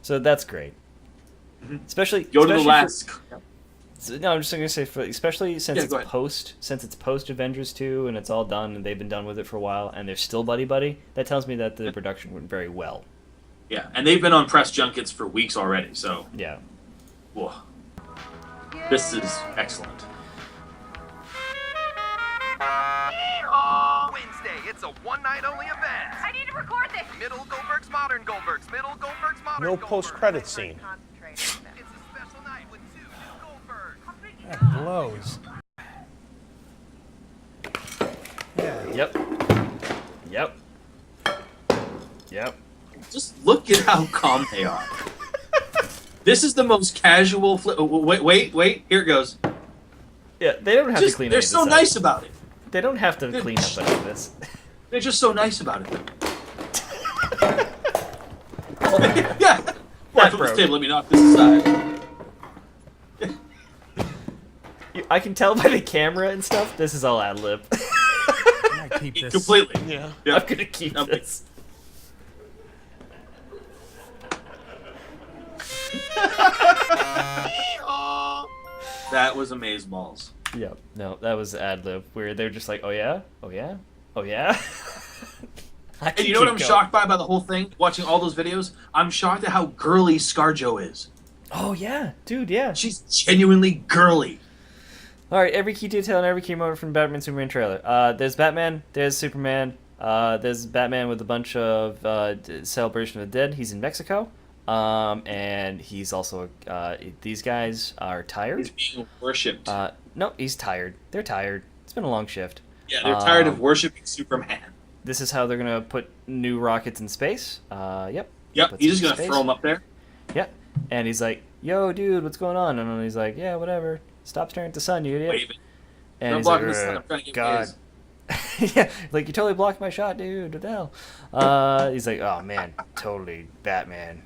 A: So that's great. Especially
B: Go to the last.
A: No, I'm just gonna say, especially since
B: Yeah,
A: it's post Avengers 2 and it's all done and they've been done with it for a while and they're still buddy. That tells me that the production went very well.
B: Yeah, and they've been on press junkets for weeks already. So
A: yeah,
B: whoa, this is excellent.
K: Wednesday, it's a one-night-only event.
E: I need to record this.
K: Middle Goldbergs, modern Goldbergs. Middle Goldbergs, modern
I: No
K: Goldbergs.
I: post-credit scene.
K: It's a special night with two new Goldbergs.
U: That blows.
A: Yep.
B: Just look at how calm they are. This is the most casual flip. Wait. Here it goes.
A: Yeah, they don't have to clean.
B: They're so nice about it.
A: They don't have to clean up any of this.
B: They're just so nice about it. Yeah. Flip this table. Let me knock this aside.
A: I can tell by the camera and stuff. This is all ad lib.
U: Keep this.
B: Completely.
A: Yeah.
B: Yeah.
A: I'm gonna keep this.
B: That was amazeballs.
A: Yep. No, that was ad lib where they're just like, oh yeah, oh yeah, oh yeah.
B: And you know what I'm shocked by the whole thing? Watching all those videos, I'm shocked at how girly ScarJo is.
A: Oh yeah, dude, yeah.
B: She's genuinely girly.
A: All right, every key detail and every key moment from the Batman Superman trailer. There's Batman, there's Superman, there's Batman with a bunch of Celebration of the Dead. He's in Mexico. And he's also these guys are tired.
B: He's being worshipped.
A: No, he's tired. They're tired. It's been a long shift.
B: Yeah, they're tired of worshiping Superman.
A: This is how they're gonna put new rockets in space. Yep.
B: Yep. He's just gonna throw them up there.
A: Yep. And he's like, "Yo, dude, what's going on?" And then he's like, "Yeah, whatever. Stop staring at the sun, you idiot."
B: Waving.
A: And he's
B: blocking
A: like,
B: the sun. I'm trying to get
A: God. Yeah, like you totally blocked my shot, dude. What the hell? He's like, "Oh man, totally Batman."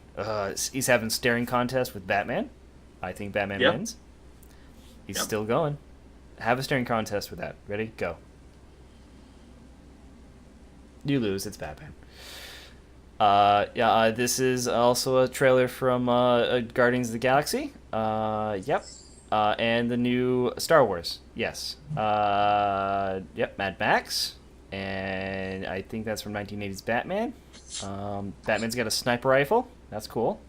A: He's having staring contest with Batman. I think Batman wins. He's still going. Have a staring contest with that. Ready? Go. You lose. It's Batman. This is also a trailer from Guardians of the Galaxy. Yep. And the new Star Wars. Yes. Yep, Mad Max. And I think that's from 1980s Batman. Batman's got a sniper rifle. That's cool.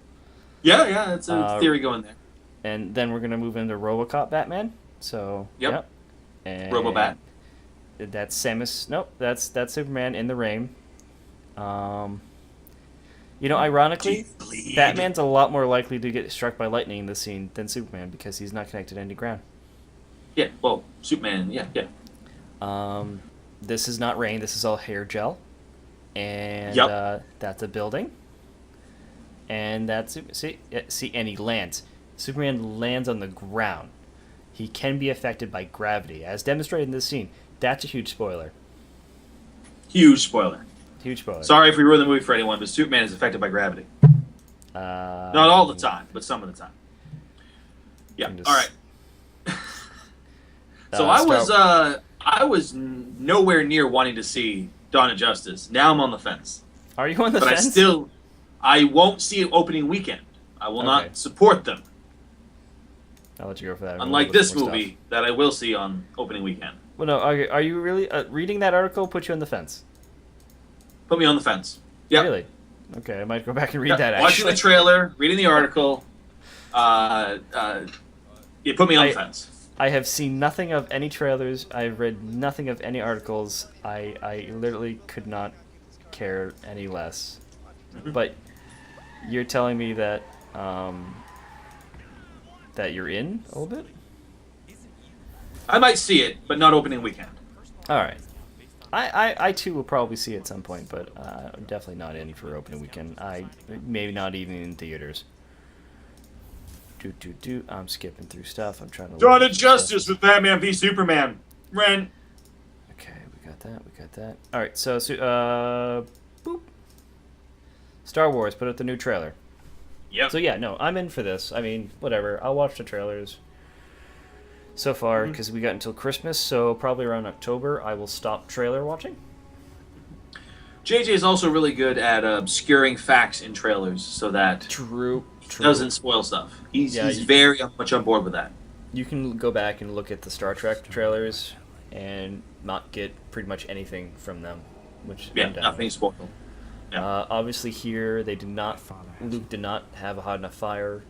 B: Yeah, that's a theory going there.
A: And then we're going to move into RoboCop Batman. So,
B: Yep.
A: And
B: Robobat.
A: That's Samus. Nope, that's Superman in the rain. Ironically, Batman's a lot more likely to get struck by lightning in this scene than Superman because he's not connected to any ground.
B: Yeah, well, Superman, yeah.
A: This is not rain. This is all hair gel. And that's a building. And that's... See, and he lands. Superman lands on the ground. He can be affected by gravity, as demonstrated in this scene. That's a huge spoiler.
B: Huge spoiler.
A: Huge spoiler.
B: Sorry if we ruined the movie for anyone, but Superman is affected by gravity. Not all the time, but some of the time. Yeah. All right. So I was nowhere near wanting to see Dawn of Justice. Now I'm on the fence.
A: Are you on the fence?
B: But I won't see it opening weekend. I will not support them.
A: I'll let you go for that.
B: Unlike this movie that I will see on opening weekend.
A: Well, no. Are you really reading that article? Put you on the fence.
B: Put me on the fence. Yeah.
A: Really? Okay, I might go back and read that.
B: Watching the trailer, reading the article. You put me on the fence.
A: I have seen nothing of any trailers. I've read nothing of any articles. I literally could not care any less. But you're telling me that that you're in a little bit?
B: I might see it, but not opening weekend.
A: All right. I too will probably see it at some point, but I'm definitely not in for opening weekend. Maybe not even in theaters. I'm skipping through stuff. I'm trying to.
B: Dawn of Justice with Batman v Superman. Ren.
A: Okay, we got that. All right, so boop. Star Wars put out the new trailer.
B: Yep.
A: So yeah, no, I'm in for this. I mean, whatever. I'll watch the trailers. So far, because we got until Christmas, so probably around October, I will stop trailer watching.
B: JJ is also really good at obscuring facts in trailers, so that
A: True.
B: doesn't spoil stuff. He's very much on board with that.
A: You can go back and look at the Star Trek trailers and not get pretty much anything from them, which
B: nothing spoiled. Yeah.
A: Obviously, here they did not. Luke did not have a hot enough fire.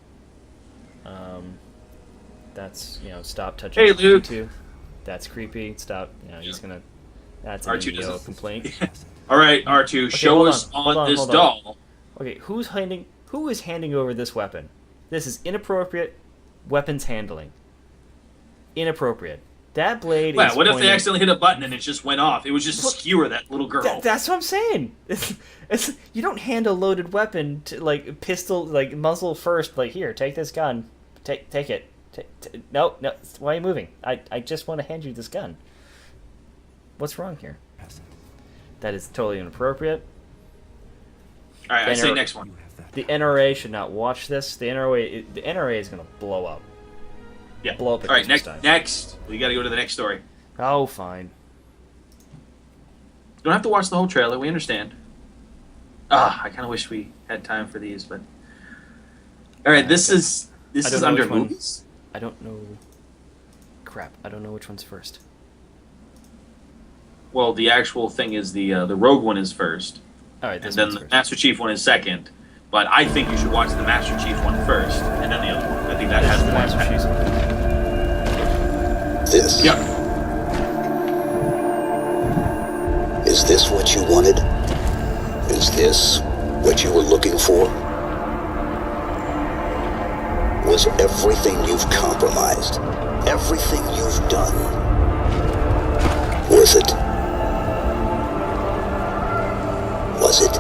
A: That's stop touching.
B: Hey, Luke.
A: R2. That's creepy. Stop. He's gonna. That's an
B: R2
A: EO complaint.
B: All right, R2, show us on this doll.
A: Okay, who is handing over this weapon? This is inappropriate weapons handling. Inappropriate. That blade is
B: what if
A: pointing...
B: they accidentally hit a button and it just went off? It was just to skewer that little girl.
A: That's what I'm saying. It's you don't hand a loaded weapon to pistol muzzle first. Here, take this gun. Take it. No. Why are you moving? I just want to hand you this gun. What's wrong here? That is totally inappropriate.
B: All right, I say next one.
A: The NRA should not watch this. The NRA is going to blow up.
B: Yeah.
A: Blow up at
B: All right,
A: Christmas time.
B: next. We got to go to the next story.
A: Oh, fine.
B: Don't have to watch the whole trailer. We understand. I kind of wish we had time for these, but all right. This is under movies.
A: I don't know. Crap. I don't know which one's first.
B: Well, the actual thing is the Rogue one is first.
A: All right,
B: and then the Master Chief one is second. But I think you should watch the Master Chief one first, and then the other one. I think that has the Master Chief.
D: This.
B: Yeah.
D: Is this what you wanted? Is this what you were looking for? Was everything you've compromised, everything you've done, worth it? Was it?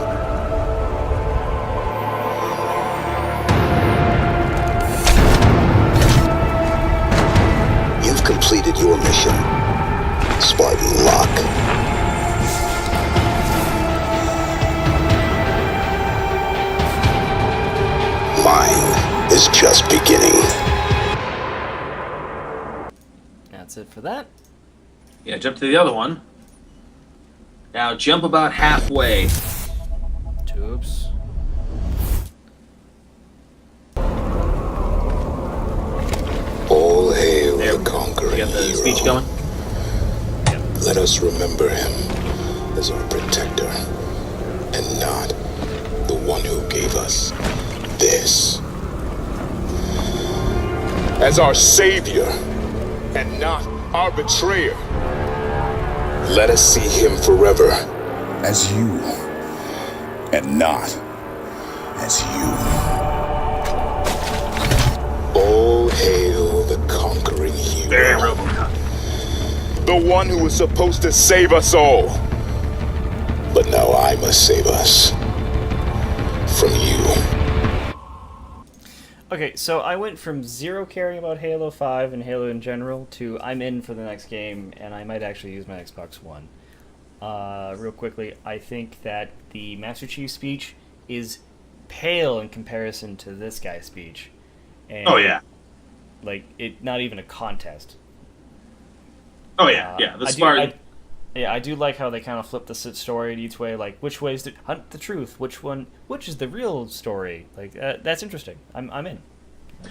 D: You've completed your mission, Spartan Locke. Mine is just beginning.
A: That's it for that.
B: Yeah, jump to the other one. Now jump about halfway.
A: Tubes.
D: All
B: got the speech going.
D: Let us remember him as our protector and not the one who gave us this. As our savior and not our betrayer. Let us see him forever as you and not as you. All hail the conquering hero. The one who was supposed to save us all. But now I must save us from you.
A: Okay, so I went from 0 caring about Halo 5 and Halo in general to I'm in for the next game, and I might actually use my Xbox One. Real quickly, I think that the Master Chief speech is pale in comparison to this guy's speech. And,
B: Oh, yeah.
A: Like, it not even a contest.
B: Oh, yeah, yeah. The Spartan...
A: I do like how they kind of flip the story in each way. Like, which way is hunt the truth? Which is the real story? Like, that's interesting. I'm in.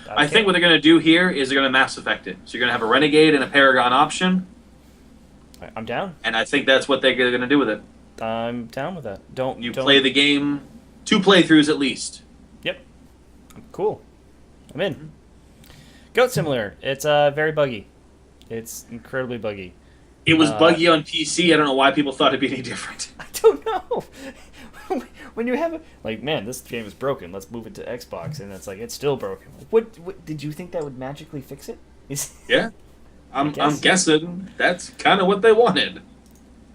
B: I think what they're going to do here is they're going to Mass Effect it. So you're going to have a Renegade and a Paragon option.
A: I'm down.
B: And I think that's what they're going to do with it.
A: I'm down with that. Don't
B: play the game 2 playthroughs at least.
A: Yep. Cool. I'm in. Goat Simulator. It's very buggy. It's incredibly buggy.
B: It was buggy on PC. I don't know why people thought it'd be any different.
A: I don't know. When you have man, this game is broken. Let's move it to Xbox, and it's like it's still broken. What did you think that would magically fix it?
B: Yeah, I'm guessing that's kind of what they wanted.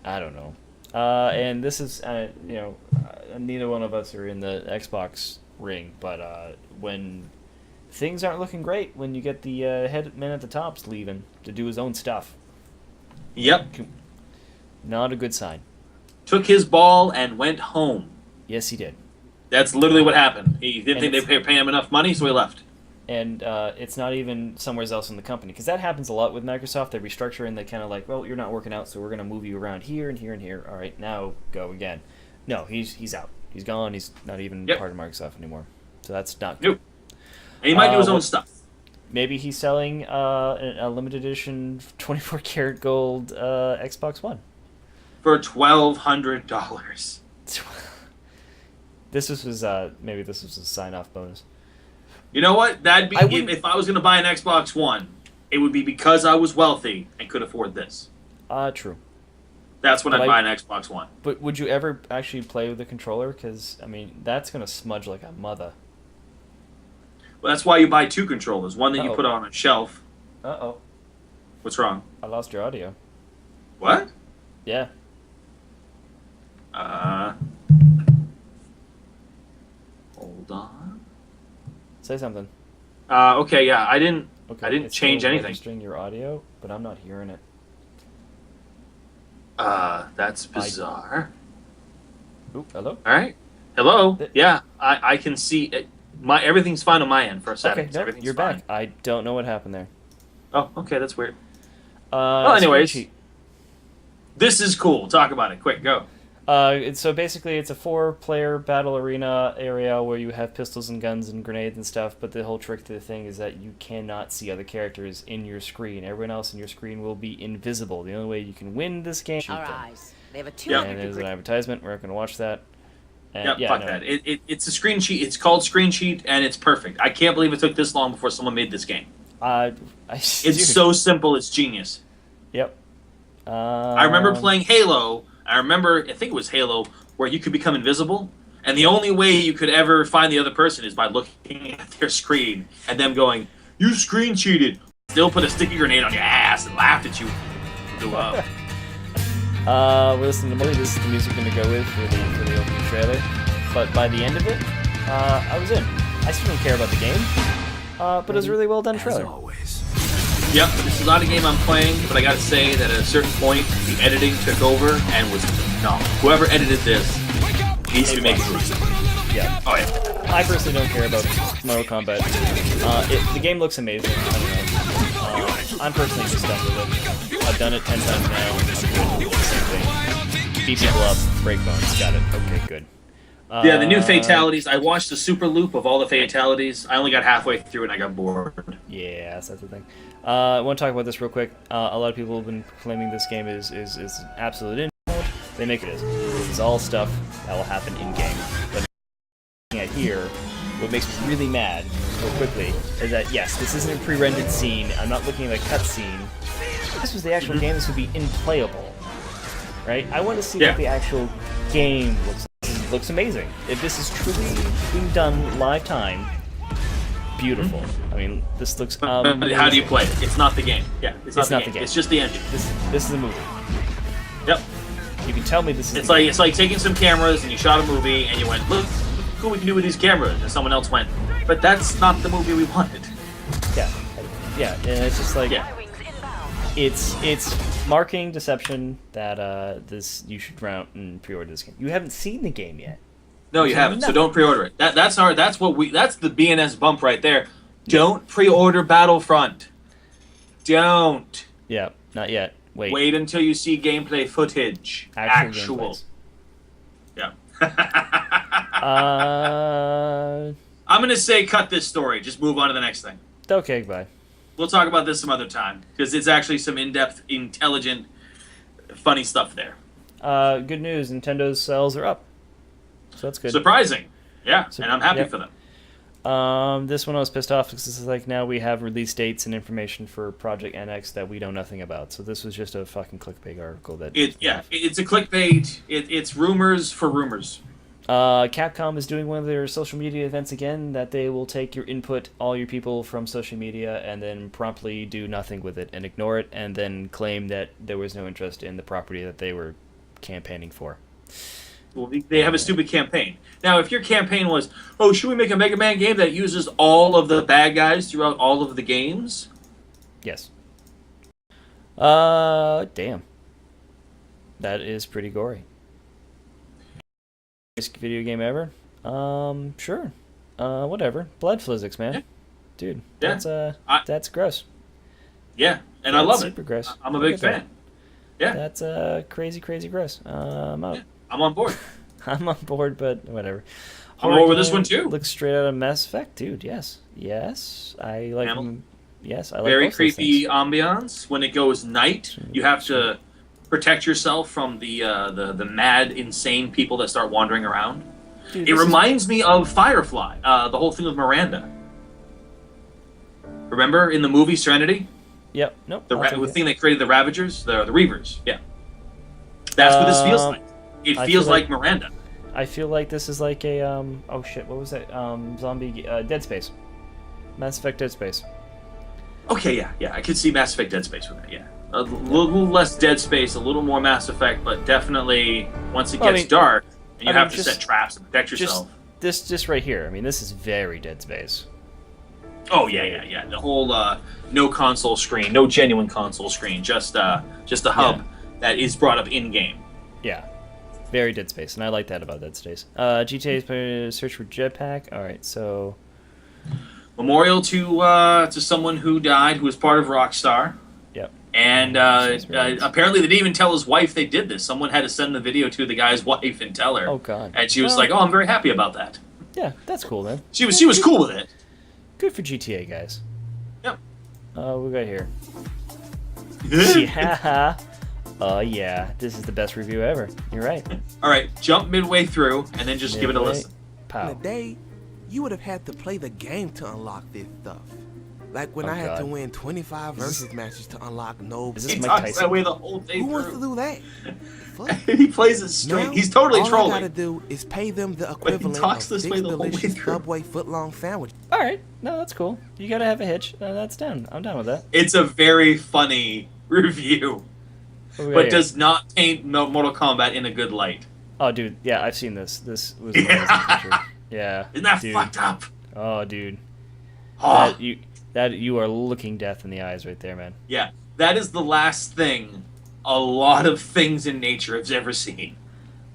A: I don't know. And this is neither one of us are in the Xbox ring, but when things aren't looking great, when you get the head man at the top's leaving to do his own stuff.
B: Yep.
A: Not a good sign.
B: Took his ball and went home.
A: Yes, he did.
B: That's literally what happened. He didn't think they were paying him enough money, so he left.
A: And it's not even somewhere else in the company, because that happens a lot with Microsoft. They restructure and they kind of like, well, you're not working out, so we're going to move you around here and here and here. All right, now go again. No, he's out. He's gone. He's not even part of Microsoft anymore. So that's not good.
B: Nope. And he might do his own stuff.
A: Maybe he's selling a limited edition 24 karat gold Xbox One
B: for $1,200.
A: Maybe this was a sign-off bonus.
B: You know what? That'd be if I was going to buy an Xbox One, it would be because I was wealthy and could afford this.
A: True.
B: That's when I'd buy an Xbox One.
A: But would you ever actually play with the controller? Because that's going to smudge like a mother.
B: Well, that's why you buy 2 controllers. One that you put on a shelf.
A: Uh-oh.
B: What's wrong?
A: I lost your audio.
B: What?
A: Yeah.
B: Hold on.
A: Say something.
B: Okay, yeah. I didn't change anything.
A: Registering your audio, but I'm not hearing it.
B: That's bizarre.
A: Ooh, hello?
B: All right. Hello? Yeah, I can see it. Everything's fine on my end for a second.
A: Okay, you're fine. Back. I don't know what happened there.
B: Oh, okay, that's weird. Well, anyways, this is cool. Talk about it. Quick, go.
A: So basically, it's a 4-player battle arena area where you have pistols and guns and grenades and stuff, but the whole trick to the thing is that you cannot see other characters in your screen. Everyone else in your screen will be invisible. The only way you can win this game is shoot them.
E: They have a 2
A: And there's an advertisement. We're not going to watch that.
B: And, fuck that. It's a screen sheet. It's called Screen Sheet, and it's perfect. I can't believe it took this long before someone made this game. It's so simple. It's genius.
A: Yep.
B: I remember playing Halo. I think it was Halo, where you could become invisible, and the only way you could ever find the other person is by looking at their screen and them going, "You screen cheated." Still put a sticky grenade on your ass and laughed at you.
A: We're listening to Molly. This is the music I'm going to go with for the opening trailer. But by the end of it, I was in. I still don't care about the game, but it was a really well done trailer.
B: Yep, this is not a game I'm playing, but I gotta say that at a certain point, the editing took over and was phenomenal. Whoever edited this needs to be making movies.
A: Yeah.
B: Oh yeah.
A: I personally don't care about Mortal Kombat. The game looks amazing. I don't know. I'm personally just done with it. I've done it 10 times now. I'm doing the same thing. Beat people up, break bones. Got it. Okay, good.
B: Yeah, the new fatalities. I watched the super loop of all the fatalities. I only got halfway through and I got bored.
A: Yes, that's the thing. I want to talk about this real quick. A lot of people have been claiming this game is absolute in mode. They make it is. This is all stuff that will happen in game. But looking at here, what makes me really mad, real quickly, is that yes, this isn't a pre-rendered scene. I'm not looking at a cutscene. If this was the actual game, this would be unplayable, right? I want to see what the actual game looks like. It looks amazing. If this is truly being done live time, beautiful. I mean, this looks amazing.
B: How do you play it? It's not the game. Yeah, it's not the game. It's just the engine.
A: This is a movie.
B: Yep.
A: You can tell me this is.
B: It's like taking some cameras and you shot a movie and you went, look what we can do with these cameras, and someone else went, but that's not the movie we wanted.
A: Yeah, and it's just like it's marketing deception that this you should run out and pre-order this game. You haven't seen the game yet.
B: No, you haven't. So don't pre-order it. That's the BNS bump right there. Don't pre-order Battlefront. Don't.
A: Yeah, not yet.
B: Wait until you see gameplay footage. Actual. Yeah. I'm gonna say cut this story. Just move on to the next thing.
A: Okay, bye.
B: We'll talk about this some other time because it's actually some in-depth, intelligent, funny stuff there.
A: Good news. Nintendo's sales are up. So that's good.
B: Surprising. Yeah, and I'm happy for them.
A: This one I was pissed off because this is like now we have release dates and information for Project NX that we know nothing about. So this was just a fucking clickbait article that.
B: It's a clickbait. It's rumors for rumors.
A: Capcom is doing one of their social media events again that they will take your input, all your people from social media, and then promptly do nothing with it and ignore it, and then claim that there was no interest in the property that they were campaigning for.
B: Well, they have a stupid campaign. Now, if your campaign was, oh, should we make a Mega Man game that uses all of the bad guys throughout all of the games?
A: Yes. Damn. That is pretty gory. Video game ever? Sure. Whatever. Blood physics, man.
B: Yeah.
A: Dude,
B: Yeah.
A: that's gross.
B: Yeah, and I love it.
A: Super gross.
B: I'm a big fan. Yeah.
A: That's crazy gross. I'm out.
B: Yeah, I'm on board.
A: I'm on board, but whatever.
B: I'm over this one too.
A: Looks straight out of Mass Effect, dude. Yes, I like. Yes, I like.
B: Very
A: both those
B: creepy
A: things.
B: ambiance. When it goes night, you have to protect yourself from the mad, insane people that start wandering around.
A: Dude,
B: it reminds me of Firefly. The whole thing with Miranda. Remember in the movie Serenity?
A: Yep. Nope.
B: The thing that created the Ravagers, the Reavers. Yeah. That's what this feels like. It feels like Miranda.
A: I feel like this is like a oh shit, what was that? Zombie Dead Space. Mass Effect Dead Space.
B: Okay, yeah, I could see Mass Effect Dead Space with that. Yeah, a little less Dead Space, a little more Mass Effect, but definitely once it gets dark and you have to set traps and protect yourself.
A: This right here. I mean, this is very Dead Space.
B: Oh yeah. The whole no console screen, no genuine console screen, just a hub that is brought up in game.
A: Yeah. Very Dead Space, and I like that about Dead Space. GTA search for jetpack. All right, so
B: memorial to someone who died, who was part of Rockstar.
A: Yep.
B: And apparently they didn't even tell his wife they did this. Someone had to send the video to the guy's wife and tell her.
A: Oh God.
B: And she was like, "Oh, I'm very happy about that."
A: Yeah, that's cool then.
B: She was cool with it.
A: Good for GTA guys.
B: Yep.
A: We got here. Yeah. Oh yeah, this is the best review ever. You're right.
B: All right, jump midway through and then just give it a listen.
L: In a day, you would have had to play the game to unlock this stuff. Like when I had to win 25 versus matches to unlock Nobes.
B: He talks that way the whole day.
L: Who wants to do that?
B: He plays it straight.
L: Now,
B: he's totally trolling.
L: All I gotta do is pay them the equivalent of 6 delicious Subway footlong sandwich.
A: All right, no, that's cool. You gotta have a hitch. That's down. I'm down with that.
B: It's a very funny review, but does not paint Mortal Kombat in a good light.
A: Oh, dude, yeah, I've seen this. This was an amazing picture. Yeah.
B: Isn't that fucked up?
A: Oh, dude.
B: Oh.
A: That you are looking death in the eyes right there, man.
B: Yeah, that is the last thing a lot of things in nature has ever seen.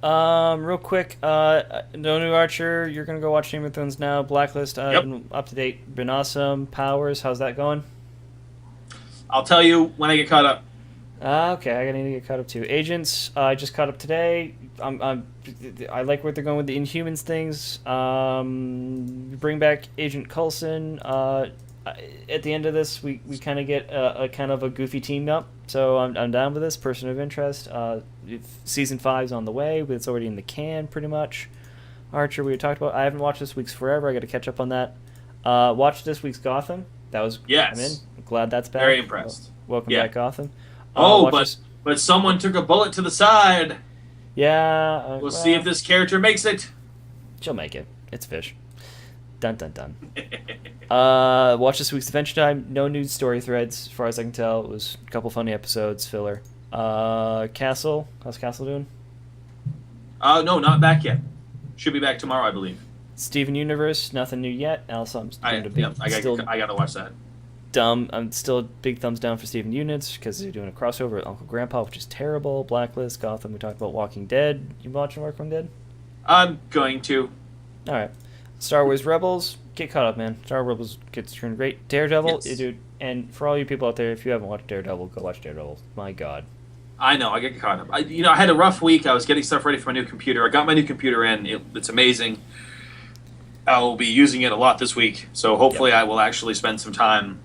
A: Real quick, no new Archer. You're gonna go watch Game of Thrones now. Blacklist, up to date. Been awesome. Powers, how's that going?
B: I'll tell you when I get caught up.
A: Okay, I need to get caught up too. Agents, I just caught up today. I like where they're going with the Inhumans things. Bring back Agent Coulson. at the end of this, we kind of get a kind of a goofy team up. So I'm down with this. Person of interest. Season 5's on the way, but it's already in the can pretty much. Archer, we talked about. I haven't watched this week's Forever. I got to catch up on that. Watch this week's Gotham. That was
B: yes.
A: I'm in. I'm glad that's back.
B: Very impressed.
A: Welcome back, Gotham.
B: But someone took a bullet to the side.
A: Yeah.
B: We'll see if this character makes it.
A: She'll make it. It's Fish. Dun dun dun. Watch this week's Adventure Time. No news story threads, as far as I can tell. It was a couple funny episodes, filler. Castle. How's Castle doing?
B: No, not back yet. Should be back tomorrow, I believe.
A: Steven Universe, nothing new yet. Also,
B: I gotta watch that.
A: I'm still big thumbs down for Steven Universe because they're doing a crossover with Uncle Grandpa, which is terrible. Blacklist, Gotham. We talked about Walking Dead. You watching Walking Dead?
B: I'm going to.
A: All right. Star Wars Rebels, get caught up, man. Star Wars Rebels gets turned great. Daredevil, dude. And for all you people out there, if you haven't watched Daredevil, go watch Daredevil. My God.
B: I know, I get caught up. I had a rough week. I was getting stuff ready for my new computer. I got my new computer in. It's amazing. I will be using it a lot this week, so hopefully I will actually spend some time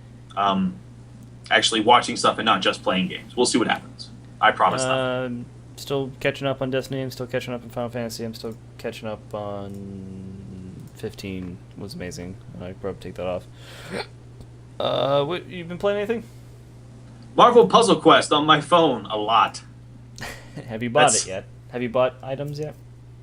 B: actually watching stuff and not just playing games. We'll see what happens. I promise that.
A: Still catching up on Destiny. I'm still catching up on Final Fantasy. I'm still catching up on 15. It was amazing. I probably take that off. What, you been playing anything?
B: Marvel Puzzle Quest on my phone a lot.
A: Have you bought it yet? Have you bought items yet?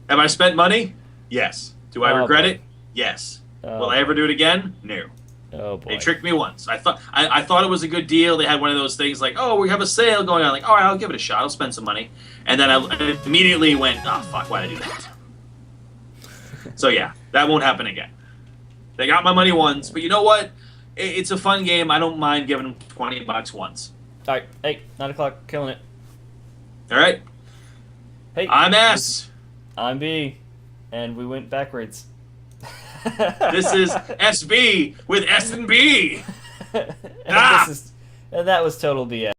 B: Have I spent money? Yes. Do I regret
A: boy.
B: it? Yes. Will I ever do it again? No.
A: Oh boy.
B: They tricked me once. I thought it was a good deal. They had one of those things like, oh, we have a sale going on. Like, all right, I'll give it a shot. I'll spend some money. And then I immediately went, oh, fuck, why'd I do that? So yeah, that won't happen again. They got my money once, but you know what? It's a fun game. I don't mind giving them $20 once.
A: All right, hey, 9 o'clock, killing it.
B: All right.
A: Hey,
B: I'm S.
A: I'm B, and we went backwards.
B: This is SB with S and B.
A: And that was total BS.